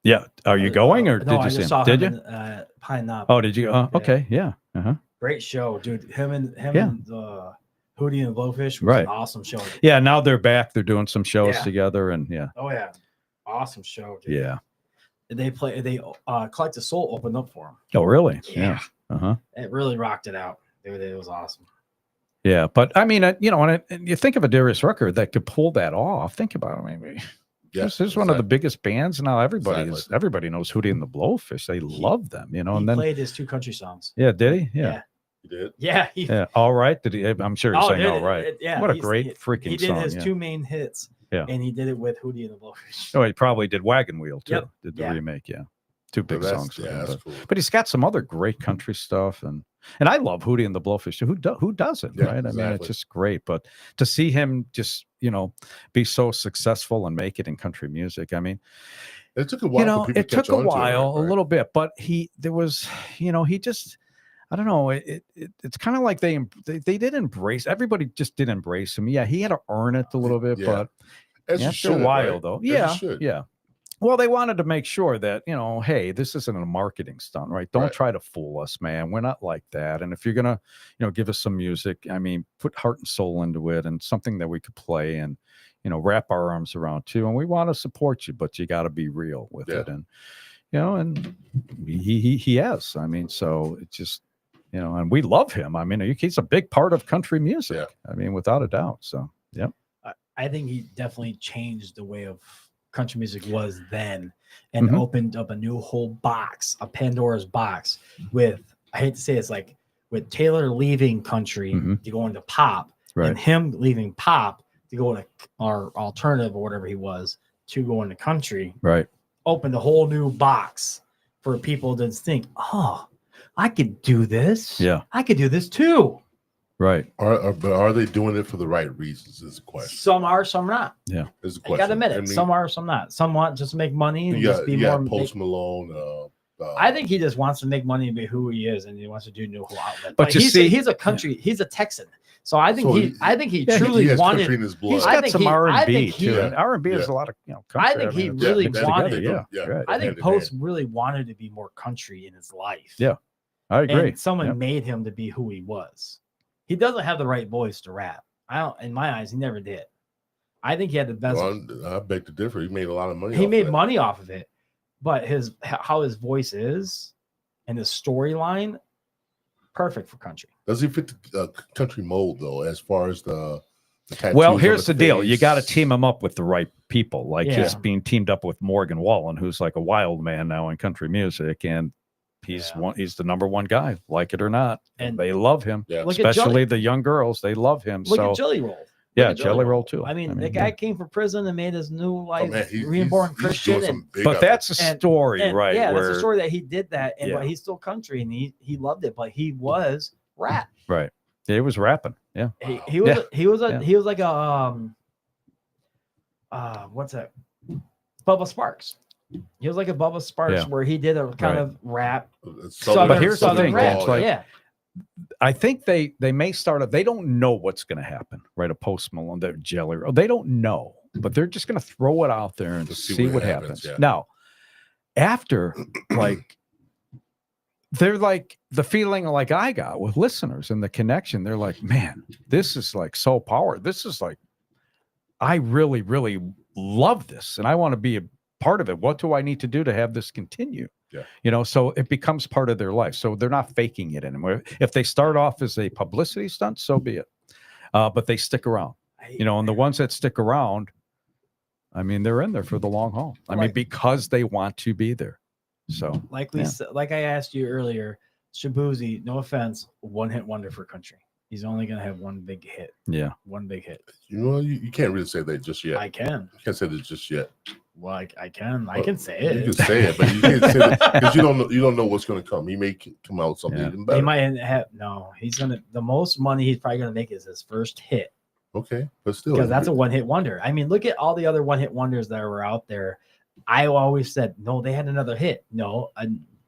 Yeah. Are you going, or no, did you see him? Did you? In, Pine Knob. Oh, did you? Okay. Yeah. Uh-huh. Great show, dude. Him and Hootie and the Blowfish was an awesome show. Yeah. Now they're back. They're doing some shows together, and Oh yeah. Awesome show, dude. Yeah. They Collective Soul opened up for him. Oh, really? Yeah. Uh-huh. It really rocked it out. It was awesome. Yeah, but I mean, and you think of a Darius Rucker that could pull that off. Think about it. Maybe. This is one of the biggest bands now. Everybody knows Hootie and the Blowfish. They love them, He and then played his 2 country songs. Yeah, did he? Yeah. He did. Yeah. Yeah. All right. Did he? I'm sure he's saying all right. Yeah. What a great freaking song. He did his 2 main hits. Yeah. And he did it with Hootie and the Blowfish. Oh, he probably did Wagon Wheel too. Yep. Did the remake? Yeah. 2 big songs. That's cool. But he's got some other great country stuff, and I love Hootie and the Blowfish. Who doesn't? Yeah, right? Exactly. I mean, it's just great. But to see him just be so successful and make it in country music, I mean, it took a while. It took a while, a little bit, but he just. I don't know. It's kind of like they did embrace. Everybody just did embrace him. Yeah, he had to earn it a little bit, but after a while, though, yeah. Well, they wanted to make sure that, hey, this isn't a marketing stunt, right? Don't try to fool us, man. We're not like that. And if you're going to, give us some music, I mean, put heart and soul into it, and something that we could play and, wrap our arms around too. And we want to support you, but you got to be real with it. And, and he has, I mean, so it's just, and we love him. I mean, he's a big part of country music. I mean, without a doubt. So, yeah. I think he definitely changed the way of country music was then, and Mhm. opened up a new whole box, a Pandora's box. With, I hate to say it's like with Taylor leaving country Mhm. to go into pop, Right. and him leaving pop to go into or alternative or whatever he was to go into country, Right. opened a whole new box for people to think, oh, I could do this. Yeah. I could do this too. Right. But are they doing it for the right reasons? Is the question. Some are, some not. Is the I question. gotta admit it. I mean, Some are, some not. Some want just to make money and you just got, be you more. got Post Malone. I think he just wants to make money and be who he is, and he wants to do new whole outlet. But you he's, see- he's a country. He's a Texan, so I think So he yeah, truly he has wanted. country in his blood. He's I got think some he- I R&B think he- too. Yeah. And R&B is Yeah. a lot of I country. think he mean, really it's wanted- together, yeah, right. I think hand in Post hand. really wanted to be more country in his life. Yeah. I agree. And someone Yeah. made him to be who he was. He doesn't have the right voice to rap. I don't. In my eyes, he never did. I think he had the best. Well, I beg to differ. He made a lot of money. He off made that. money off of it, but how his voice is and his storyline, perfect for country. Does he fit the country mold though? As far as the tattoos Well, on here's the deal. You face? got to team him up with the right people. Like Yeah. he's being teamed up with Morgan Wallen, who's like a wild man now in country music. And he's Yeah. he's the number one guy, like it or not. And And they love him, Yeah. Look at especially the young girls. They love him. Look so at Jelly Roll. yeah, Look at Jelly Roll too. I mean, the guy came from prison and made his new life, Oh, man, reborn Christian. doing And, some big but up- that's a and- story, and right? yeah, where, that's a story that he did that, and Yeah. but he's still country and he loved it, but he was rap. Right. Yeah, he was rapping. Yeah. He was Yeah. he was a Yeah. he was like a what's that? Bubba Sparks. He was like a Bubba Sparks Yeah. where he did a kind Right. of rap. Southern- But here's the Southern thing, rap. it's like- yeah. I think they may start up. They don't know what's going to happen, right? A Post Malone, they're Jelly Roll. They don't know, but they're just going to throw it out there and To see what happens, happens. yeah. Now, after like, they're like the feeling like I got with listeners and the connection. They're like, man, this is like so powerful. This is like, I really, really love this, and I want to be a part of it. What do I need to do to have this continue? Yeah. You know, so it becomes part of their life. So they're not faking it anymore. If they start off as a publicity stunt, so be it. But they stick around, you know, and the ones that stick around, I mean, they're in there for the long haul. I mean, Right. because they want to be there. So Like we Yeah. said, like I asked you earlier, Shabuzi, no offense, one hit wonder for country. He's only gonna have one big hit. yeah, One big hit. You know, you can't really say that just yet. I can. You can't say that just yet. Well, I can. I Well, can say You it. can say it, but you can't say that because you don't know. You don't know what's going to come. He may come out with something Yeah. even He better. might have no. He's gonna the most money he's probably gonna make is his first hit Okay, but still, because that's a one hit wonder. I mean, look at all the other one hit wonders that were out there. I always said no, they had another hit. No,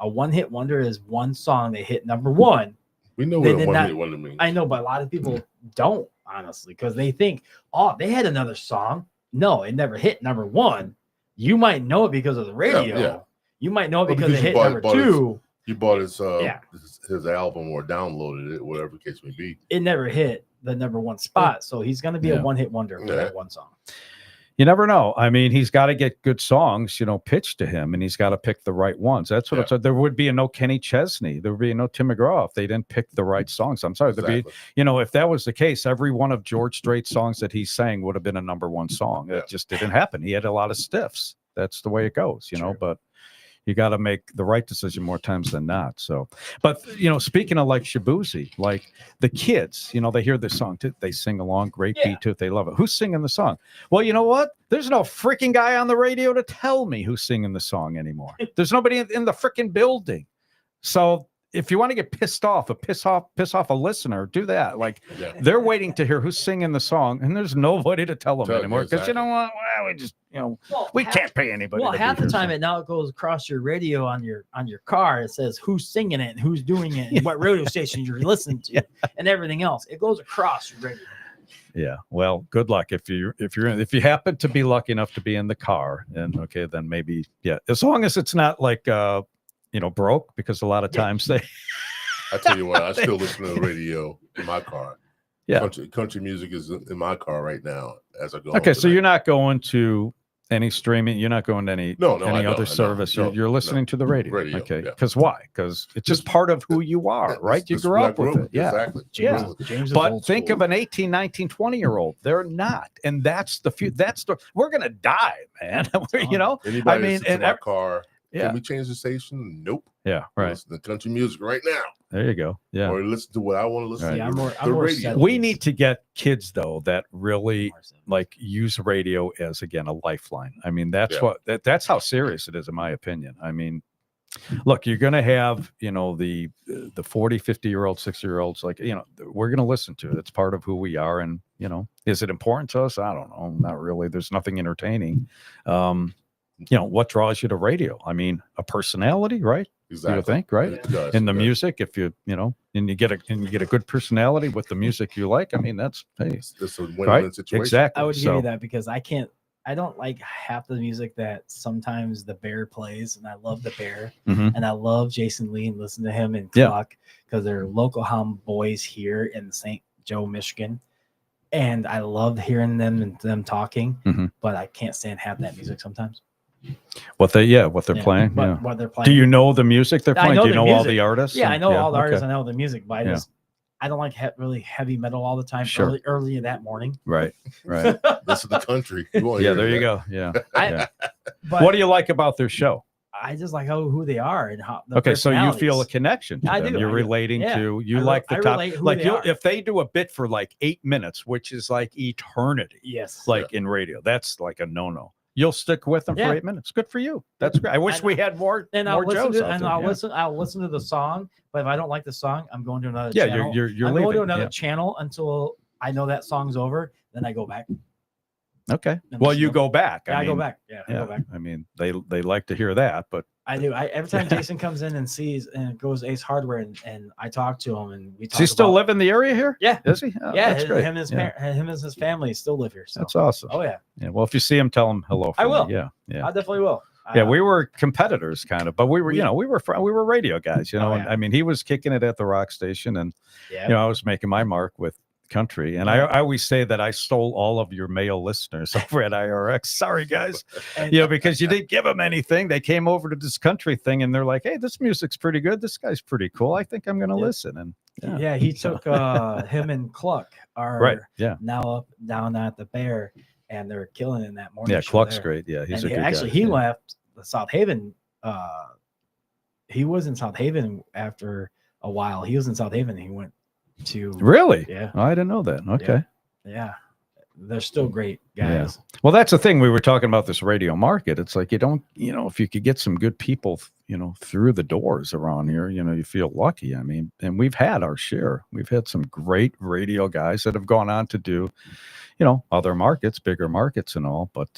a one hit wonder is one song they hit number one. we know they what did one not- hit wonder means. I know, but a lot of people don't honestly because they think, oh, they had another song. No, it never hit number one. You might know it because of the radio. yeah. You might know it Well, because because it you hit number bought his- two. You bought his Yeah. his album or downloaded it, whatever the case may be. It never hit the number one spot. So he's going to be Yeah. a one hit wonder for Yeah. that one song. you never know. I mean, he's got to get good songs, you know, pitched to him, and he's got to pick the right ones. That's what Yeah. there would be no Kenny Chesney. There would be no Tim McGraw if they didn't pick the right songs. I'm sorry. There'd be, Exactly. you know, if that was the case, every one of George Strait's songs that he sang would have been a number one song. Yeah. It just didn't happen. He had a lot of stiffs. That's the way it goes, you know, Sure. but you got to make the right decision more times than not. So, but, you know, speaking of like Shabuzi, like the kids, you know, they hear this song, too, they sing along, great Yeah. beat to it, they love it. Who's singing the song? Well, you know what? There's no freaking guy on the radio to tell me who's singing the song anymore. There's nobody in the freaking building. So if you want to get pissed off, piss off a listener, do that. Like Yeah. they're waiting to hear who's singing the song, and there's nobody to tell them Tell- anymore. Because you exactly. know what? Well, we just, you know, Well, we half- can't pay anybody. Well, to half be the here, time so- it now goes across your radio on your car. It says who's singing it and who's doing it and what radio station you're listening to and everything else. It goes across your radio. Yeah. Well, good luck if you happen to be lucky enough to be in the car, and okay, then maybe as long as it's not like you know, broke, because a lot of Yeah. times they I tell you what, I still listen to the radio in my car. Yeah. Country music is in my car right now as I go. okay. home So tonight. you're not going to any streaming. You're not going to any No, I any know, other I know. service. No, You're listening to the radio. Radio, Okay. yeah. Because why? Because it's just part of who you are, right? You This is grew what I up with it. Yeah. Exactly. James, Exactly. James is But old think school. of an 18, 19, 20-year-old. They're not. And that's we're going to die, man. You know? Anybody I mean, listen to and my car, yeah. can we change the station? Nope. Yeah. Right. Listen to country music right now. There you go. Yeah. Or listen to what I want to listen Right. to. Yeah, I'm more- the I'm more radio. set. We need to get kids, though, that really like use radio as, again, a lifeline. I mean, that's Yeah. that's how serious it is, in my opinion. I mean, look, you're going to have, you know, the 40, 50-year-old, 60-year-olds, like, you know, we're going to listen to it. It's part of who we are. And, you know, is it important to us? I don't know. Not really. There's nothing entertaining. You know, what draws you to radio? I mean, a personality, right? Exactly. You would think, right? It does, In the it does. music, if you know, and you get a good personality with the music you like, I mean, that's, hey, It's a win-win right? situation. Exactly. I would give So- you that because I don't like half the music that sometimes the Bear plays, and I love the Bear, Mhm. and I love Jason Lee and listen to him and Yeah. Cluck because they're local hum boys here in St. Joe, Michigan, and I love hearing them and them talking. Mhm. But I can't stand half that music sometimes. What they're Yeah, playing. but Yeah. what they're playing. Do you know the music they're I playing? know Do you the know all music. the artists? Yeah, I know all the okay. artists. I know the music, but Yeah. I don't like really heavy metal all the time. Sure. Early in that morning. Right. Right. This is the country. You won't Yeah. hear There you that. go. Yeah. I, Yeah. But What do you like about their show? I just like who they are and how. The Okay, so you feel a personalities. connection to I them. do, You're I do. relating Yeah. to you I like the top, relate who like they you are. if they do a bit for like 8 minutes, which is like eternity, Yes. like in radio, that's like a no. You'll stick with them Yeah. for 8 minutes. Good for you. That's great. I wish we had more and more I'll listen Joes to out and there. I'll Yeah. listen. I'll listen to the song, but if I don't like the song, I'm going to another. Yeah, channel. you're I'm leaving. going to another Yeah. channel until I know that song's over. Then I go back. Okay. And Well, listen you to- go back. Yeah, I go mean, back. Yeah, I Yeah. go back. I mean, they like to hear that, but I do. Every time Jason comes in and sees and goes Ace Hardware and I talk to him and we talk. does he still about- live in the area here? Yeah. Is he? Oh, Yeah, that's great. him and his Yeah. him and his family still live here. So. That's awesome. Oh yeah, Yeah. Well, if you see him, tell him hello. I from me. will. Yeah. Yeah. I definitely will. Yeah, we were competitors, kind of, but we were, we- we were radio guys, you know. Oh, And yeah. I mean, he was kicking it at the rock station, and Yeah. you know, I was making my mark with country. And I always say that I stole all of your male listeners over at IRX. Sorry, guys, And- you know, because you didn't give them anything. They came over to this country thing, and they're like, "Hey, this music's pretty good. This guy's pretty cool. I think I'm going to Yeah. listen." And yeah, he took him and Cluck are right, yeah, now up down at the Bear, and they're killing it in that morning. yeah, show Cluck's there. great. Yeah, he's And a good actually guy. he Yeah. left the South Haven. He was in South Haven after a while. He was in South Haven. He went to Really? Yeah. Oh, I didn't know that. Okay. Yeah, they're still great Yeah. guys. Well, that's the thing. We were talking about this radio market. It's like you don't, you know, if you could get some good people, you know, through the doors around here, you know, you feel lucky. I mean, and we've had our share. We've had some great radio guys that have gone on to do, you know, other markets, bigger markets and all. But,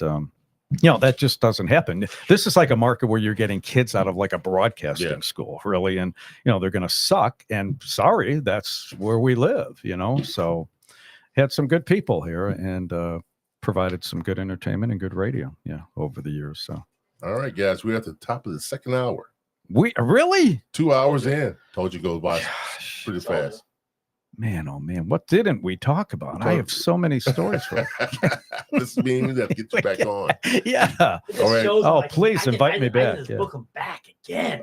you know, that just doesn't happen. This is like a market where you're getting kids out of like a broadcasting Yeah. school, really. And, you know, they're going to suck. And sorry, that's where we live, you know. So had some good people here and provided some good entertainment and good radio. Yeah, over the years. So All right, guys, we're at the top of the second hour. we really, 2 hours in. Told you goes by pretty fast. man, oh man, what didn't we talk about? I have so many stories for This means we have to get you back on. yeah. All right. Oh, please invite me back, Just yeah. book them back again.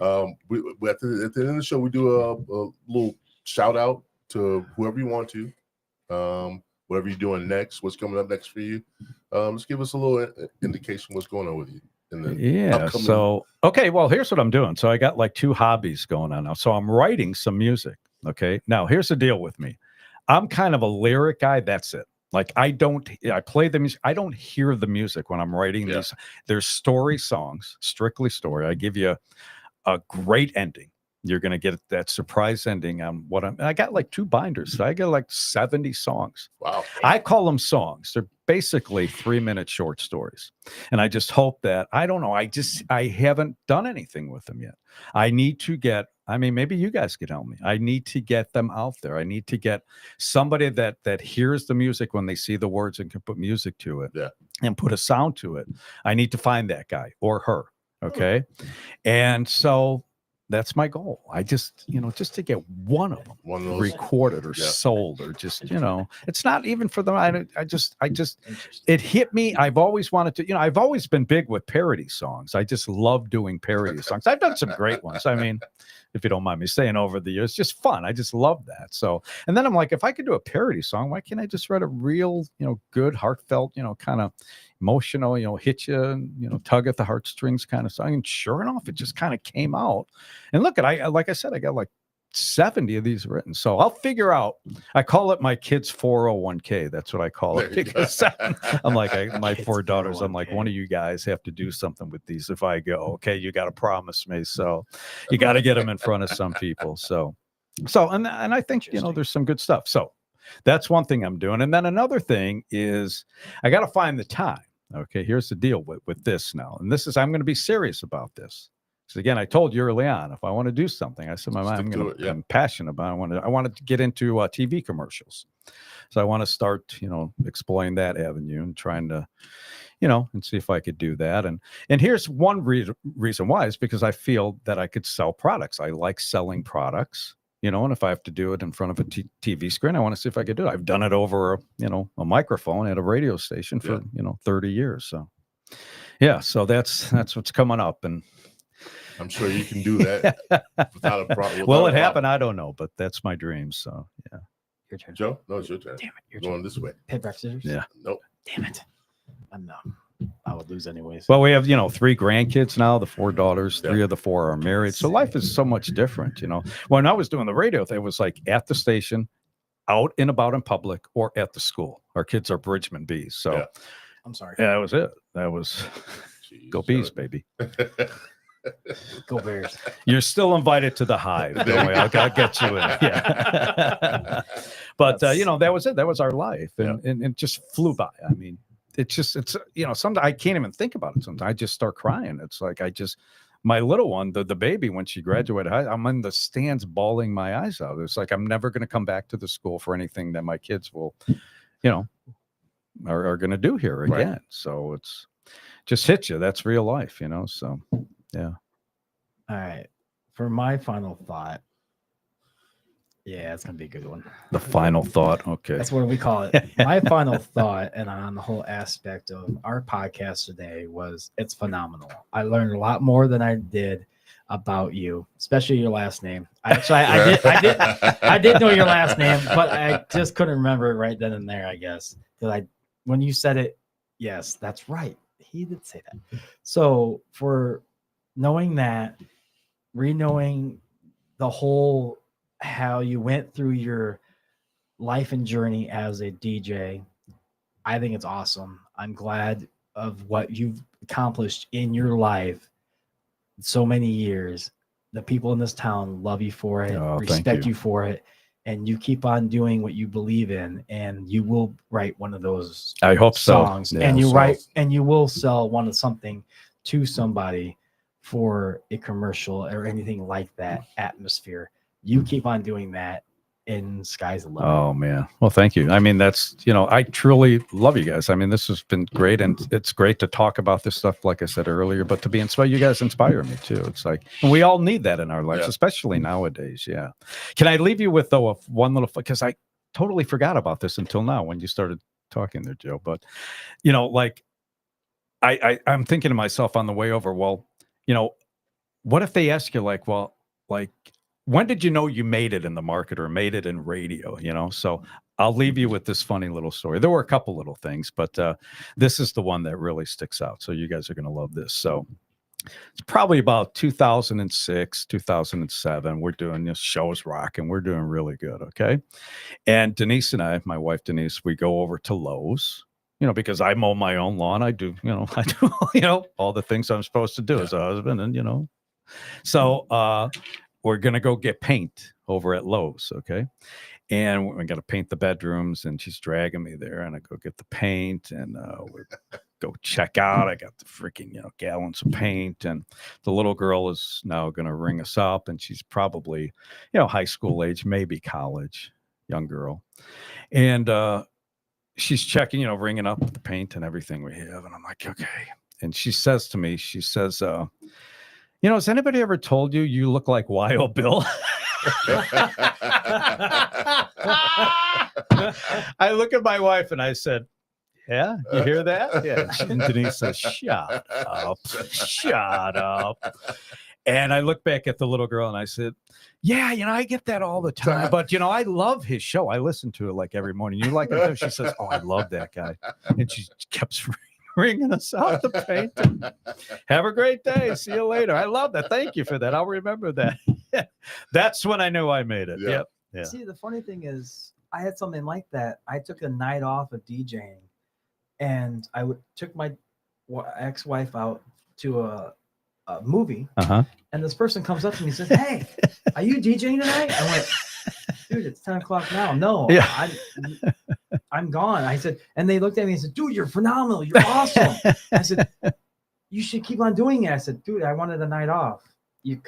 We at the end of the show, we do a little shout out to whoever you want to. Whatever you're doing next, what's coming up next for you. Just give us a little indication what's going on with you. In the Yeah. upcoming- So, okay. Well, here's what I'm doing. So I got like 2 hobbies going on now. So I'm writing some music. Okay. Now here's the deal with me. I'm kind of a lyric guy. That's it. Like I play the music. I don't hear the music when I'm writing Yeah. these. There's story songs, strictly story. I give you a great ending. You're going to get that surprise ending on what I got like 2 binders. So I got like 70 songs. Wow. I call them songs. They're basically 3-minute short stories. And I just hope that, I don't know, I haven't done anything with them yet. I need to get, I mean, maybe you guys can help me. I need to get them out there. I need to get somebody that hears the music when they see the words and can put music to it. Yeah. And put a sound to it. I need to find that guy or her. Okay. And so that's my goal. I just, just to get one of them One of those. recorded or Yeah. sold or just, it's not even for them. I just, Interesting. it hit me. I've always wanted to, I've always been big with parody songs. I just love doing parody songs. I've done some great ones. I mean, if you don't mind me saying, over the years, just fun. I just love that. So, and then I'm like, if I could do a parody song, why can't I just write a real, good, heartfelt, kind of emotional, hit you, tug at the heartstrings kind of song. And sure enough, it just kind of came out. And look, like I said, I got like 70 of these written. So I'll figure out. I call it my kids' 401k. That's what I call it, because I'm like, my Kids' four daughters, I'm like, 401k. one of you guys have to do something with these if I go. Okay, you got to promise me. So you got to get them in front of some people. So and I think there's some good stuff. So that's one thing I'm doing. And then another thing is I got to find the time. Okay, here's the deal with this now. And this is, I'm going to be serious about this. So again, I told you early on, if I want to do something, I said, I'm passionate about it. I want to get into TV commercials. So I want to start, exploring that avenue and trying to, and see if I could do that. And here's one reason why is because I feel that I could sell products. I like selling products, and if I have to do it in front of a TV screen, I want to see if I could do it. I've done it over, a microphone at a radio station for, 30 years. So, yeah, so that's what's coming up. And I'm sure you can do that without a problem. Will it happen? I don't know, but that's my dream. So, yeah. Your turn. Joe? No, it's your turn. Damn it. Your Going turn. this way. Pit rock scissors. Yeah. Nope. Damn it. No. I would lose anyways. Well, we have, 3 grandkids now, the 4 daughters, 3 Yeah. of the 4 are married. So life is so much different, When I was doing the radio thing, it was like at the station, out and about in public, or at the school. Our kids are Bridgman Bees. So Yeah. I'm sorry. that was it. That was Jeez, go Bees, baby. Go Bears. You're still invited to the hive. Don't worry, I'll get you in. Yeah. But that was it. That was our life, and it just flew by. I mean, it's sometimes I can't even think about it. Sometimes I just start crying. It's like my little one, the baby, when she graduated, I'm in the stands bawling my eyes out. It's like I'm never going to come back to the school for anything that my kids will, are going to do here again. Right. So it's just hits you. That's real life, So yeah. All right. For my final thought. Yeah, it's gonna be a good one. The final thought. Okay. That's what we call it. My final thought, and on the whole aspect of our podcast today, was it's phenomenal. I learned a lot more than I did about you, especially your last name. I did know your last name, but I just couldn't remember it right then and there. I guess because when you said it, yes, that's right. He did say that. So for knowing that, re-knowing the whole how you went through your life and journey as a DJ, I think it's awesome. I'm glad of what you've accomplished in your life so many years. The people in this town love you for it, Oh, thank respect you. you for it, and you keep on doing what you believe in, and you will write one of those I hope so. songs, Yeah, and you so- write and you will sell something to somebody for a commercial or anything like that atmosphere. You keep on doing that, and sky's the limit. Oh man. Well, thank you. I mean, that's, I truly love you guys. I mean, this has been great, and it's great to talk about this stuff, like I said earlier, but to be inspired, you guys inspire me too. It's like, and we all need that in our lives, Yeah. especially nowadays. Yeah. Can I leave you with though one little, because I totally forgot about this until now when you started talking there, Joe, but like I'm thinking to myself on the way over, well, what if they ask you like, well, like, when did you know you made it in the market or made it in radio? So I'll leave you with this funny little story. There were a couple little things, but this is the one that really sticks out. So you guys are going to love this. So it's probably about 2006, 2007. We're doing this show's rocking. We're doing really good. Okay. And Denise and I, my wife, Denise, we go over to Lowe's, because I mow my own lawn. I do, I do, all the things I'm supposed to do as a husband. And, so, we're going to go get paint over at Lowe's. Okay. And we're going to paint the bedrooms, and she's dragging me there, and I go get the paint, and we go check out. I got the freaking, gallons of paint, and the little girl is now going to ring us up, and she's probably, high school age, maybe college, young girl. And, she's checking, ringing up the paint and everything we have. And I'm like, okay. And she says to me, You know, has anybody ever told you you look like Wild Bill? I look at my wife and I said, yeah, you hear that? Yeah. And Denise says, shut up. Shut up. And I look back at the little girl and I said, yeah, you know, I get that all the time. But, you know, I love his show. I listen to it like every morning. You like it? She says, oh, I love that guy. And she kept ringing us out the paint. Have a great day. See you later. I love that. Thank you for that. I'll remember that. That's when I knew I made it. Yeah. Yep. Yeah. See, the funny thing is, I had something like that. I took a night off of DJing, and I took my ex-wife out to a movie, and this person comes up to me and says, "Hey, are you DJing tonight?" I went, "Dude, it's 10 o'clock now. No, Yeah. I'm gone." I said, and they looked at me and said, "Dude, you're phenomenal. You're awesome." I said, "You should keep on doing it." I said, "Dude, I wanted a night off.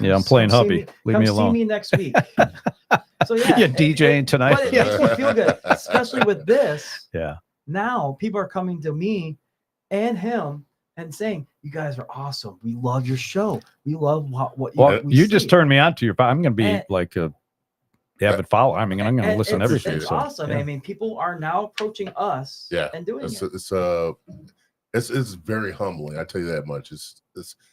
I'm playing hubby. Leave me alone. See me next week." So yeah, You're DJing tonight. But it makes me feel good, especially with this. Yeah. Now people are coming to me and him and saying, "You guys are awesome. We love your show. We love what Well, we you just see." turned me on to your. I'm going to be And- like a avid follower. I mean, I'm going to And listen every show. It's So, awesome. yeah. I mean, people are now approaching us Yeah, and doing It's it. it's very humbling. I tell you that much. It's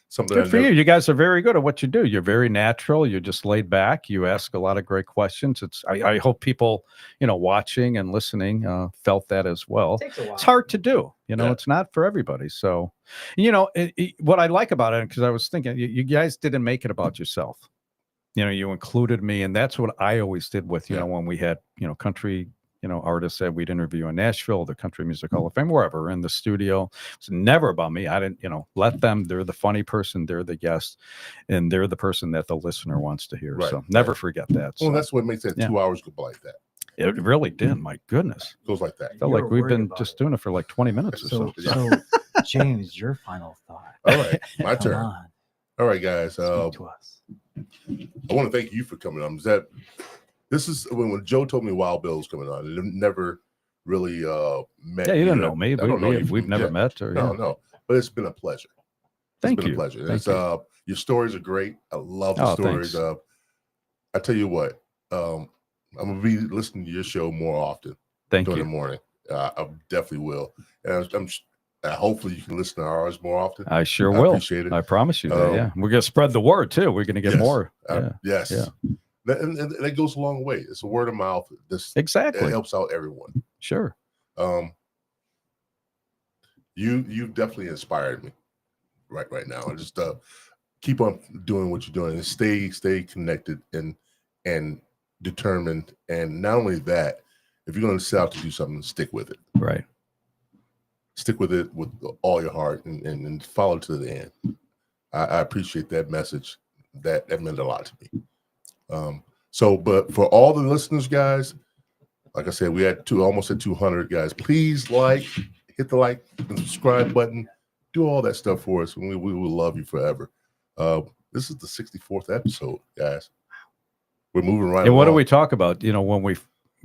something. Good for you. You guys are very good at what you do. You're very natural. You're just laid back. You ask a lot of great questions. I hope people, you know, watching and listening felt that as well. It takes a while. It's hard to do. You know, Yeah. it's not for everybody. So, you know, what I like about it, because I was thinking, you guys didn't make it about yourself. You know, you included me, and that's what I always did with, you Yeah. know, when we had, you know, country, you know, artists that we'd interview in Nashville, the Country Music Hall of Fame, wherever, in the studio. It's never about me. I didn't, you know, let them. They're the funny person. They're the guest, and they're the person that the listener wants to hear. Right, So never forget that. Well, So that's what makes that Yeah. 2 hours go by like that. it really did. My goodness. It goes like that. Felt You're like we've worried been about just it. doing it for like 20 minutes or so. So James, your final thought. All right, my Come turn. on, All right, guys. speak to us. I want to thank you for coming on. This is when Joe told me Wild Bill was coming on. I never really met. Yeah, you didn't either. know me. I don't know you. We've never met. Or, No, yeah. no. But it's been a pleasure. Thank It's been you. a pleasure. Thank It's you. your stories are great. I love the Oh, stories. thanks. I tell you what, I'm gonna be listening to your show more often Thank during you. the morning. I definitely will, and hopefully you can listen to ours more often. I sure I will. appreciate it. I promise you that. Um, Yeah, we're gonna spread the word too. We're gonna get Yes. more. Yeah, Yes, yeah. and that goes a long way. It's a word of mouth. It exactly. helps out everyone. Sure. You've definitely inspired me right now. And just keep on doing what you're doing and stay connected and determined. And not only that, if you're going to set out to do something, stick with it. Right. Stick with it with all your heart and follow to the end. I appreciate that message. That meant a lot to me. But for all the listeners, guys, like I said, we had almost at 200 guys. Please hit the like and subscribe button. Do all that stuff for us, and we will love you forever. This is the 64th episode, guys. We're moving right And what do along. we talk about? You know,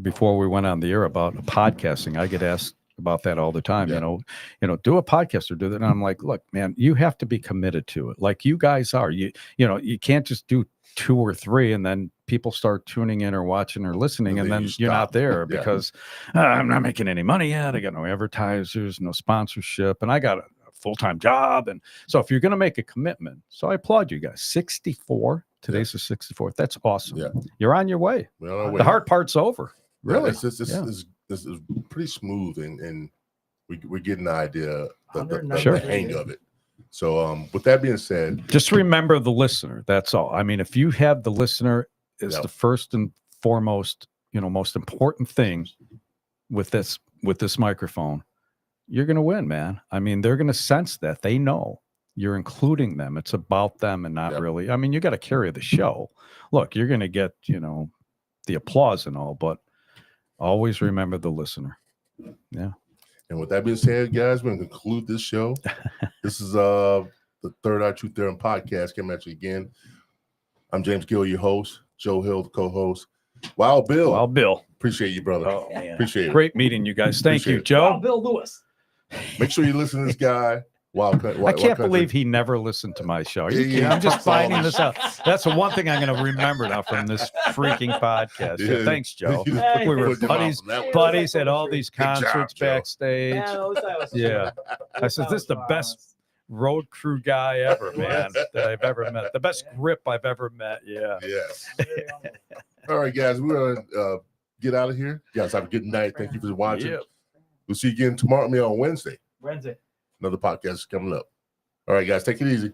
before we went on the air about podcasting, I get asked about that all the time. Yeah. You know, do a podcast or do that. And I'm like, look, man, you have to be committed to it, like you guys are. You know, you can't just do 2 or 3 and then people start tuning in or watching or listening, and And then then you you're not stop. there Yeah. because I'm not making any money yet. I got no advertisers, no sponsorship, and I got a full-time job. And so if you're going to make a commitment, so I applaud you guys. 64. Today's the 64th. That's awesome. Yeah. You're on your way. We're on our way. The hard part's over. Yeah, Really? this is pretty smooth, and we're getting the idea, the Sure. hang of it. So, with that being said, Just remember the listener. That's all. I mean, if you have the listener is Yeah. the first and foremost, you know, most important thing with this microphone, you're going to win, man. I mean, they're going to sense that. They know you're including them. It's about them and not Yep. really. I mean, you got to carry the show. Look, you're going to get, you know, the applause and all, but always remember the listener. Yeah. and with that being said, guys, we're gonna conclude this show. This is the Third Eye Truth Theorem podcast. Came at you again. I'm James Gill, your host. Joe Hill, the co-host. Wild Bill. Well, Bill. Appreciate you, brother. Oh, man. Appreciate it. Great meeting you guys. Thank Appreciate you, it. Joe. Bill Lewis. Make sure you listen to this guy. I can't believe he never listened to my show. Are you Yeah, kidding? yeah. I'm just finding this out. That's the one thing I'm going to remember now from this freaking podcast. Yeah, Yeah. thanks, Joe. You just Hey, put we were your foot in your buddies- mouth on that one. Buddies at all these Good job, concerts Joe. backstage. Yeah. I said, this is the best road crew guy ever, man, that I've ever met. The best grip I've ever met. Yeah. Yes. All right, guys, we're gonna get out of here. You guys have a good night. Thank you for watching. Yep. We'll see you again tomorrow, on Wednesday. Wednesday. Another podcast is coming up. All right, guys, take it easy.